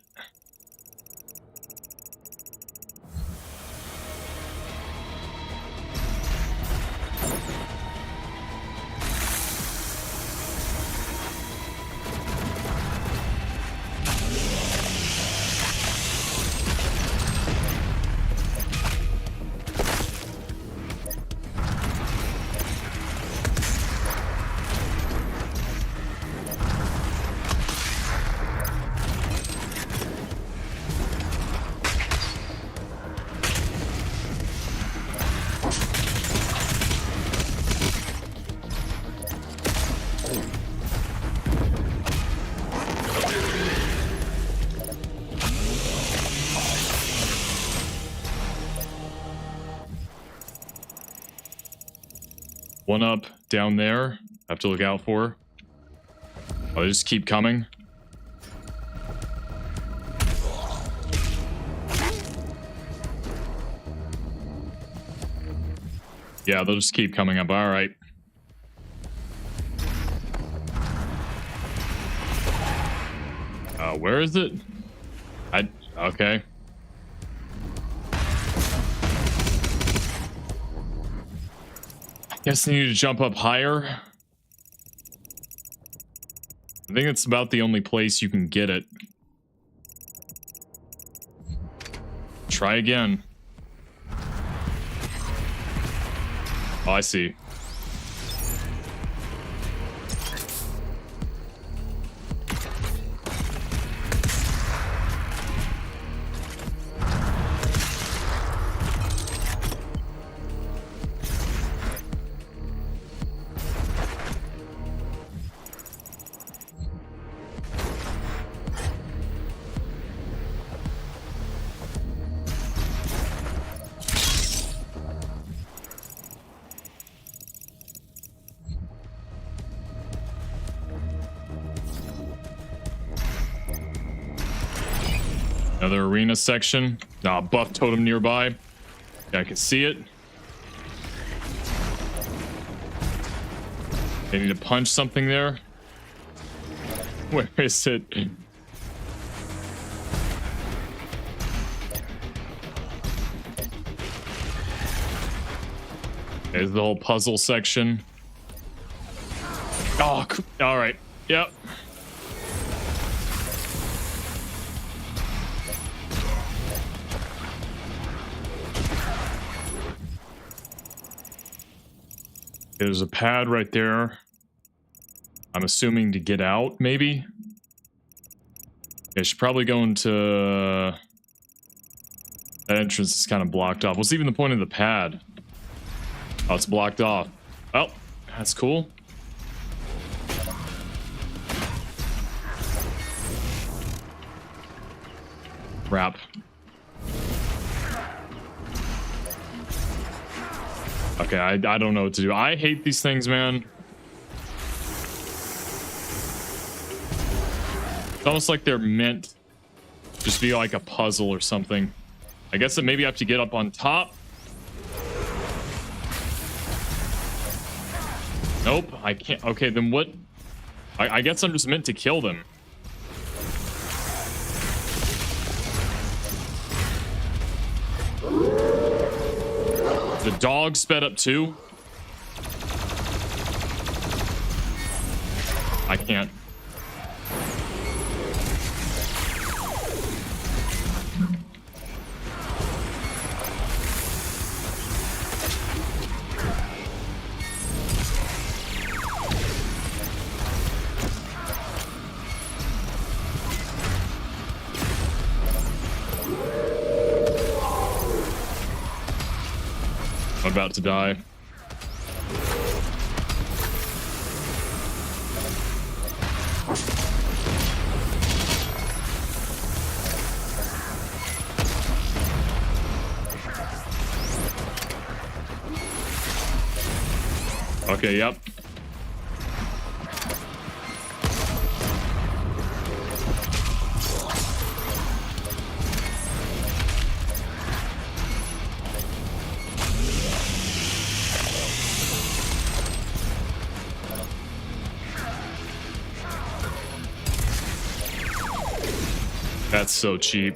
Speaker 1: One up down there. I have to look out for. Oh, they just keep coming. Yeah, they'll just keep coming up. All right. Where is it? Okay. Guess I need to jump up higher. I think it's about the only place you can get it. Try again. Oh, I see. Another arena section. Buff totem nearby. Yeah, I can see it. They need to punch something there. Where is it? There's the whole puzzle section. Oh, all right. Yep. There's a pad right there. I'm assuming to get out, maybe? I should probably go into... That entrance is kind of blocked off. What's even the point of the pad? Oh, it's blocked off. Oh, that's cool. Crap. Okay, I don't know what to do. I hate these things, man. It's almost like they're meant just be like a puzzle or something. I guess that maybe I have to get up on top. Nope, I can't. Okay, then what? I guess I'm just meant to kill them. The dog sped up too. I can't. I'm about to die. Okay, yep. That's so cheap.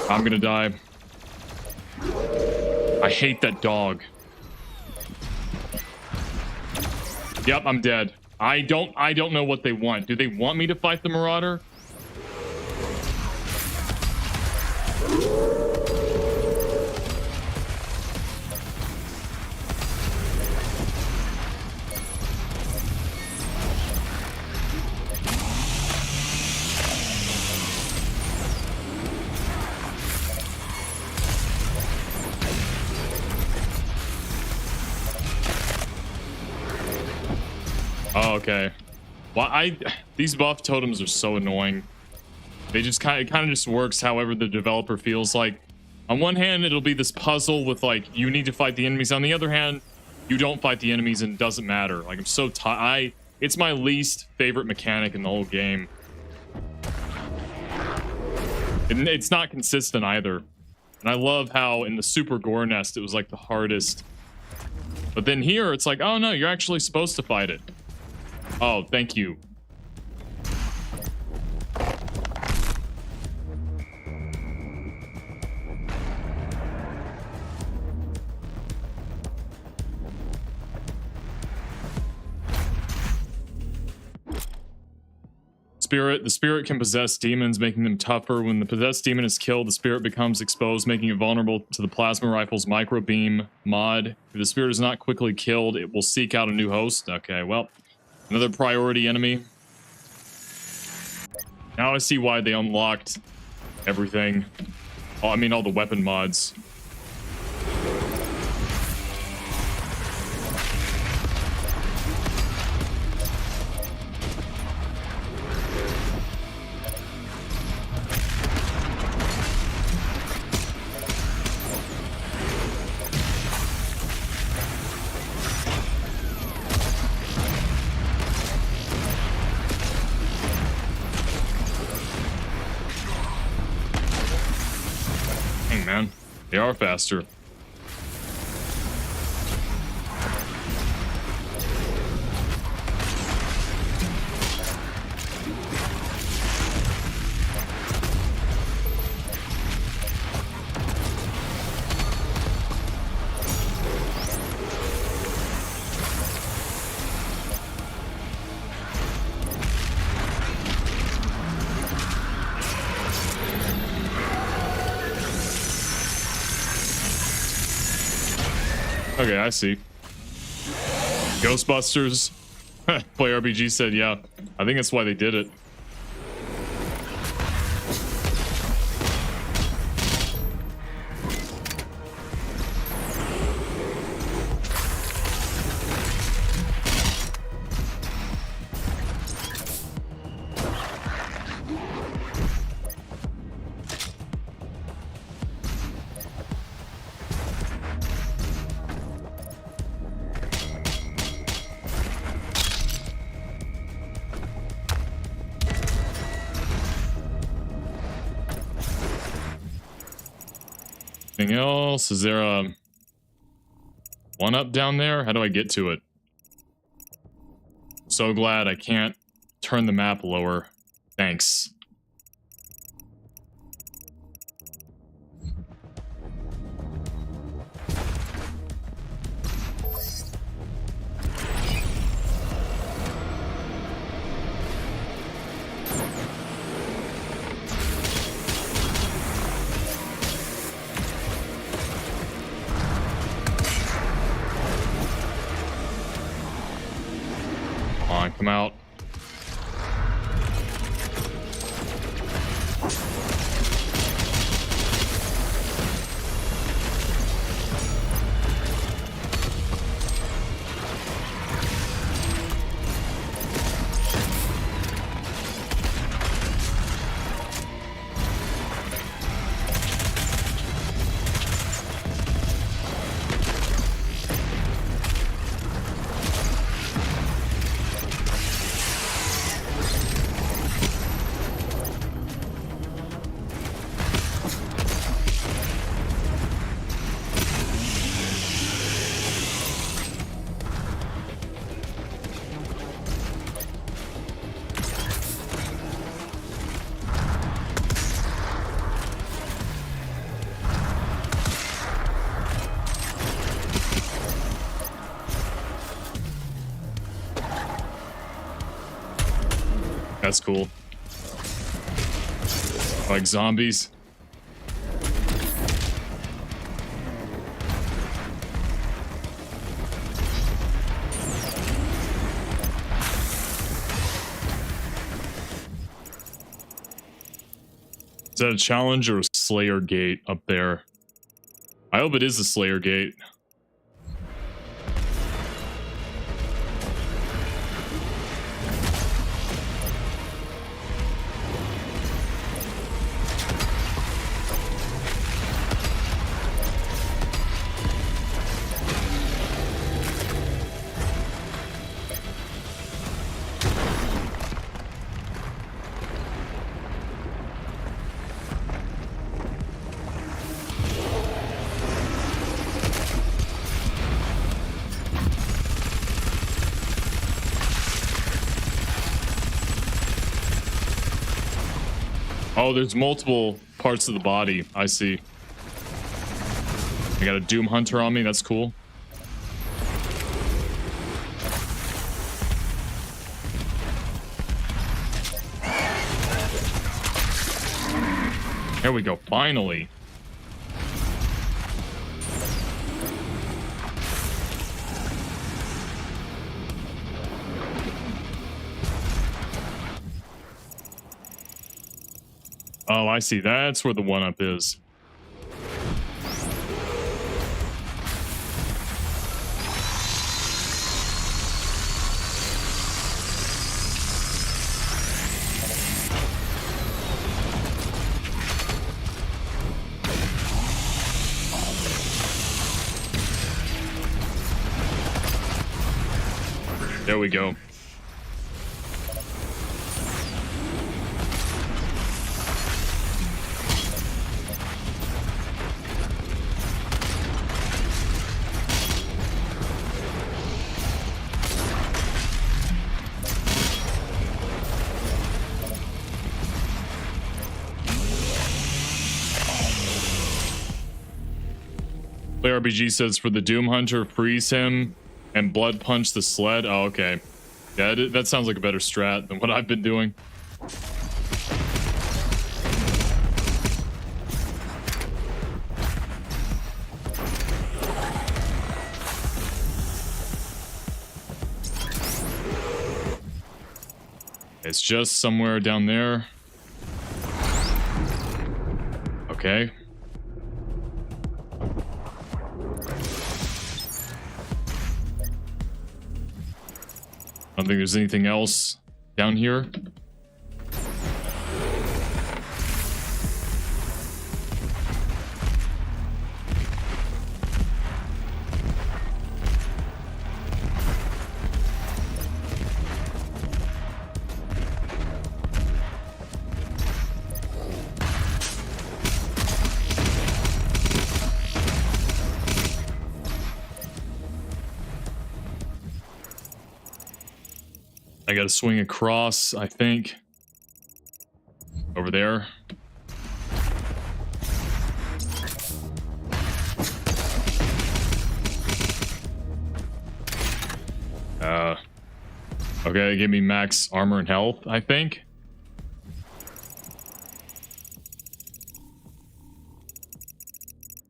Speaker 1: I'm gonna die. I hate that dog. Yep, I'm dead. I don't know what they want. Do they want me to fight the Marauder? Oh, okay. Well, these buff totems are so annoying. They just kind of just works however the developer feels like. On one hand, it'll be this puzzle with like you need to fight the enemies. On the other hand, you don't fight the enemies and it doesn't matter. Like I'm so tired. It's my least favorite mechanic in the whole game. And it's not consistent either. And I love how in the Super Gore Nest it was like the hardest. But then here it's like, oh no, you're actually supposed to fight it. Oh, thank you. The spirit can possess demons, making them tougher. When the possessed demon is killed, the spirit becomes exposed, making it vulnerable to the plasma rifle's micro beam mod. If the spirit is not quickly killed, it will seek out a new host. Okay, well, another priority enemy. Now I see why they unlocked everything. Oh, I mean, all the weapon mods. Man, they are faster. Okay, I see. Ghostbusters. Play RPG said, yeah. I think that's why they did it. Anything else? Is there a one up down there? How do I get to it? So glad I can't turn the map lower. Thanks. Come out. That's cool. Like zombies. Is that a challenge or a Slayer gate up there? I hope it is a Slayer gate. Oh, there's multiple parts of the body. I see. I got a Doom Hunter on me. That's cool. There we go. Finally. Oh, I see. That's where the one-up is. There we go. RPG says for the Doom Hunter, freeze him and blood punch the sled. Oh, okay. Yeah, that sounds like a better strat than what I've been doing. It's just somewhere down there. Okay. I don't think there's anything else down here. I gotta swing across, I think. Over there. Okay, give me max armor and health, I think.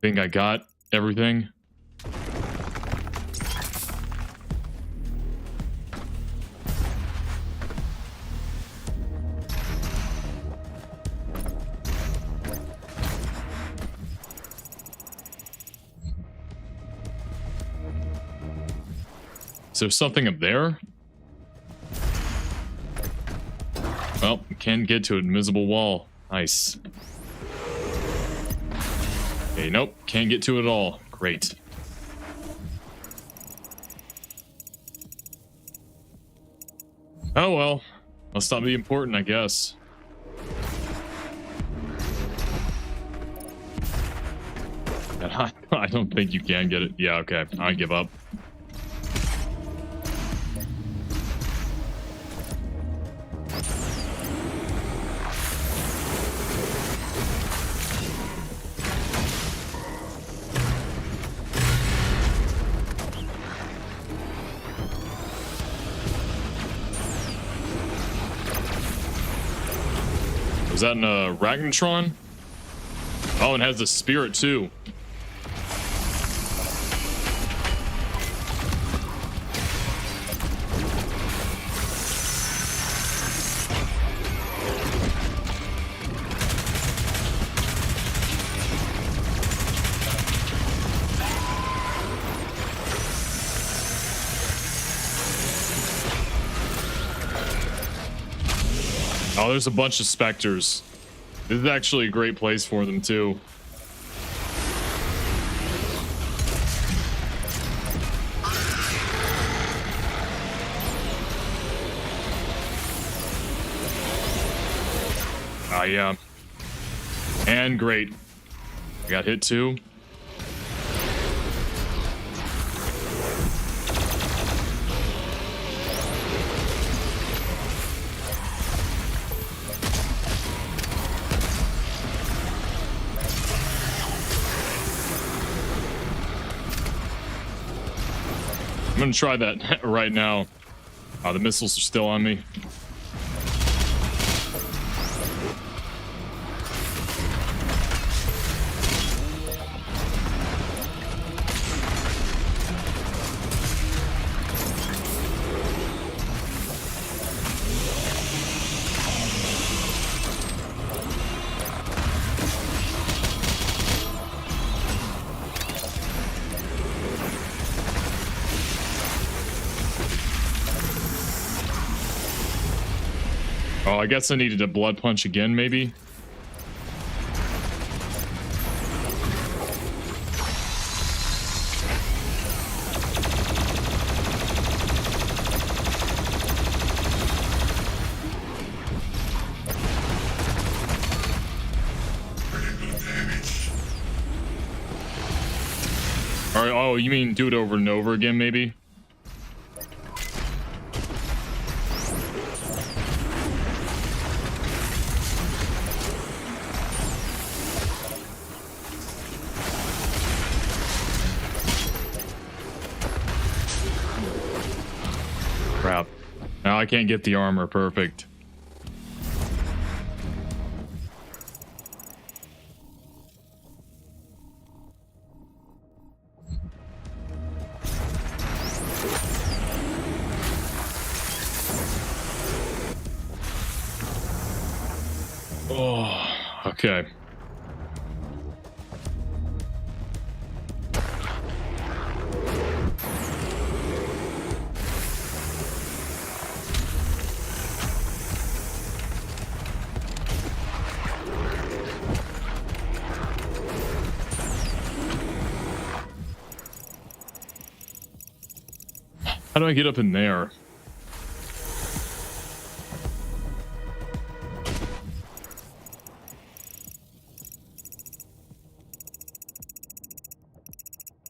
Speaker 1: I got everything. Is there something up there? Well, can get to an invisible wall. Nice. Okay, nope. Can't get to it at all. Great. Oh well. Must not be important, I guess. I don't think you can get it. Yeah, okay. I give up. Was that in a Ragnatron? Oh, and has the spirit too. Oh, there's a bunch of specters. This is actually a great place for them too. Ah, yeah. And great. I got hit too. I'm gonna try that right now. The missiles are still on me. Oh, I guess I needed a blood punch again, maybe? Alright, oh, you mean do it over and over again, maybe? Crap. Now I can't get the armor perfect. Oh, okay. How do I get up in there?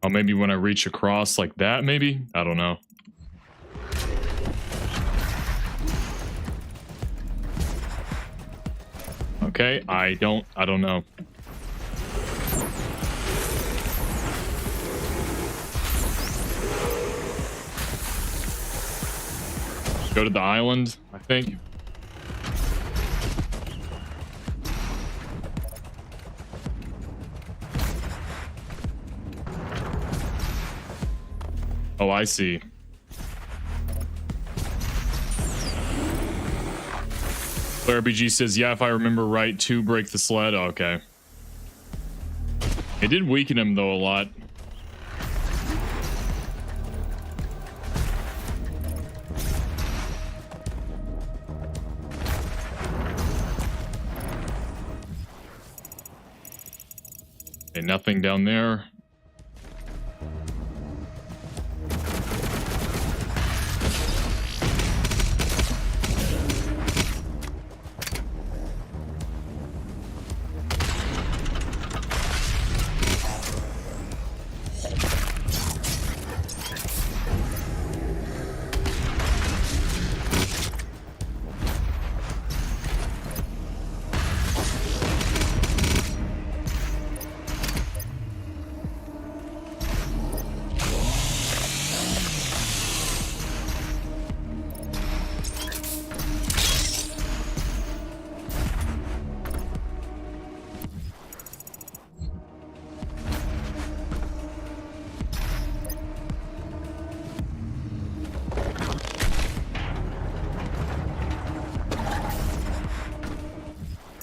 Speaker 1: Oh, maybe when I reach across like that, maybe? I don't know. Okay, I don't know. Go to the island, I think. Oh, I see. Claire BG says, yeah, if I remember right, 2 break the sled. Oh, okay. It did weaken him, though, a lot. Okay, nothing down there.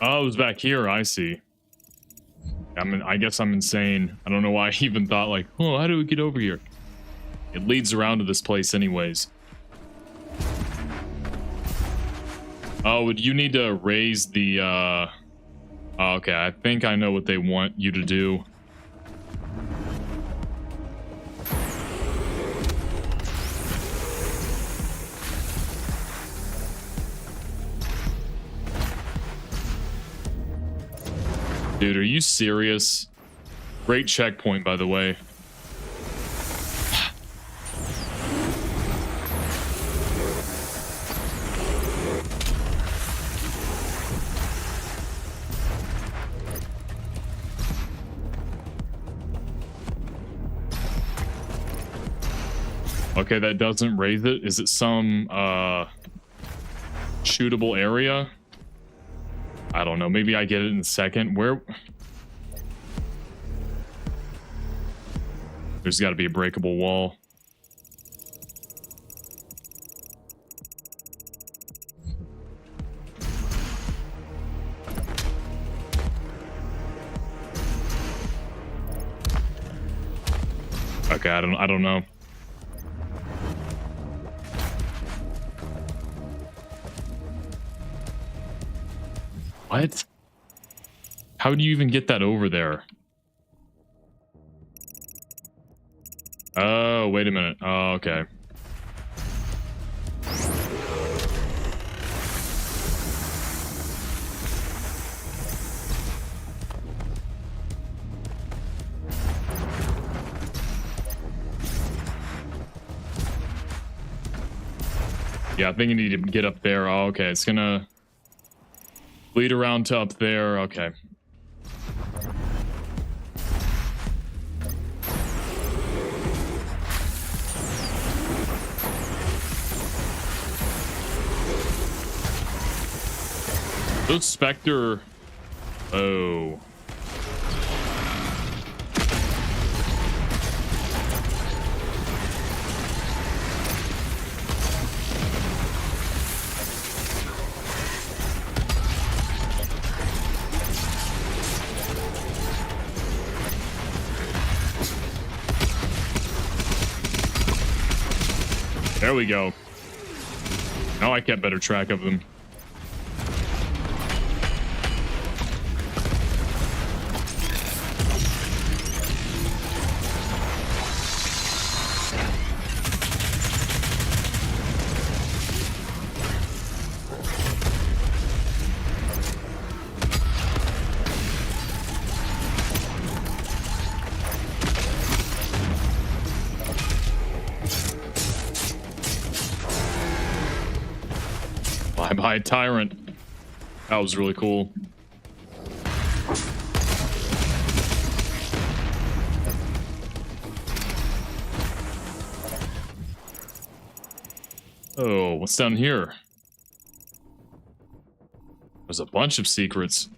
Speaker 1: Oh, it was back here. I see. I guess I'm insane. I don't know why I even thought like, oh, how do we get over here? It leads around to this place anyways. Oh, would you need to raise the, oh, okay, I think I know what they want you to do. Dude, are you serious? Great checkpoint, by the way. Okay, that doesn't raise it. Is it some shootable area? I don't know. Maybe I get it in a second. Where? There's got to be a breakable wall. Okay, I don't know. What? How do you even get that over there? Oh, wait a minute. Oh, okay. Yeah, I think I need to get up there. Oh, okay, it's gonna lead around to up there. Okay. Those Spectre. Oh. There we go. Now I kept better track of them. Bye-bye, Tyrant. That was really cool. Oh, what's down here? There's a bunch of secrets.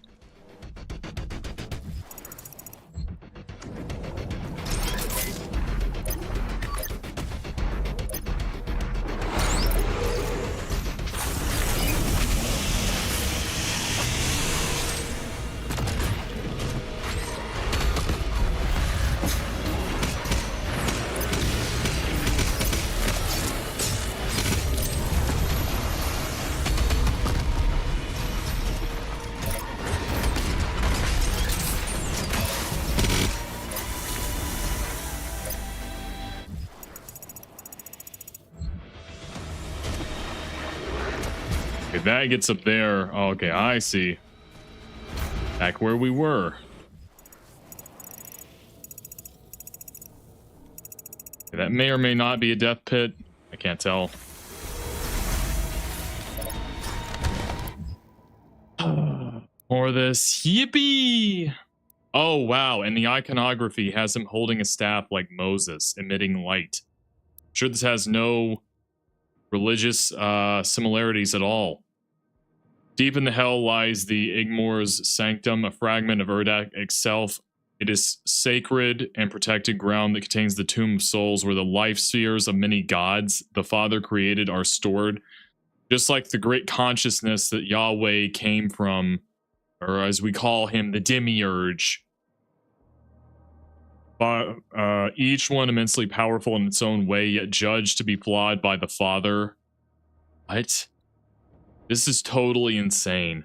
Speaker 1: Okay, that gets up there. Oh, okay, I see. Back where we were. Okay, that may or may not be a death pit. I can't tell. More of this. Yippee! Oh, wow. And the iconography has him holding a staff like Moses, emitting light. I'm sure this has no religious similarities at all. Deep in the hell lies the Igmor's sanctum, a fragment of Urdak itself. It is sacred and protected ground that contains the tomb of souls where the life spheres of many gods the Father created are stored. Just like the great consciousness that Yahweh came from, or as we call him, the Demiurge. Each one immensely powerful in its own way, yet judged to be flawed by the Father. What? This is totally insane.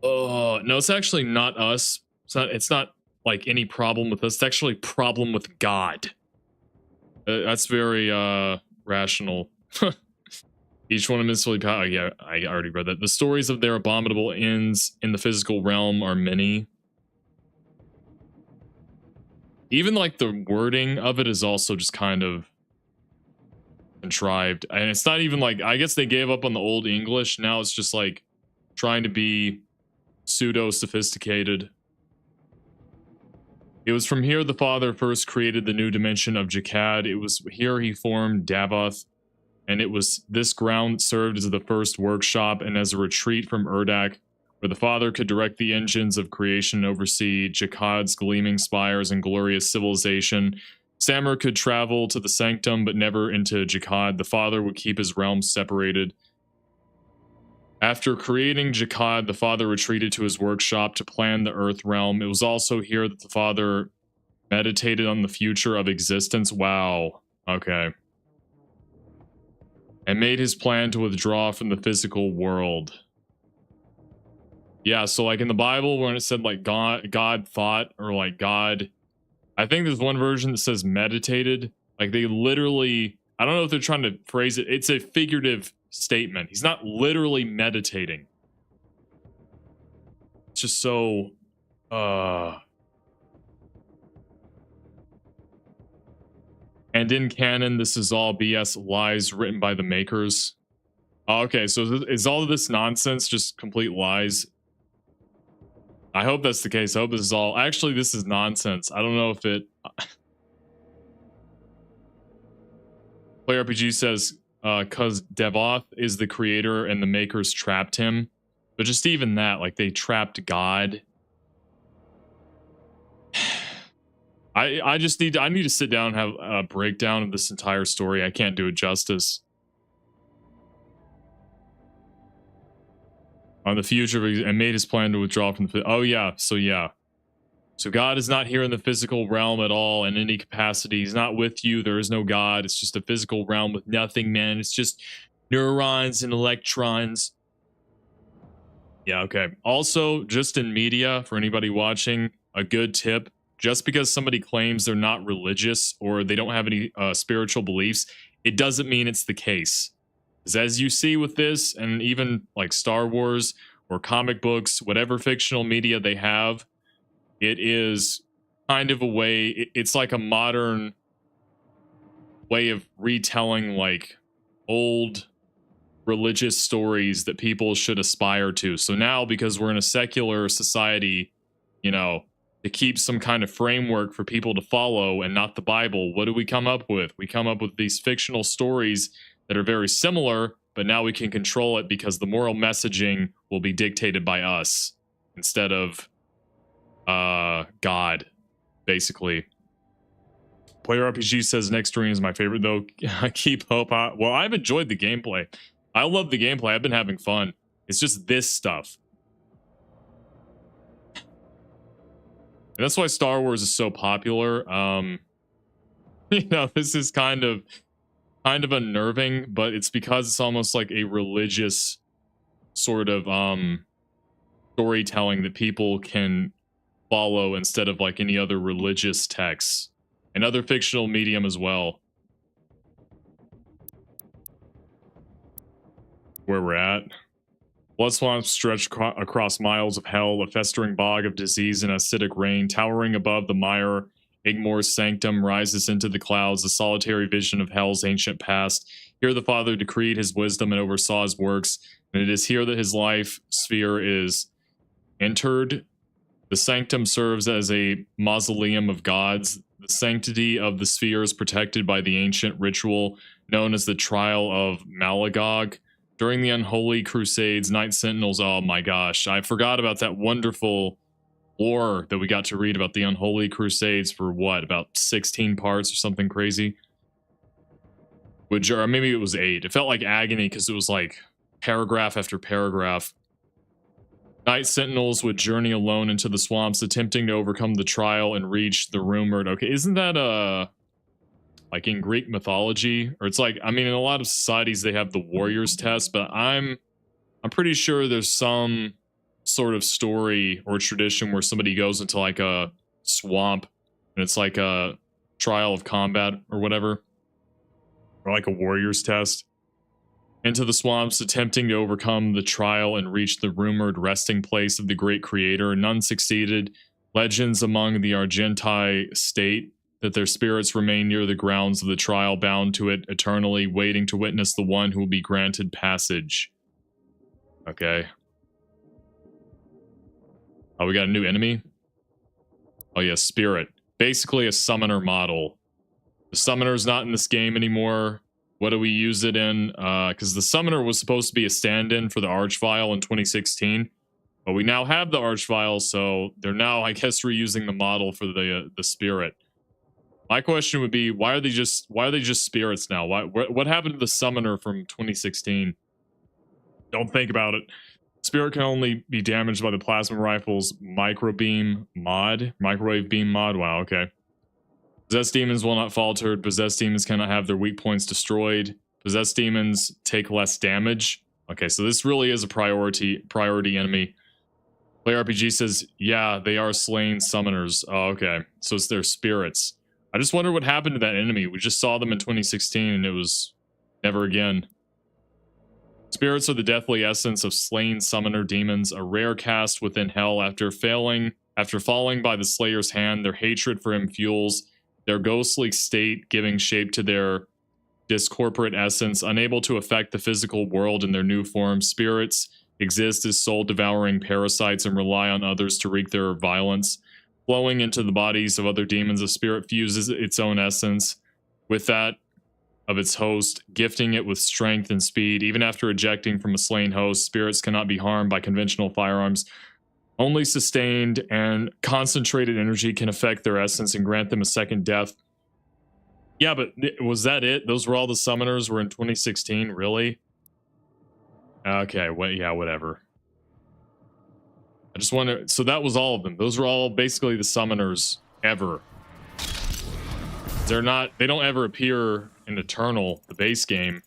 Speaker 1: Oh, no, it's actually not us. It's not like any problem with us. It's actually a problem with God. That's very rational. Each one immensely powerful. Yeah, I already read that. The stories of their abominable ends in the physical realm are many. Even like the wording of it is also just kind of contrived. And it's not even like, I guess they gave up on the old English. Now it's just like trying to be pseudo sophisticated. It was from here the Father first created the new dimension of Jakad. It was here he formed Davoth. And it was this ground that served as the first workshop and as a retreat from Urdak, where the Father could direct the engines of creation and oversee Jakad's gleaming spires and glorious civilization. Samur could travel to the sanctum, but never into Jakad. The Father would keep his realm separated. After creating Jakad, the Father retreated to his workshop to plan the Earth realm. It was also here that the Father meditated on the future of existence. Wow. Okay. And made his plan to withdraw from the physical world. Yeah, so like in the Bible, when it said like God thought, or like God, I think there's one version that says meditated. Like they literally, I don't know if they're trying to phrase it. It's a figurative statement. He's not literally meditating. It's just so, and in canon, this is all BS lies written by the makers. Okay, so is all of this nonsense just complete lies? I hope that's the case. I hope this is all... Actually, this is nonsense. I don't know if it... Player RPG says, because Devoth is the creator and the makers trapped him. But just even that, like, they trapped God. I just need to sit down and have a breakdown of this entire story. I can't do it justice. On the future, and made his plan to withdraw from the... Oh, yeah. So God is not here in the physical realm at all in any capacity. He's not with you. There is no God. It's just a physical realm with nothing, man. It's just neurons and electrons. Yeah, okay. Also, just in media, for anybody watching, a good tip. Just because somebody claims they're not religious or they don't have any spiritual beliefs, it doesn't mean it's the case. Because as you see with this, and even like Star Wars or comic books, whatever fictional media they have, it is kind of a way, it's like a modern way of retelling like old religious stories that people should aspire to. So now, because we're in a secular society, you know, to keep some kind of framework for people to follow and not the Bible, what do we come up with? We come up with these fictional stories that are very similar, but now we can control it because the moral messaging will be dictated by us instead of God, basically. Player RPG says next stream is my favorite, though. I keep hope. Well, I've enjoyed the gameplay. I love the gameplay. I've been having fun. It's just this stuff. And that's why Star Wars is so popular. You know, this is kind of unnerving, but it's because it's almost like a religious sort of storytelling that people can follow instead of like any other religious texts and other fictional medium as well. Where we're at. Blood swamps stretch across miles of hell, a festering bog of disease and acidic rain. Towering above the mire, Igmore's sanctum rises into the clouds, a solitary vision of hell's ancient past. Here the Father decreed his wisdom and oversaw his works, and it is here that his life sphere is entered. The sanctum serves as a mausoleum of gods. The sanctity of the sphere is protected by the ancient ritual known as the Trial of Malagog. During the Unholy Crusades, Night Sentinels, oh my gosh, I forgot about that wonderful lore that we got to read about the Unholy Crusades for what, about 16 parts or something crazy? Or maybe it was 8. It felt like agony because it was like paragraph after paragraph. Night Sentinels would journey alone into the swamps, attempting to overcome the trial and reach the rumored... Okay, isn't that like in Greek mythology? Or it's like, I mean, in a lot of societies they have the warrior's test, but I'm pretty sure there's some sort of story or tradition where somebody goes into like a swamp and it's like a trial of combat or whatever, or like a warrior's test. Into the swamps, attempting to overcome the trial and reach the rumored resting place of the great creator. None succeeded. Legends among the Argenti state that their spirits remain near the grounds of the trial, bound to it eternally, waiting to witness the one who will be granted passage. Okay. Oh, we got a new enemy? Oh yeah, Spirit. Basically a summoner model. The summoner's not in this game anymore. What do we use it in? Because the summoner was supposed to be a stand-in for the Archvile in 2016. But we now have the Archvile, so they're now, I guess, reusing the model for the Spirit. My question would be, why are they just spirits now? What happened to the summoner from 2016? Don't think about it. Spirit can only be damaged by the plasma rifle's microwave beam mod. Wow, okay. Possessed demons will not falter. Possessed demons cannot have their weak points destroyed. Possessed demons take less damage. Okay, so this really is a priority enemy. Player RPG says, yeah, they are slain summoners. Oh, okay. So it's their spirits. I just wonder what happened to that enemy. We just saw them in 2016 and it was never again. Spirits are the deathly essence of slain summoner demons, a rare cast within hell. After falling by the Slayer's hand, their hatred for him fuels their ghostly state, giving shape to their discorporate essence. Unable to affect the physical world in their new form, spirits exist as soul-devouring parasites and rely on others to wreak their violence. Flowing into the bodies of other demons, a spirit fuses its own essence with that of its host, gifting it with strength and speed. Even after ejecting from a slain host, spirits cannot be harmed by conventional firearms. Only sustained and concentrated energy can affect their essence and grant them a second death. Yeah, but was that it? Those were all the summoners were in 2016? Really? Okay, well, yeah, whatever. I just wonder... So that was all of them. Those were all basically the summoners ever. They're not... They don't ever appear in Eternal, the base game.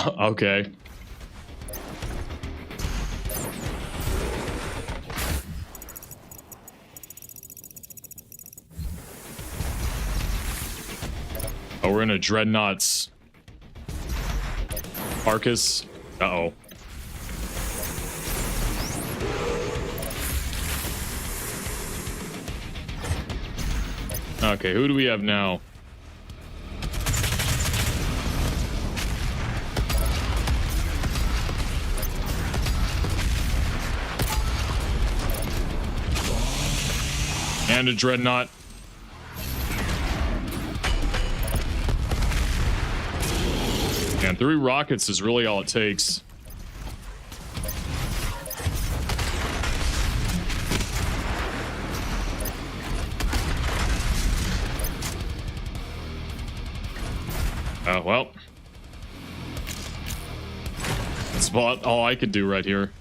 Speaker 1: Okay. Oh, we're in a Dreadnought's Arcus. Uh-oh. Okay, who do we have now? and a dreadnought. And 3 rockets is really all it takes. Oh, well. That's about all I could do right here.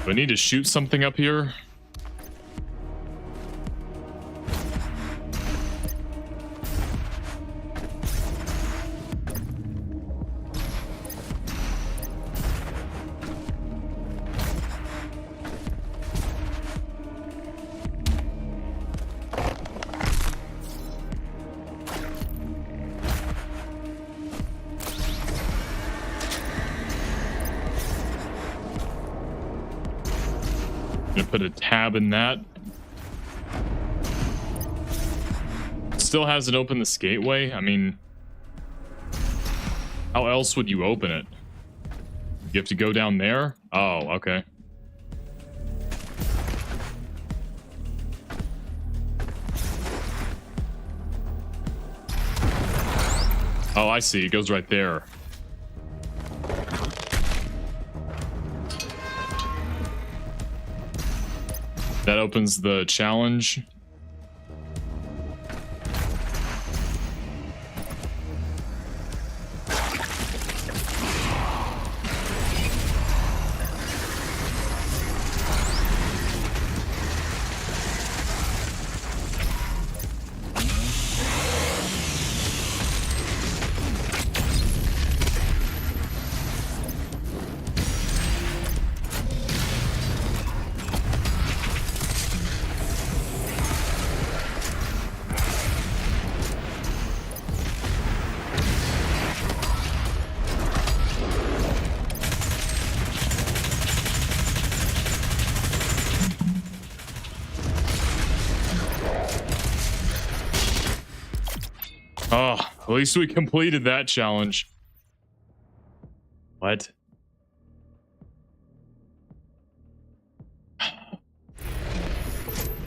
Speaker 1: Do I need to shoot something up here? Gonna put a tab in that. Still hasn't opened this gateway. I mean, how else would you open it? You have to go down there? Oh, okay. Oh, I see. It goes right there. That opens the challenge. Oh, at least we completed that challenge. What?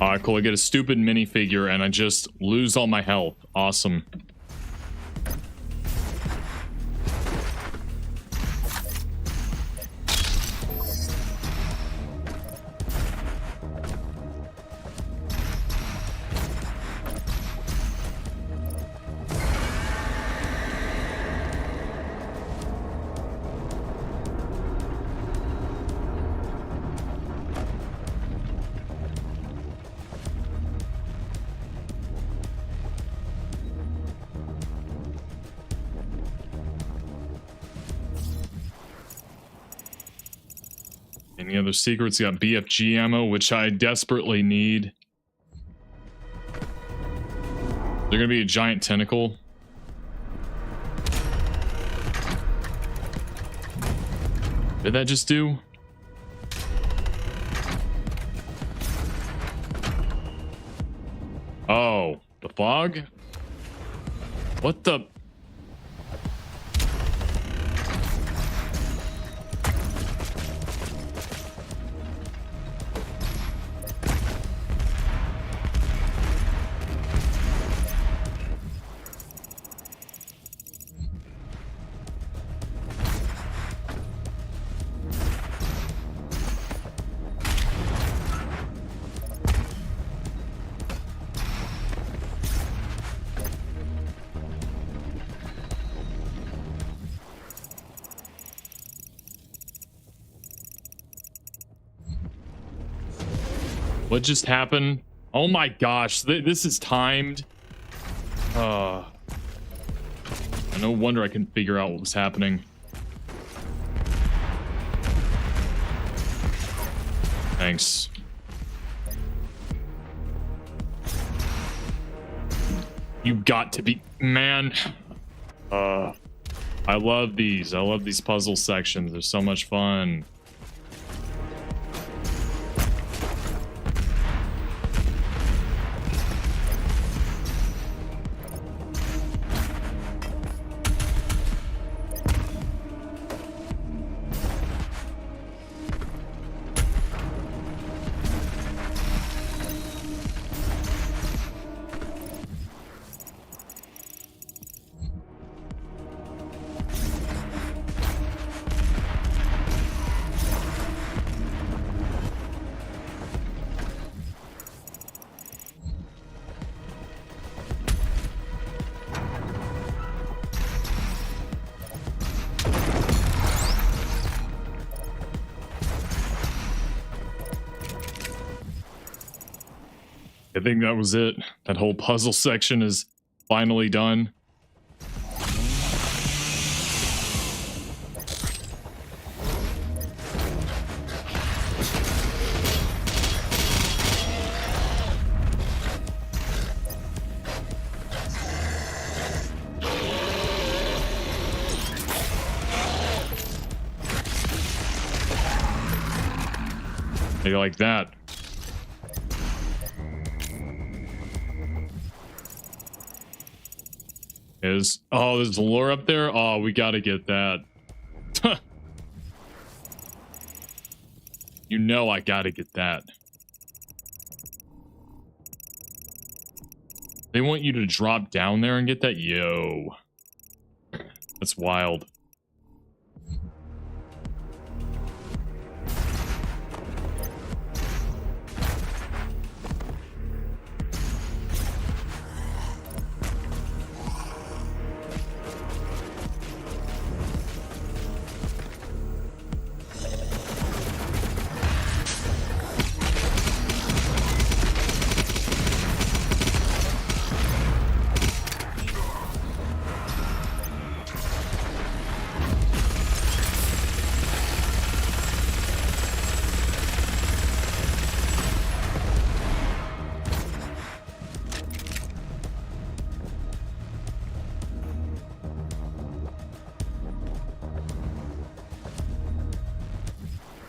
Speaker 1: Alright, cool. I get a stupid minifigure and I just lose all my health. Awesome. Any other secrets? Got BFG ammo, which I desperately need. Is there gonna be a giant tentacle? Did that just do? Oh, the fog? What the? What just happened? Oh my gosh, this is timed. No wonder I couldn't figure out what was happening. Thanks. You got to be... Man. I love these. I love these puzzle sections. They're so much fun. I think that was it. That whole puzzle section is finally done. They like that. Oh, there's lore up there. Oh, we gotta get that. You know I gotta get that. They want you to drop down there and get that? Yo. That's wild.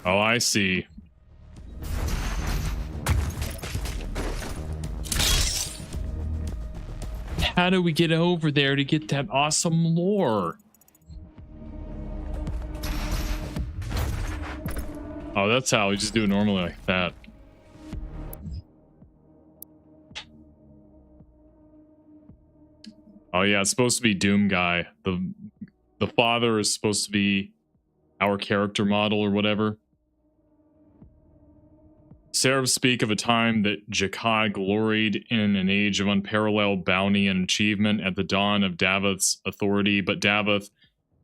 Speaker 1: Oh, I see. How do we get over there to get that awesome lore? Oh, that's how we just do it normally like that. Oh yeah, it's supposed to be Doom Guy. The father is supposed to be our character model or whatever. Seraphs speak of a time that Jakad gloried in an age of unparalleled bounty and achievement at the dawn of Daveth's authority, but Daveth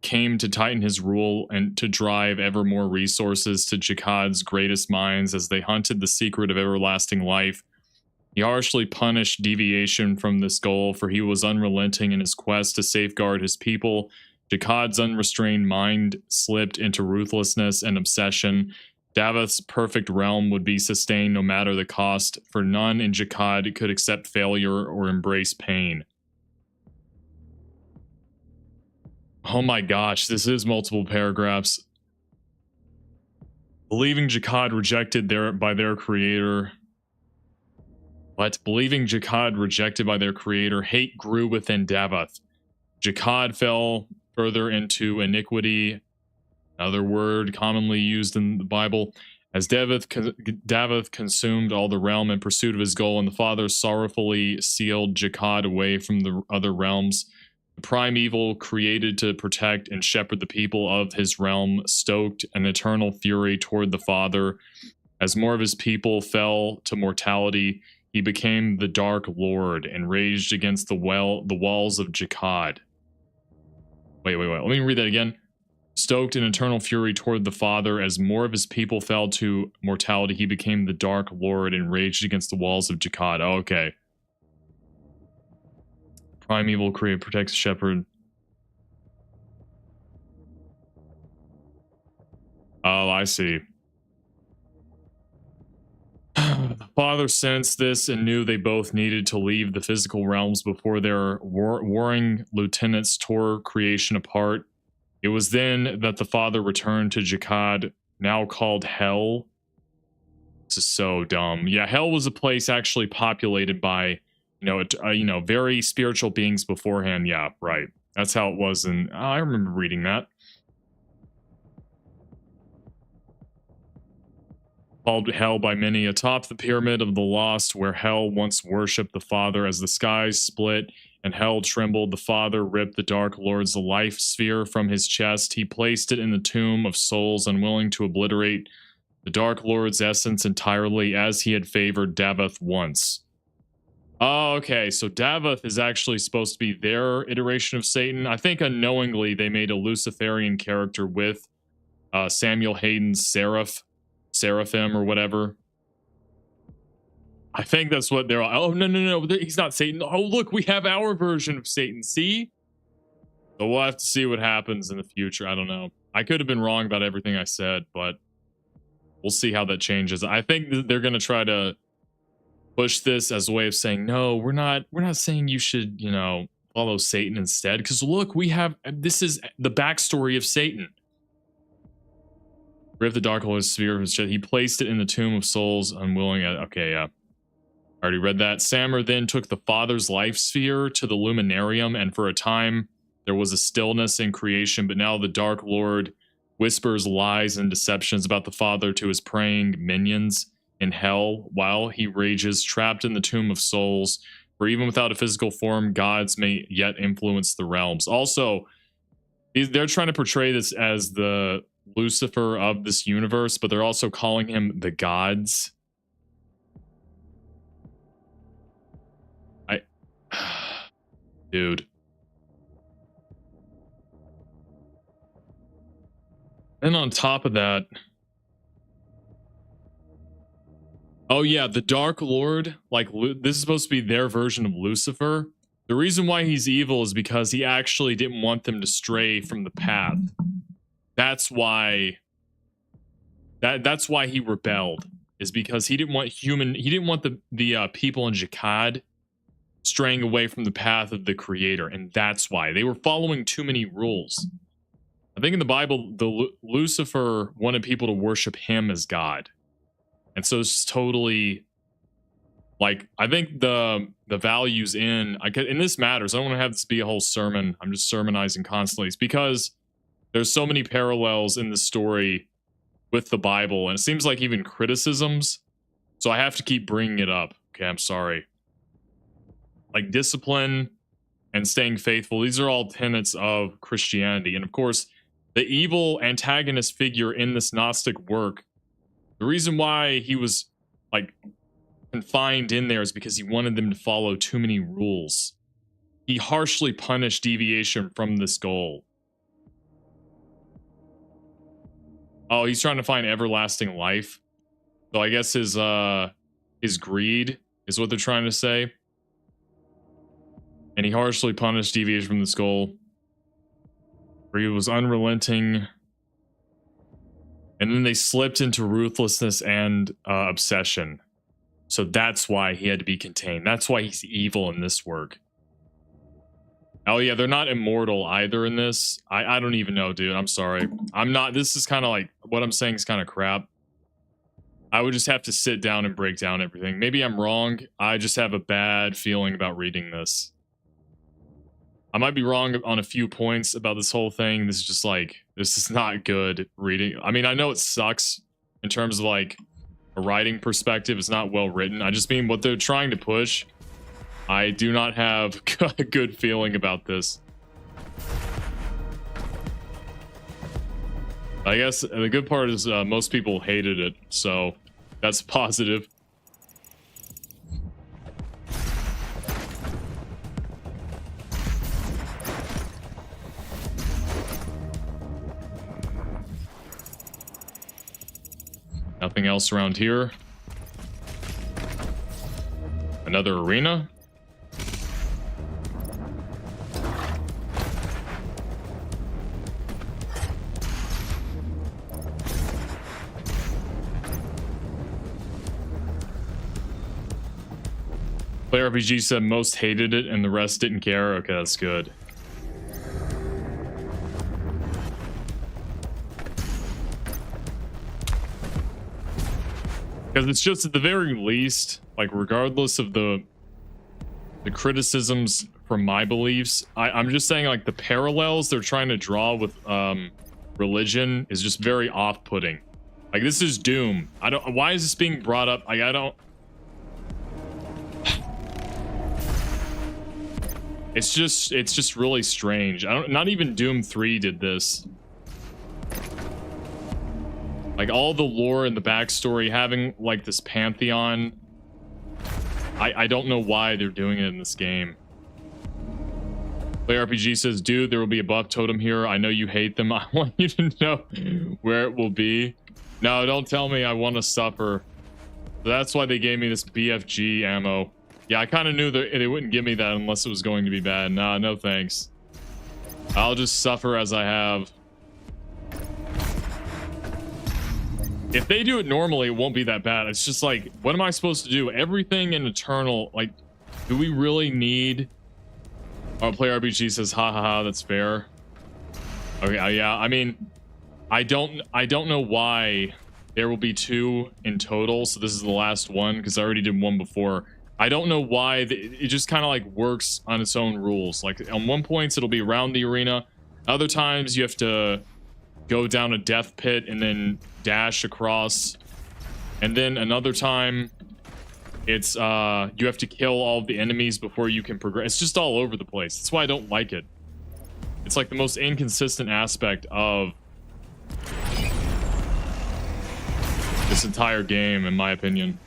Speaker 1: came to tighten his rule and to drive ever more resources to Jakad's greatest minds as they hunted the secret of everlasting life. He harshly punished deviation from this goal, for he was unrelenting in his quest to safeguard his people. Jakad's unrestrained mind slipped into ruthlessness and obsession. Daveth's perfect realm would be sustained no matter the cost, for none in Jakad could accept failure or embrace pain. Oh my gosh, this is multiple paragraphs. Believing Jakad rejected by their creator. What? Believing Jakad rejected by their creator, hate grew within Daveth. Jakad fell further into iniquity, another word commonly used in the Bible, as Daveth consumed all the realm in pursuit of his goal, and the father sorrowfully sealed Jakad away from the other realms. The primeval created to protect and shepherd the people of his realm stoked an eternal fury toward the father. As more of his people fell to mortality, he became the Dark Lord and raged against the walls of Jakad. Wait. Let me read that again. Stoked in eternal fury toward the father, as more of his people fell to mortality, he became the Dark Lord and raged against the walls of Jakad. Oh, okay. Primeval creator protects shepherd. Oh, I see. The father sensed this and knew they both needed to leave the physical realms before their warring lieutenants tore creation apart. It was then that the father returned to Jakad, now called Hell. This is so dumb. Yeah, Hell was a place actually populated by, very spiritual beings beforehand. Yeah, right. That's how it was. And I remember reading that. Called Hell by many, atop the pyramid of the lost, where Hell once worshipped the Father. As the skies split and Hell trembled, the Father ripped the Dark Lord's life sphere from his chest. He placed it in the tomb of souls, unwilling to obliterate the Dark Lord's essence entirely, as he had favored Davath once. Oh, okay, so Davath is actually supposed to be their iteration of Satan. I think unknowingly they made a Luciferian character with Samuel Hayden's Seraphim or whatever. I think that's what they're. Oh, no, he's not Satan. Oh, look, we have our version of Satan. See? So we'll have to see what happens in the future. I don't know. I could have been wrong about everything I said, but we'll see how that changes. I think they're going to try to push this as a way of saying, no, we're not saying you should, follow Satan instead. Because look, this is the backstory of Satan. Ripped the Dark Lord's sphere of his chest. He placed it in the tomb of souls, unwilling. Okay, yeah. I already read that. Samur then took the Father's life sphere to the Luminarium, and for a time there was a stillness in creation, but now the Dark Lord whispers lies and deceptions about the Father to his praying minions in Hell, while he rages, trapped in the tomb of souls. For even without a physical form, gods may yet influence the realms. Also, they're trying to portray this as the Lucifer of this universe, but they're also calling him the gods. Dude. And on top of that, oh yeah, the Dark Lord, this is supposed to be their version of Lucifer. The reason why he's evil is because he actually didn't want them to stray from the path. That's why he rebelled, is because he didn't want the people in Jakad straying away from the path of the Creator, and that's why they were following too many rules. I think in the Bible, Lucifer wanted people to worship him as God. And so it's totally I think the values in this matters. I don't want to have this be a whole sermon. I'm just sermonizing constantly. It's because there's so many parallels in the story with the Bible, and it seems like even criticisms. So I have to keep bringing it up. Okay, I'm sorry. Like discipline and staying faithful. These are all tenets of Christianity. And of course, the evil antagonist figure in this Gnostic work, the reason why he was confined in there is because he wanted them to follow too many rules. He harshly punished deviation from this goal. Oh, he's trying to find everlasting life. So I guess his greed is what they're trying to say. And he harshly punished deviation from this goal. Where he was unrelenting. And then they slipped into ruthlessness and obsession. So that's why he had to be contained. That's why he's evil in this work. Oh yeah, they're not immortal either in this. I don't even know, dude. I'm sorry. I'm not. This is kind of what I'm saying is kind of crap. I would just have to sit down and break down everything. Maybe I'm wrong. I just have a bad feeling about reading this. I might be wrong on a few points about this whole thing. This is just this is not good reading. I mean, I know it sucks in terms of a writing perspective. It's not well written. I just mean what they're trying to push. I do not have a good feeling about this. I guess the good part is most people hated it, so that's positive. Nothing else around here. Another arena. Player RPG said most hated it and the rest didn't care. Okay, that's good. Because it's just at the very least, like regardless of the criticisms from my beliefs, I'm just saying like the parallels they're trying to draw with religion is just very off-putting. Like this is Doom. Why is this being brought up? Like I don't. It's just really strange. Not even Doom 3 did this. Like all the lore and the backstory, having like this pantheon. I don't know why they're doing it in this game. Play RPG says, dude, there will be a buff totem here. I know you hate them. I want you to know where it will be. No, don't tell me I want to suffer. So that's why they gave me this BFG ammo. Yeah, I kind of knew that they wouldn't give me that unless it was going to be bad. Nah, no thanks. I'll just suffer as I have. If they do it normally, it won't be that bad. It's just like, what am I supposed to do? Everything in Eternal, like, do we really need... Oh, Play RPG says, ha ha ha, that's fair. Okay, yeah, I mean, I don't know why there will be 2 in total, so this is the last one, because I already did one before. I don't know why, it just kind of like works on its own rules. Like, on one point, it'll be around the arena. Other times, you have to go down a death pit and then dash across. And then another time, it's you have to kill all of the enemies before you can progress. It's just all over the place. That's why I don't like it. It's like the most inconsistent aspect of this entire game, in my opinion.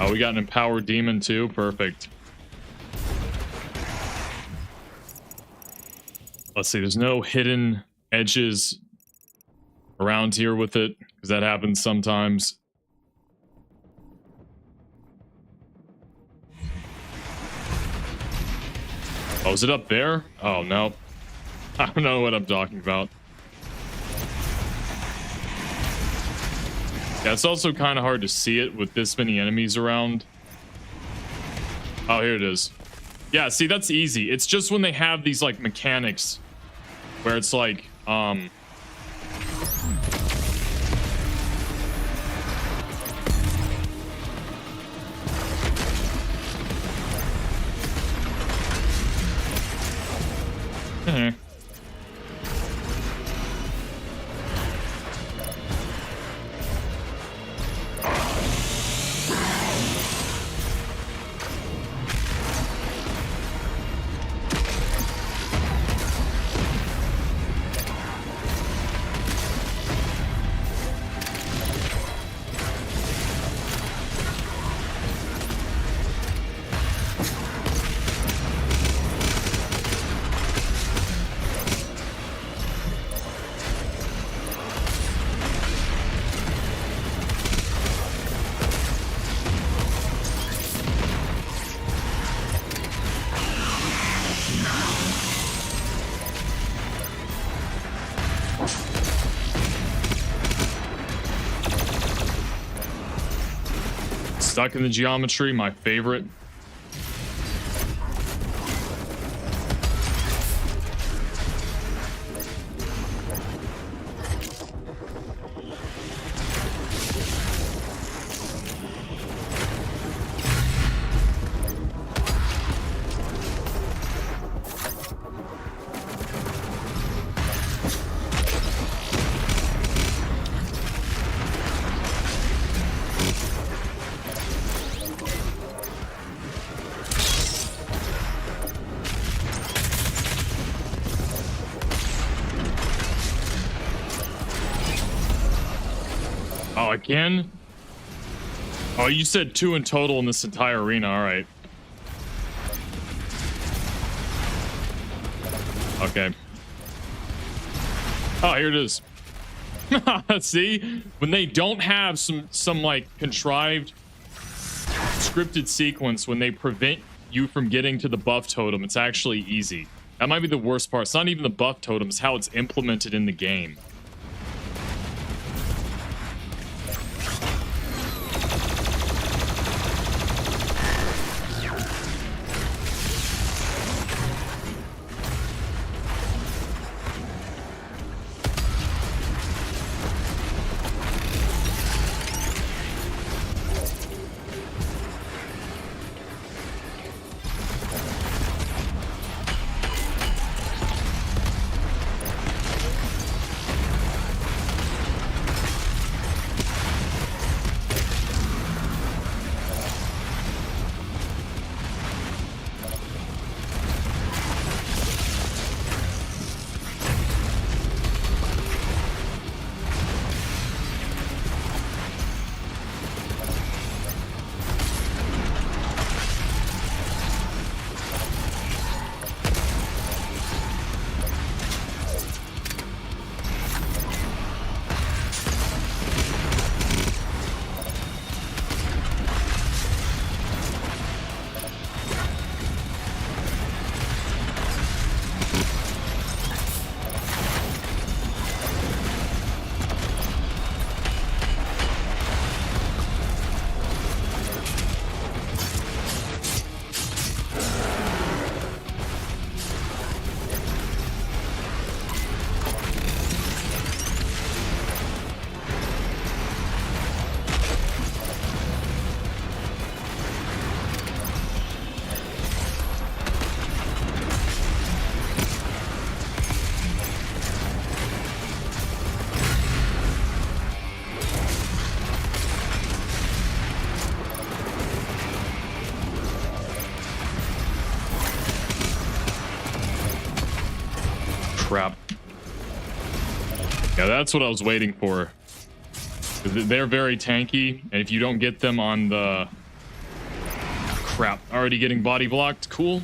Speaker 1: Oh, we got an empowered demon too. Perfect. Let's see. There's no hidden edges around here with it, because that happens sometimes. Oh, is it up there? Oh, no. I don't know what I'm talking about. Yeah, it's also kind of hard to see it with this many enemies around. Oh, here it is. Yeah, see, that's easy. It's just when they have these, like, mechanics where it's like, Stuck in the geometry, my favorite. Oh, again? Oh, you said 2 in total in this entire arena. All right. Okay. Oh, here it is. See? When they don't have some like contrived scripted sequence, when they prevent you from getting to the buff totem, it's actually easy. That might be the worst part. It's not even the buff totem, it's how it's implemented in the game. crap. Yeah, that's what I was waiting for. They're very tanky, and if you don't get them on the... Oh, crap, already getting body blocked. Cool.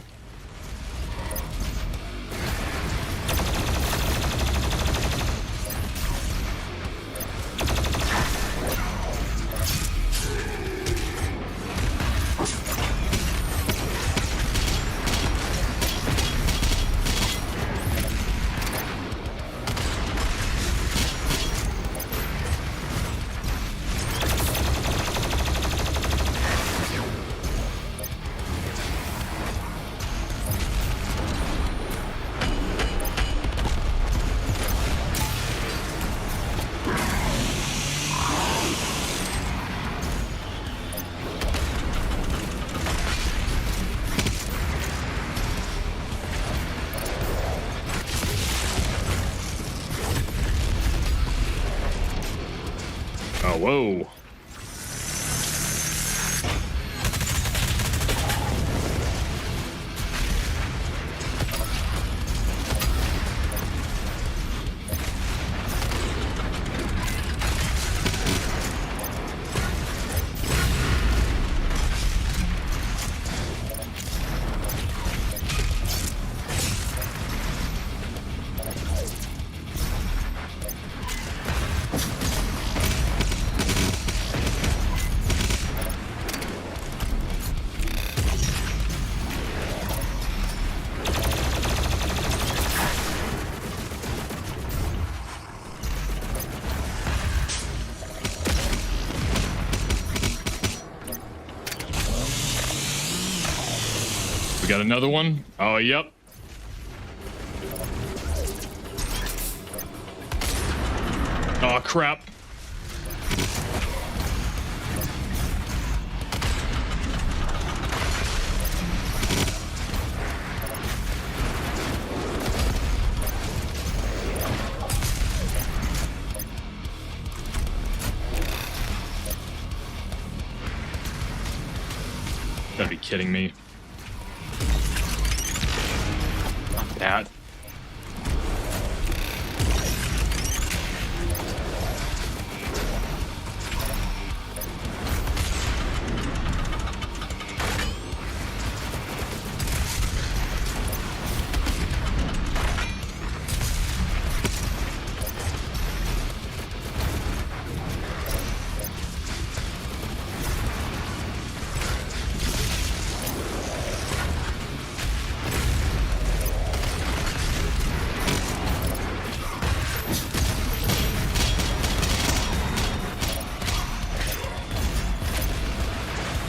Speaker 1: Oh, whoa. Got another one? Oh, yep. Oh, crap. Gotta be kidding me. That.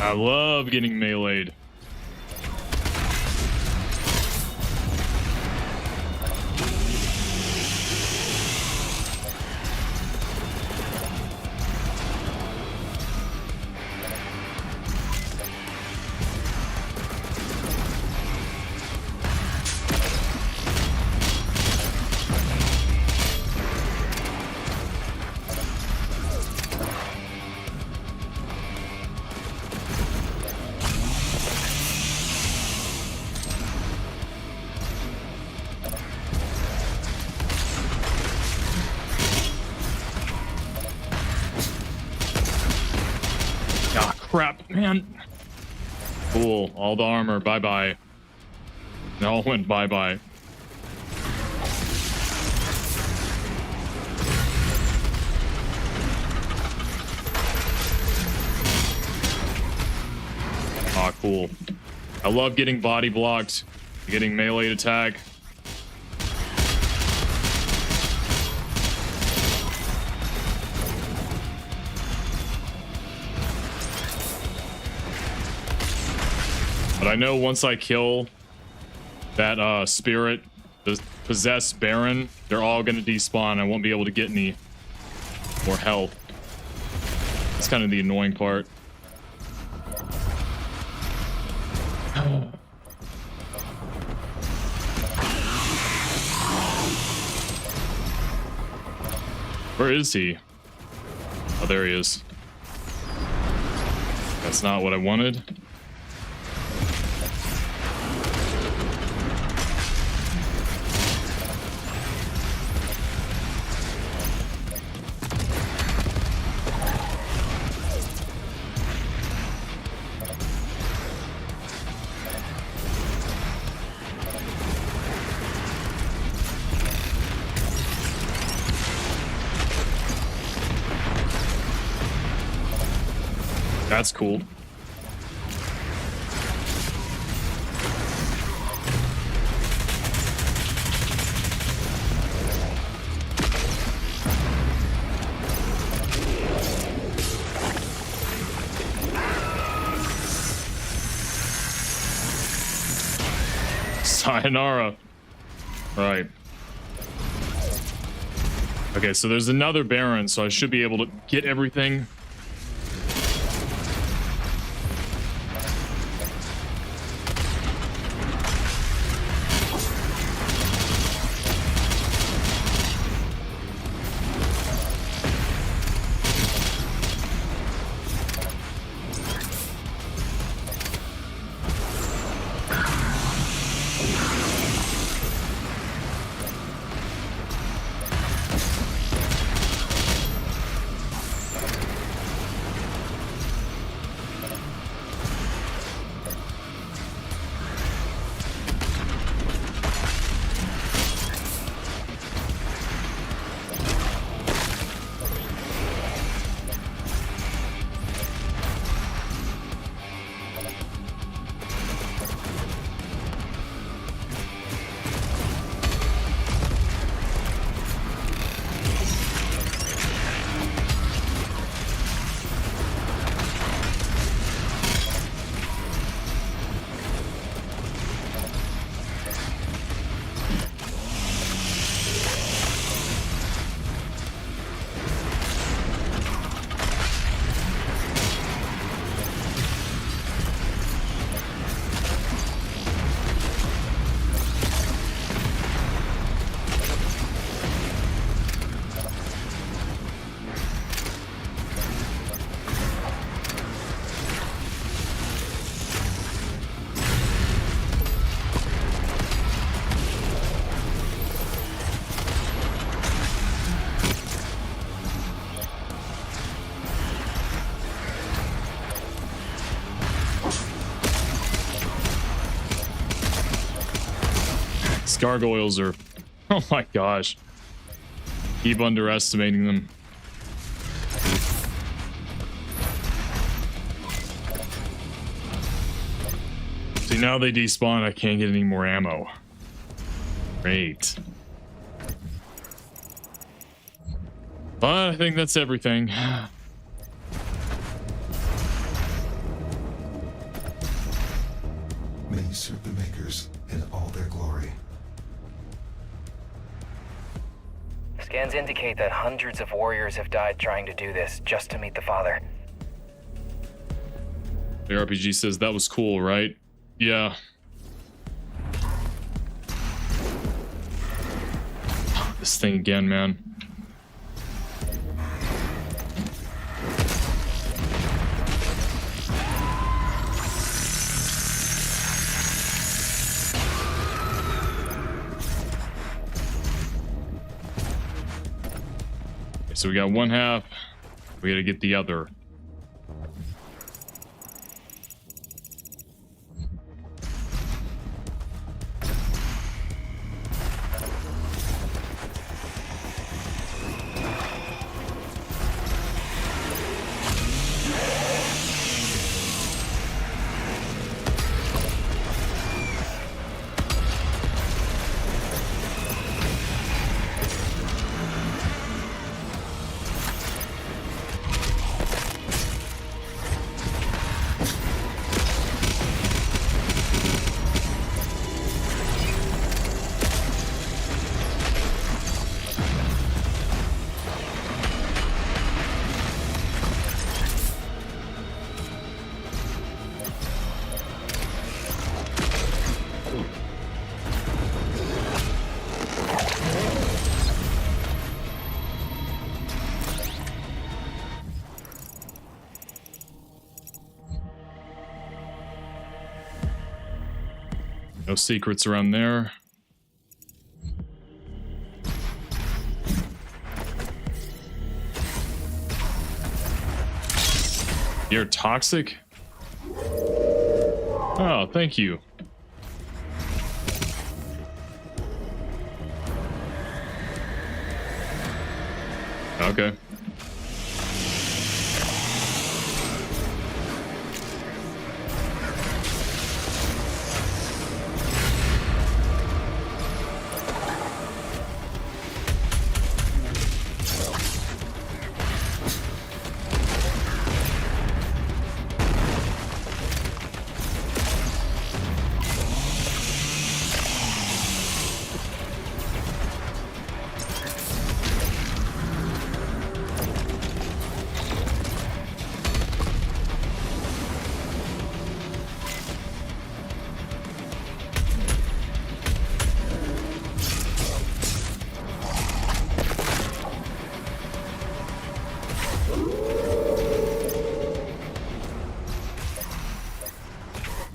Speaker 1: I love getting meleeed. Crap, man. Cool. All the armor. Bye-bye. It all went bye-bye. Ah, cool. I love getting body blocked, getting melee attack. But I know once I kill that spirit, the possessed Baron, they're all gonna despawn. I won't be able to get any more health. That's kind of the annoying part. Where is he? Oh, there he is. That's not what I wanted. That's cool. Sayonara. Right. Okay, so there's another Baron, so I should be able to get everything. Gargoyles are, oh my gosh, keep underestimating them. See, now they despawn, I can't get any more ammo. Great. But I think that's everything.
Speaker 4: May serve the makers in all their glory.
Speaker 5: Scans indicate that hundreds of warriors have died trying to do this just to meet the Father.
Speaker 1: The RPG says that was cool, right? Yeah. This thing again, man. So we got one half, we gotta get the other. No secrets around there. You're toxic? Oh, thank you. Okay.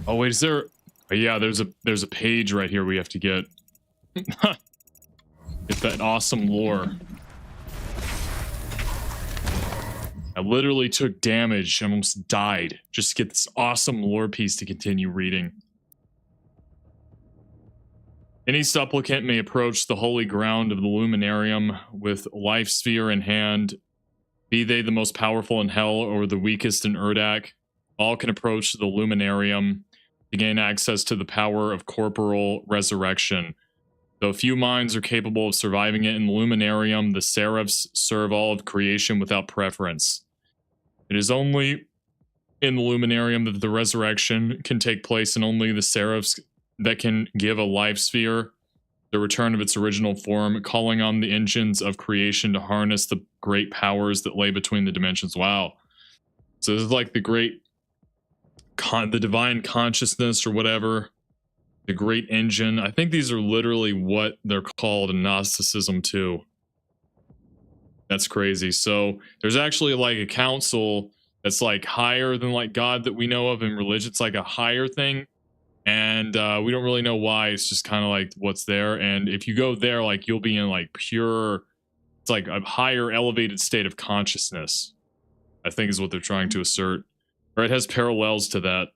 Speaker 1: Oh wait, is there? Oh, yeah, there's a page right here we have to get. Get that awesome lore. I literally took damage and almost died just to get this awesome lore piece to continue reading. Any supplicant may approach the holy ground of the Luminarium with life sphere in hand, be they the most powerful in hell or the weakest in Urdak. All can approach the Luminarium to gain access to the power of corporal resurrection. Though few minds are capable of surviving it in the Luminarium, the Seraphs serve all of creation without preference. It is only in the Luminarium that the resurrection can take place, and only the Seraphs that can give a life sphere the return of its original form, calling on the engines of creation to harness the great powers that lay between the dimensions. Wow. So this is like the great, the divine consciousness or whatever, the great engine. I think these are literally what they're called in Gnosticism too. That's crazy. So there's actually like a council that's like higher than like God that we know of in religion. It's like a higher thing. And we don't really know why. It's just kind of like what's there. And if you go there, like you'll be in like pure, it's like a higher elevated state of consciousness, I think is what they're trying to assert. Or it has parallels to that.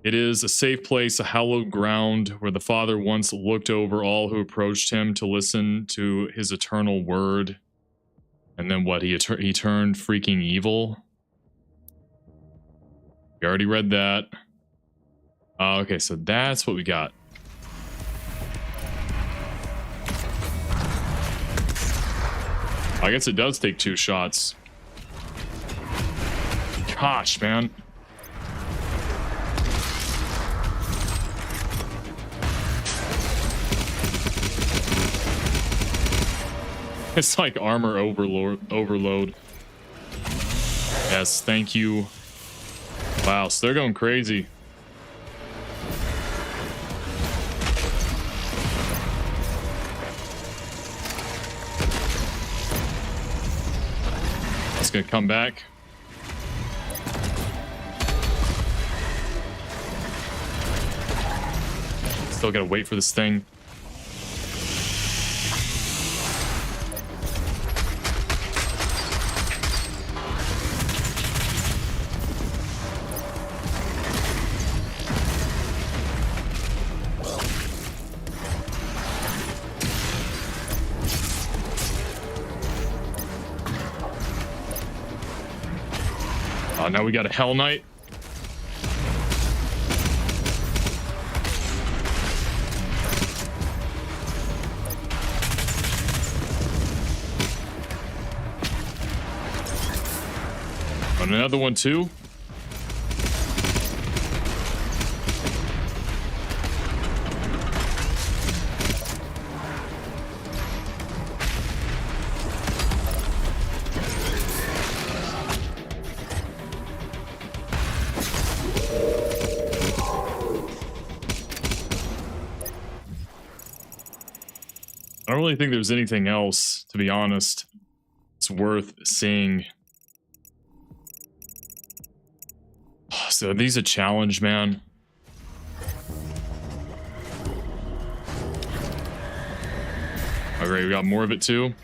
Speaker 1: It is a safe place, a hallowed ground where the Father once looked over all who approached him to listen to his eternal word. And then what? He turned freaking evil. We already read that. Okay, so that's what we got. I guess it does take 2 shots. Gosh, man. It's like armor overload. Yes, thank you. Wow, so they're going crazy. It's gonna come back. Still gotta wait for this thing. Now we got a Hell Knight. And another one too. I don't really think there's anything else, to be honest. It's worth seeing. So are these a challenge, man? Alright, we got more of it too.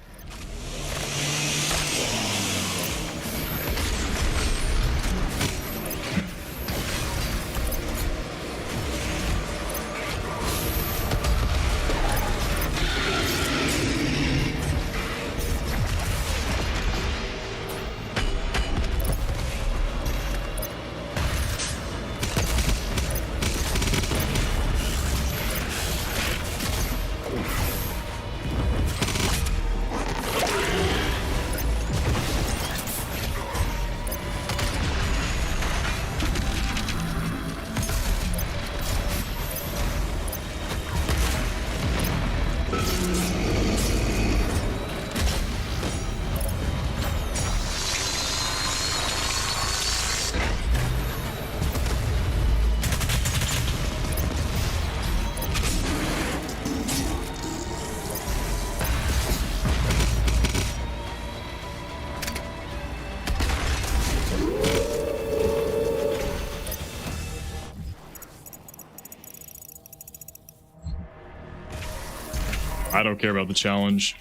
Speaker 1: I don't care about the challenge.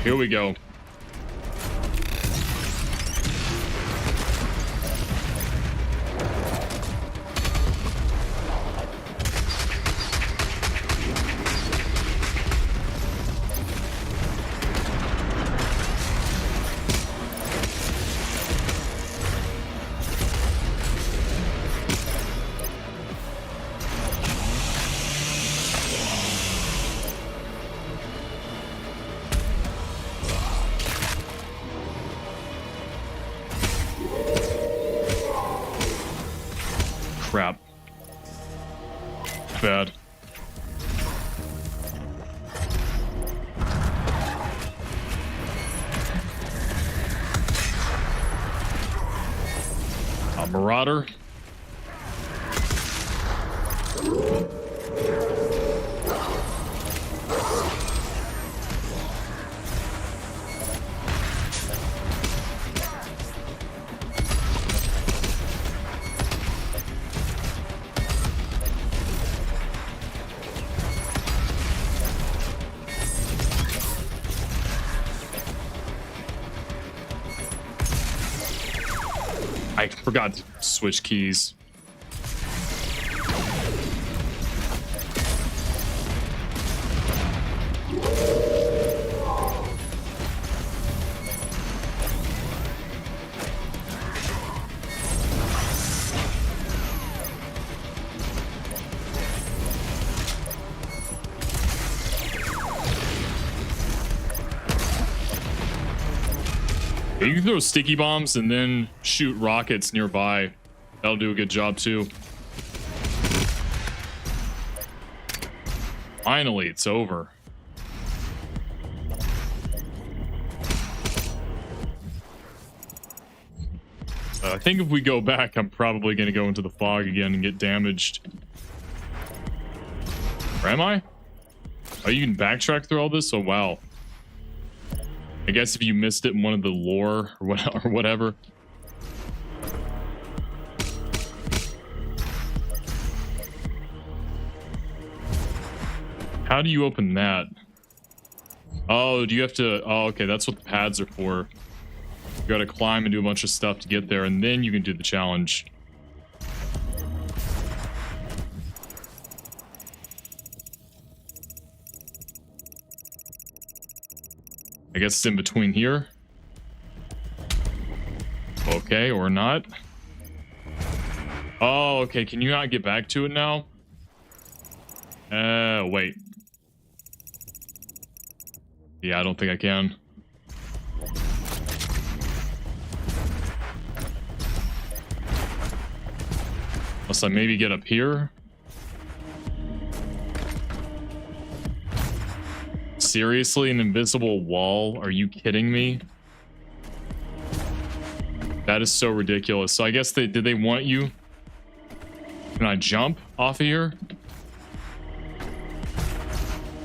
Speaker 1: Here we go. Crap. Bad. A marauder. I forgot to switch keys. You can throw sticky bombs and then shoot rockets nearby. That'll do a good job too. Finally, it's over. I think if we go back, I'm probably going to go into the fog again and get damaged. Or am I? Oh, you can backtrack through all this? Oh, wow. I guess if you missed it in one of the lore or whatever. How do you open that? Oh, do you have to... Oh, okay, that's what the pads are for. You gotta climb and do a bunch of stuff to get there, and then you can do the challenge. I guess it's in between here. Okay, or not. Oh, okay. Can you not get back to it now? Wait. Yeah, I don't think I can. Unless I maybe get up here. Seriously, an invisible wall? Are you kidding me? That is so ridiculous. So I guess did they want you? Can I jump off of here?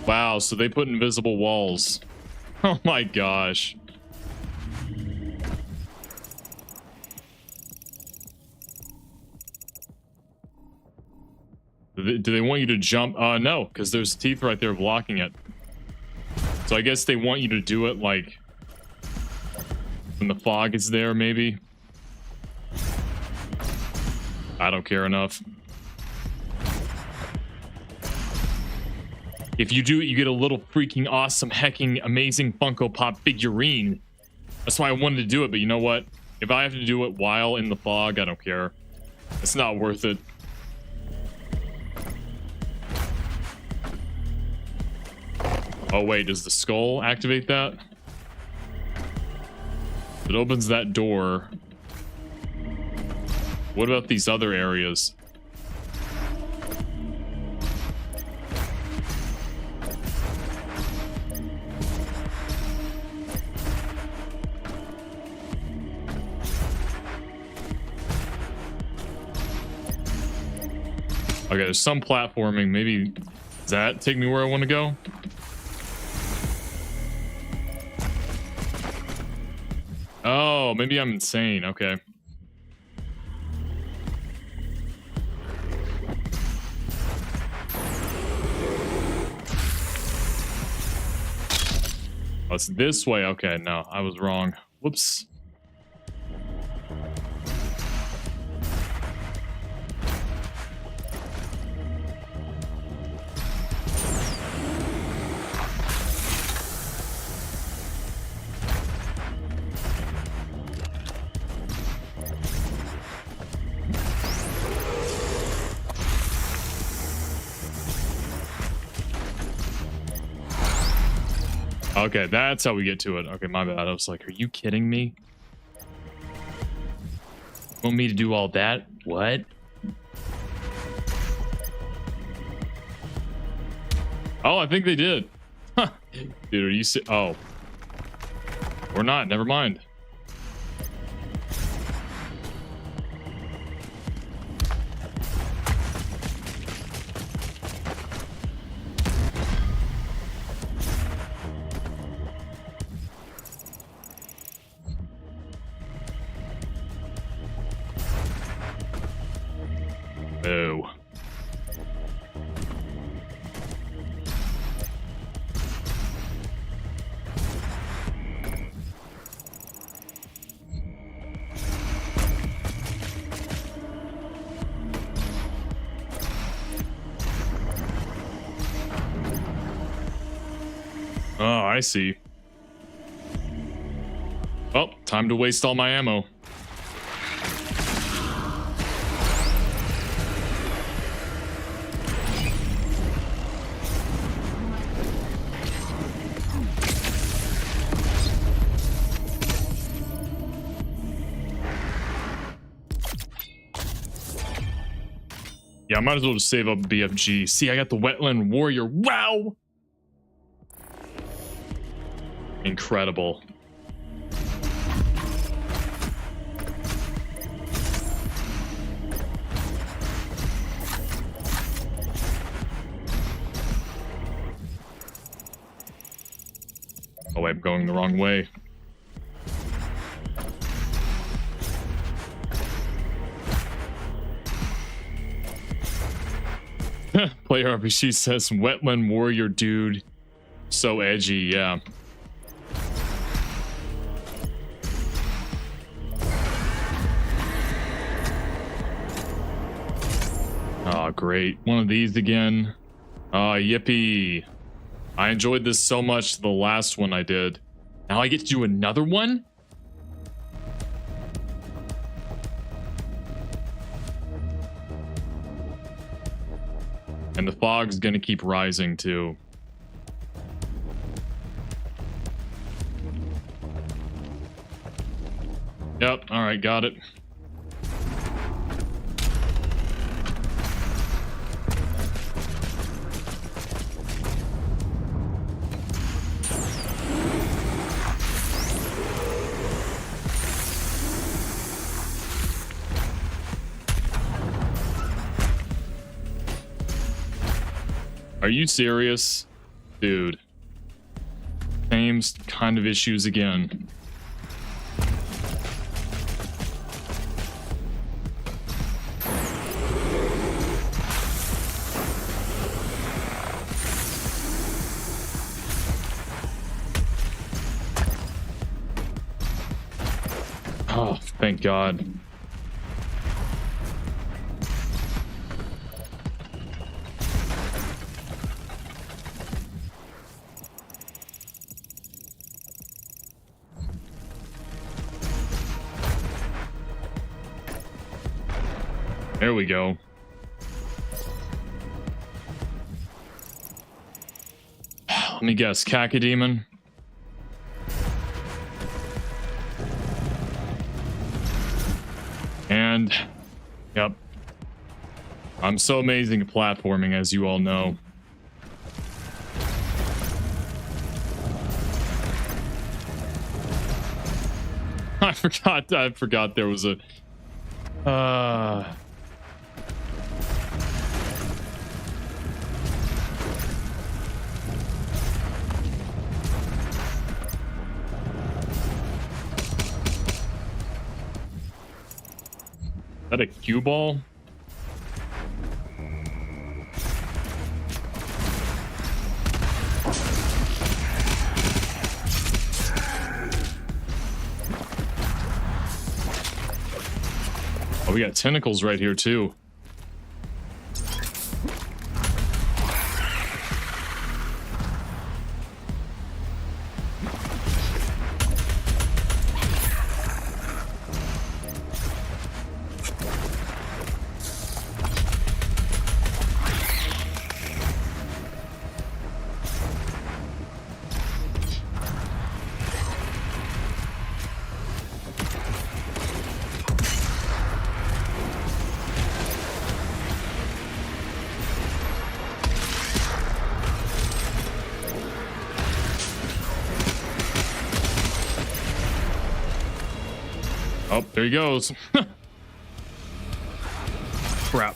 Speaker 1: Wow, so they put invisible walls. Oh my gosh. Do they want you to jump? No, because there's teeth right there blocking it. So I guess they want you to do it like when the fog is there, maybe. I don't care enough. If you do it, you get a little freaking awesome, hecking, amazing Funko Pop figurine. That's why I wanted to do it, but you know what? If I have to do it while in the fog, I don't care. It's not worth it. Oh wait, does the skull activate that? It opens that door. What about these other areas? Okay, there's some platforming. Maybe does that take me where I want to go? Oh, maybe I'm insane. Okay. Oh, it's this way. Okay, no, I was wrong. Whoops. Okay, that's how we get to it. Okay, my bad. I was like, are you kidding me? Want me to do all that? What? Oh, I think they did. Huh. Dude, are you oh. Or not. Never mind. Oh. Oh, I see. Oh, time to waste all my ammo. Yeah, I might as well just save up BFG. See, I got the Wetland Warrior. Wow! Incredible. Oh, wait, I'm going the wrong way. Player RPG says Wetland Warrior dude. So edgy, yeah. Oh, great. One of these again. Oh, yippee. I enjoyed this so much, the last one I did. Now I get to do another one? And the fog's gonna keep rising too. Yep, alright, got it. Are you serious? Dude. Same kind of issues again. Oh, thank God. There we go. Let me guess, Cacodemon? And, yep. I'm so amazing at platforming, as you all know. I forgot there was a... Is that a cue ball? Oh, we got tentacles right here too. Oh, there he goes. Crap.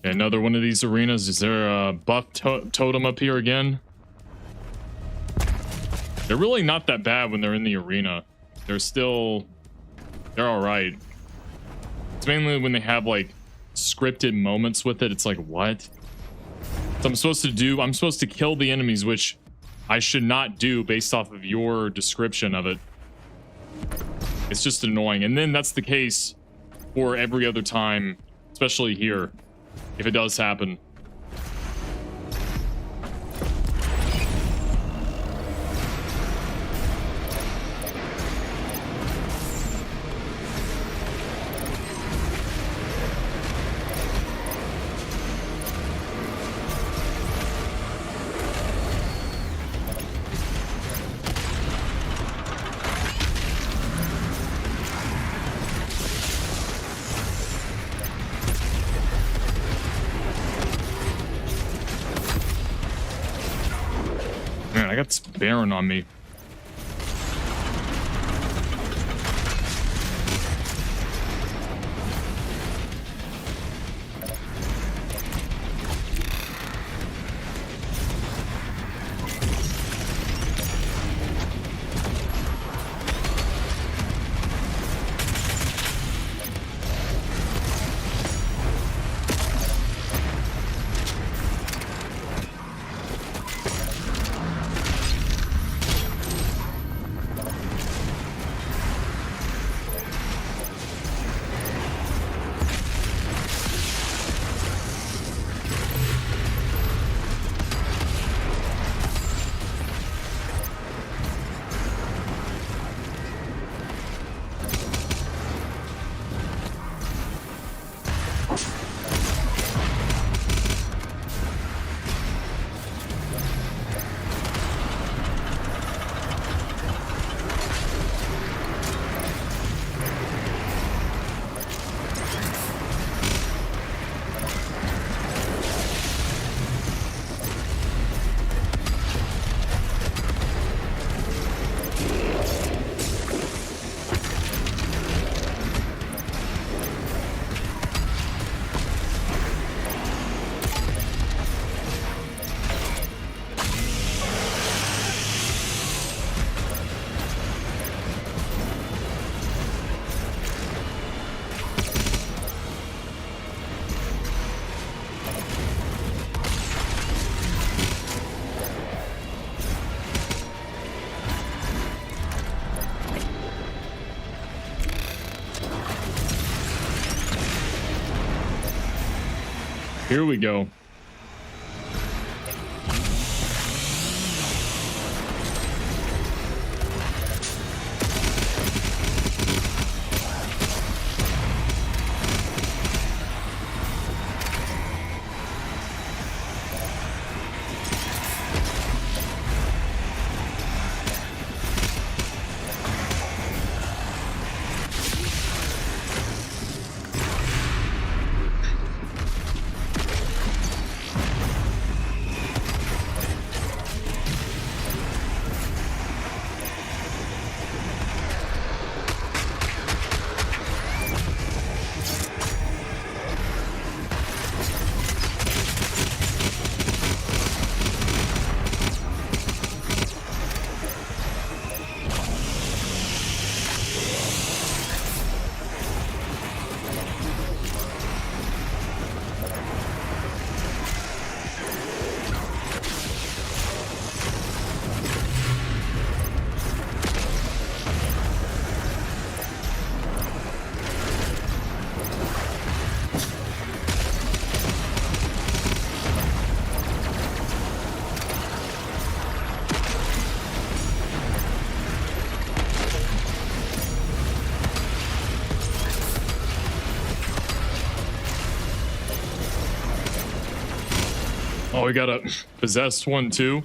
Speaker 1: Another one of these arenas. Is there a buff totem up here again? They're really not that bad when they're in the arena. They're all right. It's mainly when they have like scripted moments with it. It's like, what? So I'm supposed to kill the enemies, which I should not do based off of your description of it. It's just annoying. And then that's the case for every other time, especially here. If it does happen. Man, I got Baron on me. Here we go. Oh, we got a possessed one too.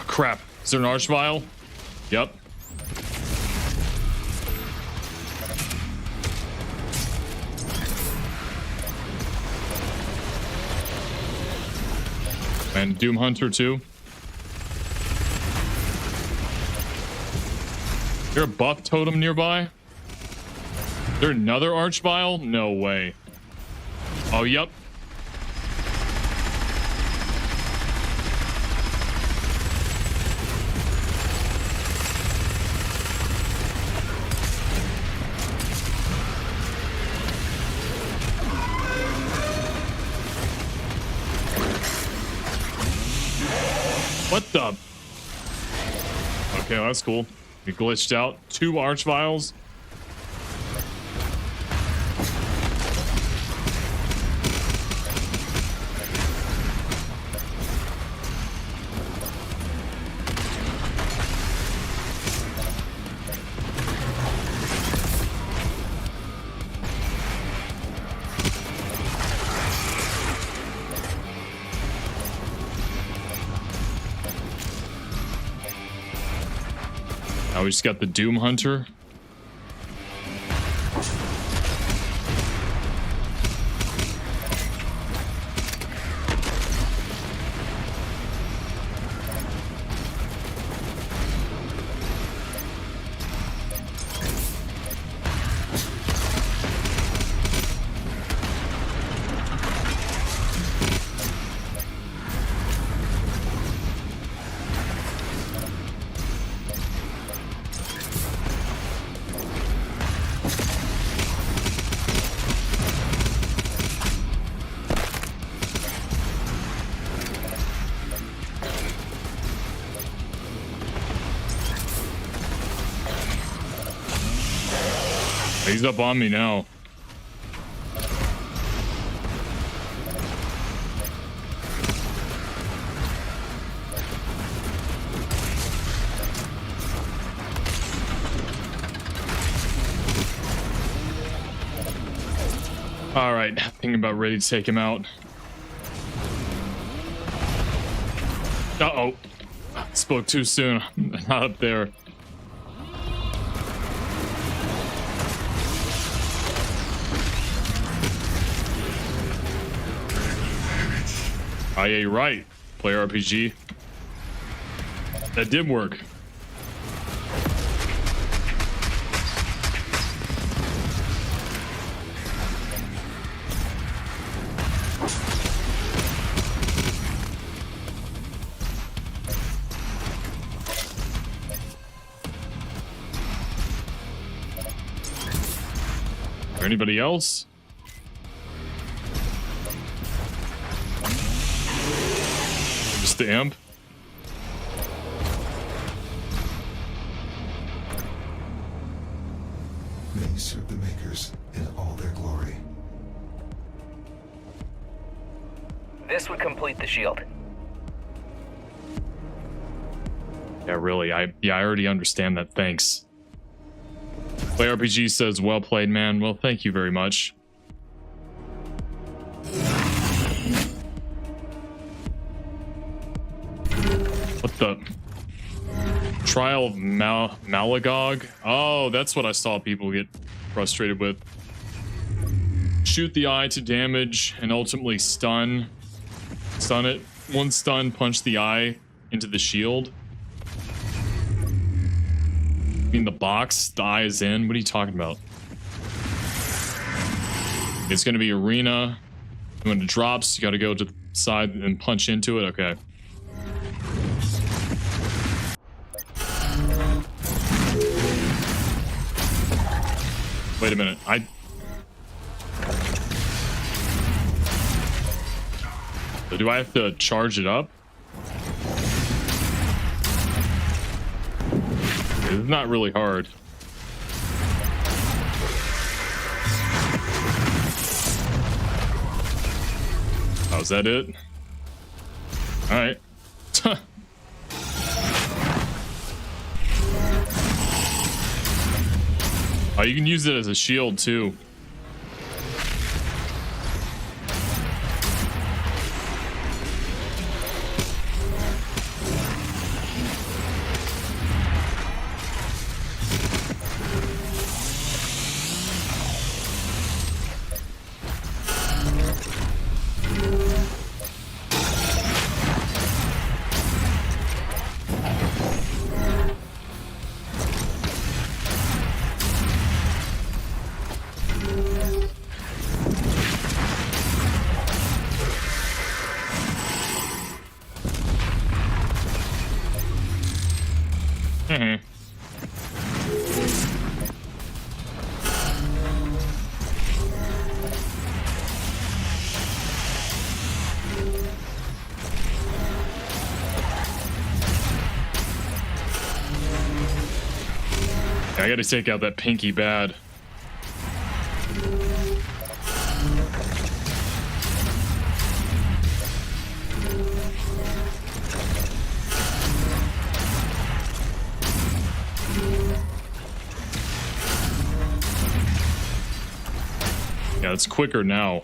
Speaker 1: Crap. Is there an archvile? Yep. And Doom Hunter too. Is there a buff totem nearby? Is there another archvile? No way. Oh, yep. What the? Okay, well, that's cool. We glitched out 2 archviles. Now we just got the Doom Hunter. He's up on me now. All right, thinking about ready to take him out. Uh-oh. Spoke too soon. Not up there. IA right. Play RPG. That did work. Is there anybody else? Just the imp?
Speaker 4: May serve the Makers in all their glory.
Speaker 5: This would complete the shield.
Speaker 1: Yeah, really. I already understand that. Thanks. Play RPG says, well played, man. Well, thank you very much. What the? Trial of Malagog? Oh, that's what I saw people get frustrated with. Shoot the eye to damage and ultimately stun it. One stun, punch the eye into the shield. I mean, the box, the eye is in. What are you talking about? It's going to be arena. When it drops, you got to go to the side and punch into it. Okay. Wait a minute. So do I have to charge it up? It's not really hard. Oh, is that it? All right. Oh, you can use it as a shield too. I gotta take out that pinky bad. Yeah, it's quicker now.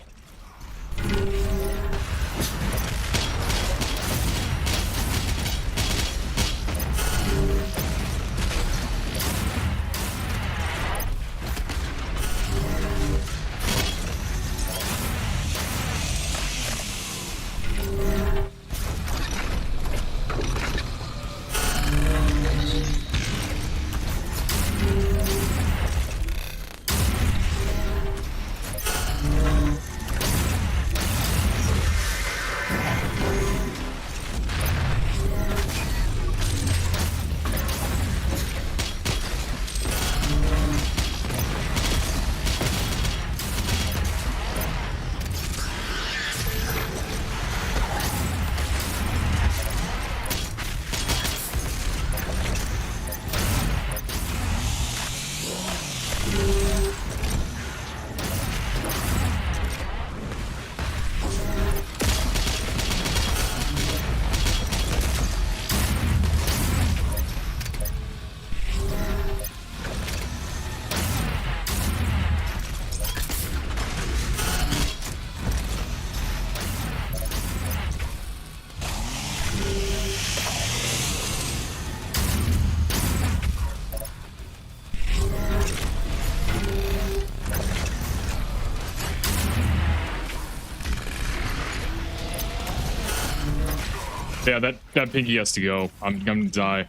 Speaker 1: Yeah, that pinky has to go. I'm gonna die.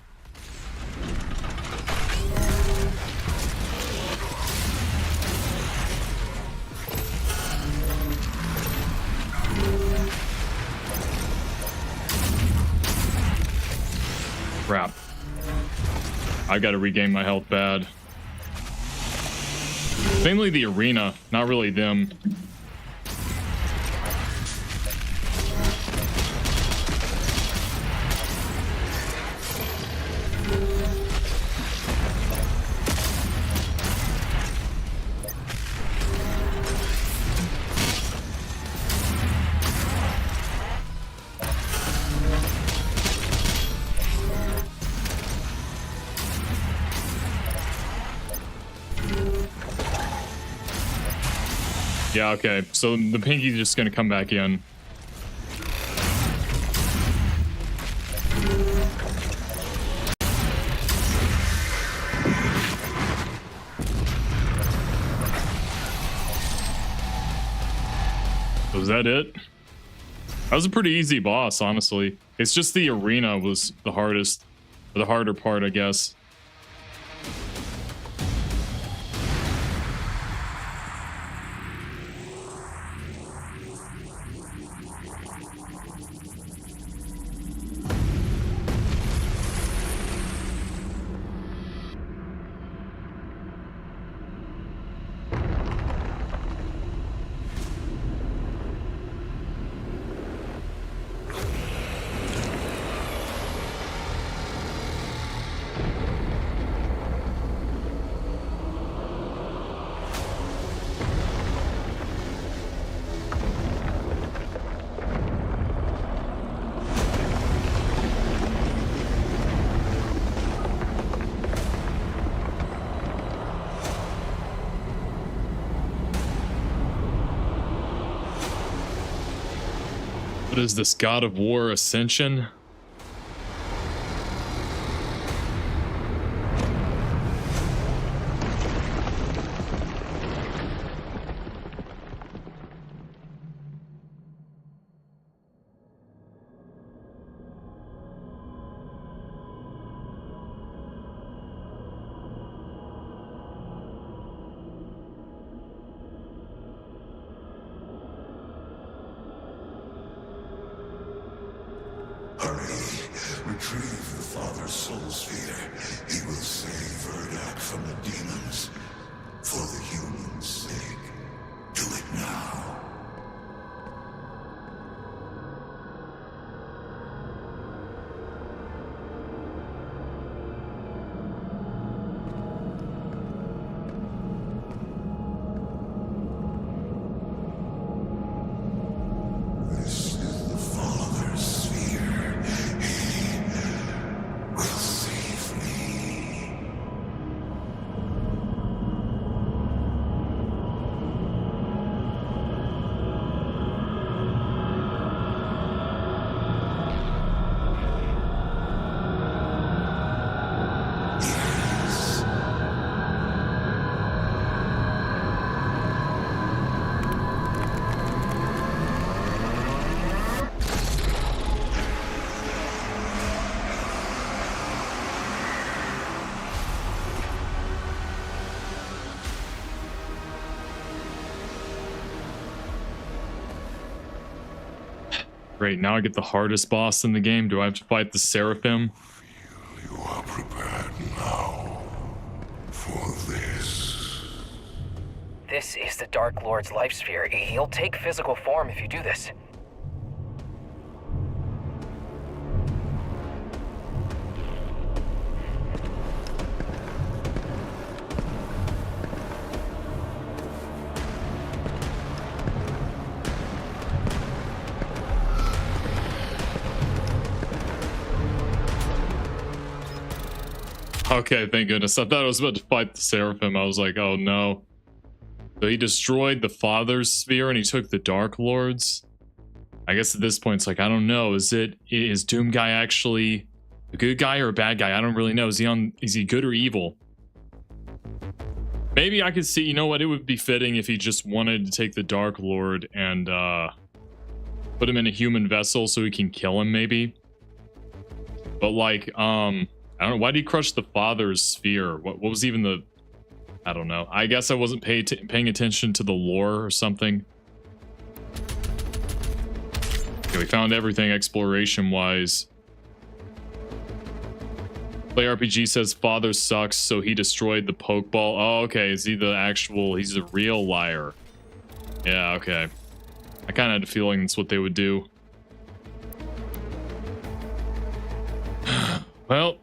Speaker 1: Crap. I gotta regain my health bad. Mainly the arena, not really them. Yeah, okay. So the pinky's just gonna come back in. Was that it? That was a pretty easy boss, honestly. It's just the arena was the hardest, or the harder part, I guess. What is this, God of War Ascension?
Speaker 4: Retrieve the Father's soul sphere. He will save Urdak from the demons. For the humans' sake. Do it now. This is the Father's sphere. He will save me. Yes.
Speaker 1: Great, now I get the hardest boss in the game. Do I have to fight the Seraphim?
Speaker 4: You are prepared now for this.
Speaker 5: This is the Dark Lord's life sphere. He'll take physical form if you do this.
Speaker 1: Okay, thank goodness. I thought I was about to fight the Seraphim. I was like, oh no. So he destroyed the Father's sphere and he took the Dark Lords. I guess at this point it's like, I don't know. Is Doom Guy actually a good guy or a bad guy? I don't really know. Is he good or evil? Maybe I could see, you know what, it would be fitting if he just wanted to take the Dark Lord and put him in a human vessel so he can kill him, maybe. But like, I don't know, why did he crush the father's sphere? What was even the, I don't know. I guess I wasn't paying attention to the lore or something. Okay, we found everything exploration wise. Play RPG says father sucks, so he destroyed the Pokeball. Oh, okay. Is he the actual, he's the real liar? Yeah, okay. I kind of had a feeling that's what they would do. Well.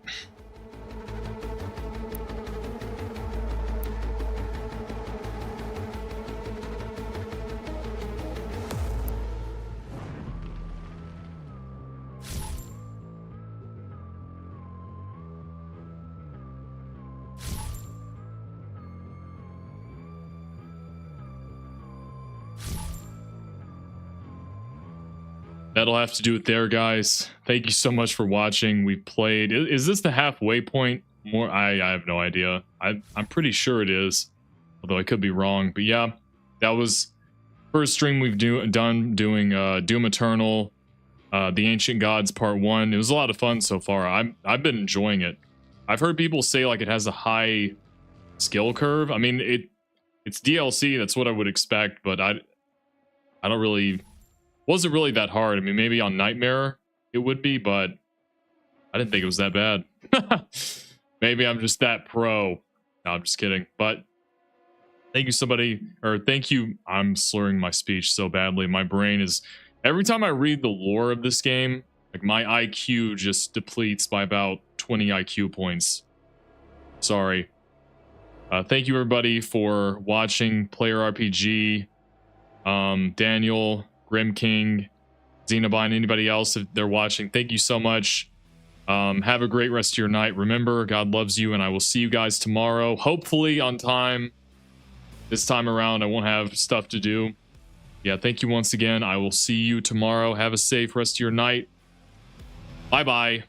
Speaker 1: That'll have to do it there, guys. Thank you so much for watching. We've played. Is this the halfway point? More, I have no idea. I'm pretty sure it is, although I could be wrong. But yeah, that was first stream we've done doing Doom Eternal, the Ancient Gods Part 1. It was a lot of fun so far. I've been enjoying it. I've heard people say like it has a high skill curve. I mean, it's DLC. That's what I would expect, but I don't really. Wasn't really that hard. I mean, maybe on Nightmare it would be, but I didn't think it was that bad. Maybe I'm just that pro. No, I'm just kidding. But thank you somebody, or thank you. I'm slurring my speech so badly. My brain is, every time I read the lore of this game, like my IQ just depletes by about 20 IQ points. Sorry. Thank you everybody for watching Player RPG. Daniel, Grim King, Xenobine, anybody else, if they're watching, thank you so much. Have a great rest of your night. Remember, God loves you, and I will see you guys tomorrow, hopefully on time. This time around, I won't have stuff to do. Yeah, thank you once again. I will see you tomorrow. Have a safe rest of your night. Bye-bye.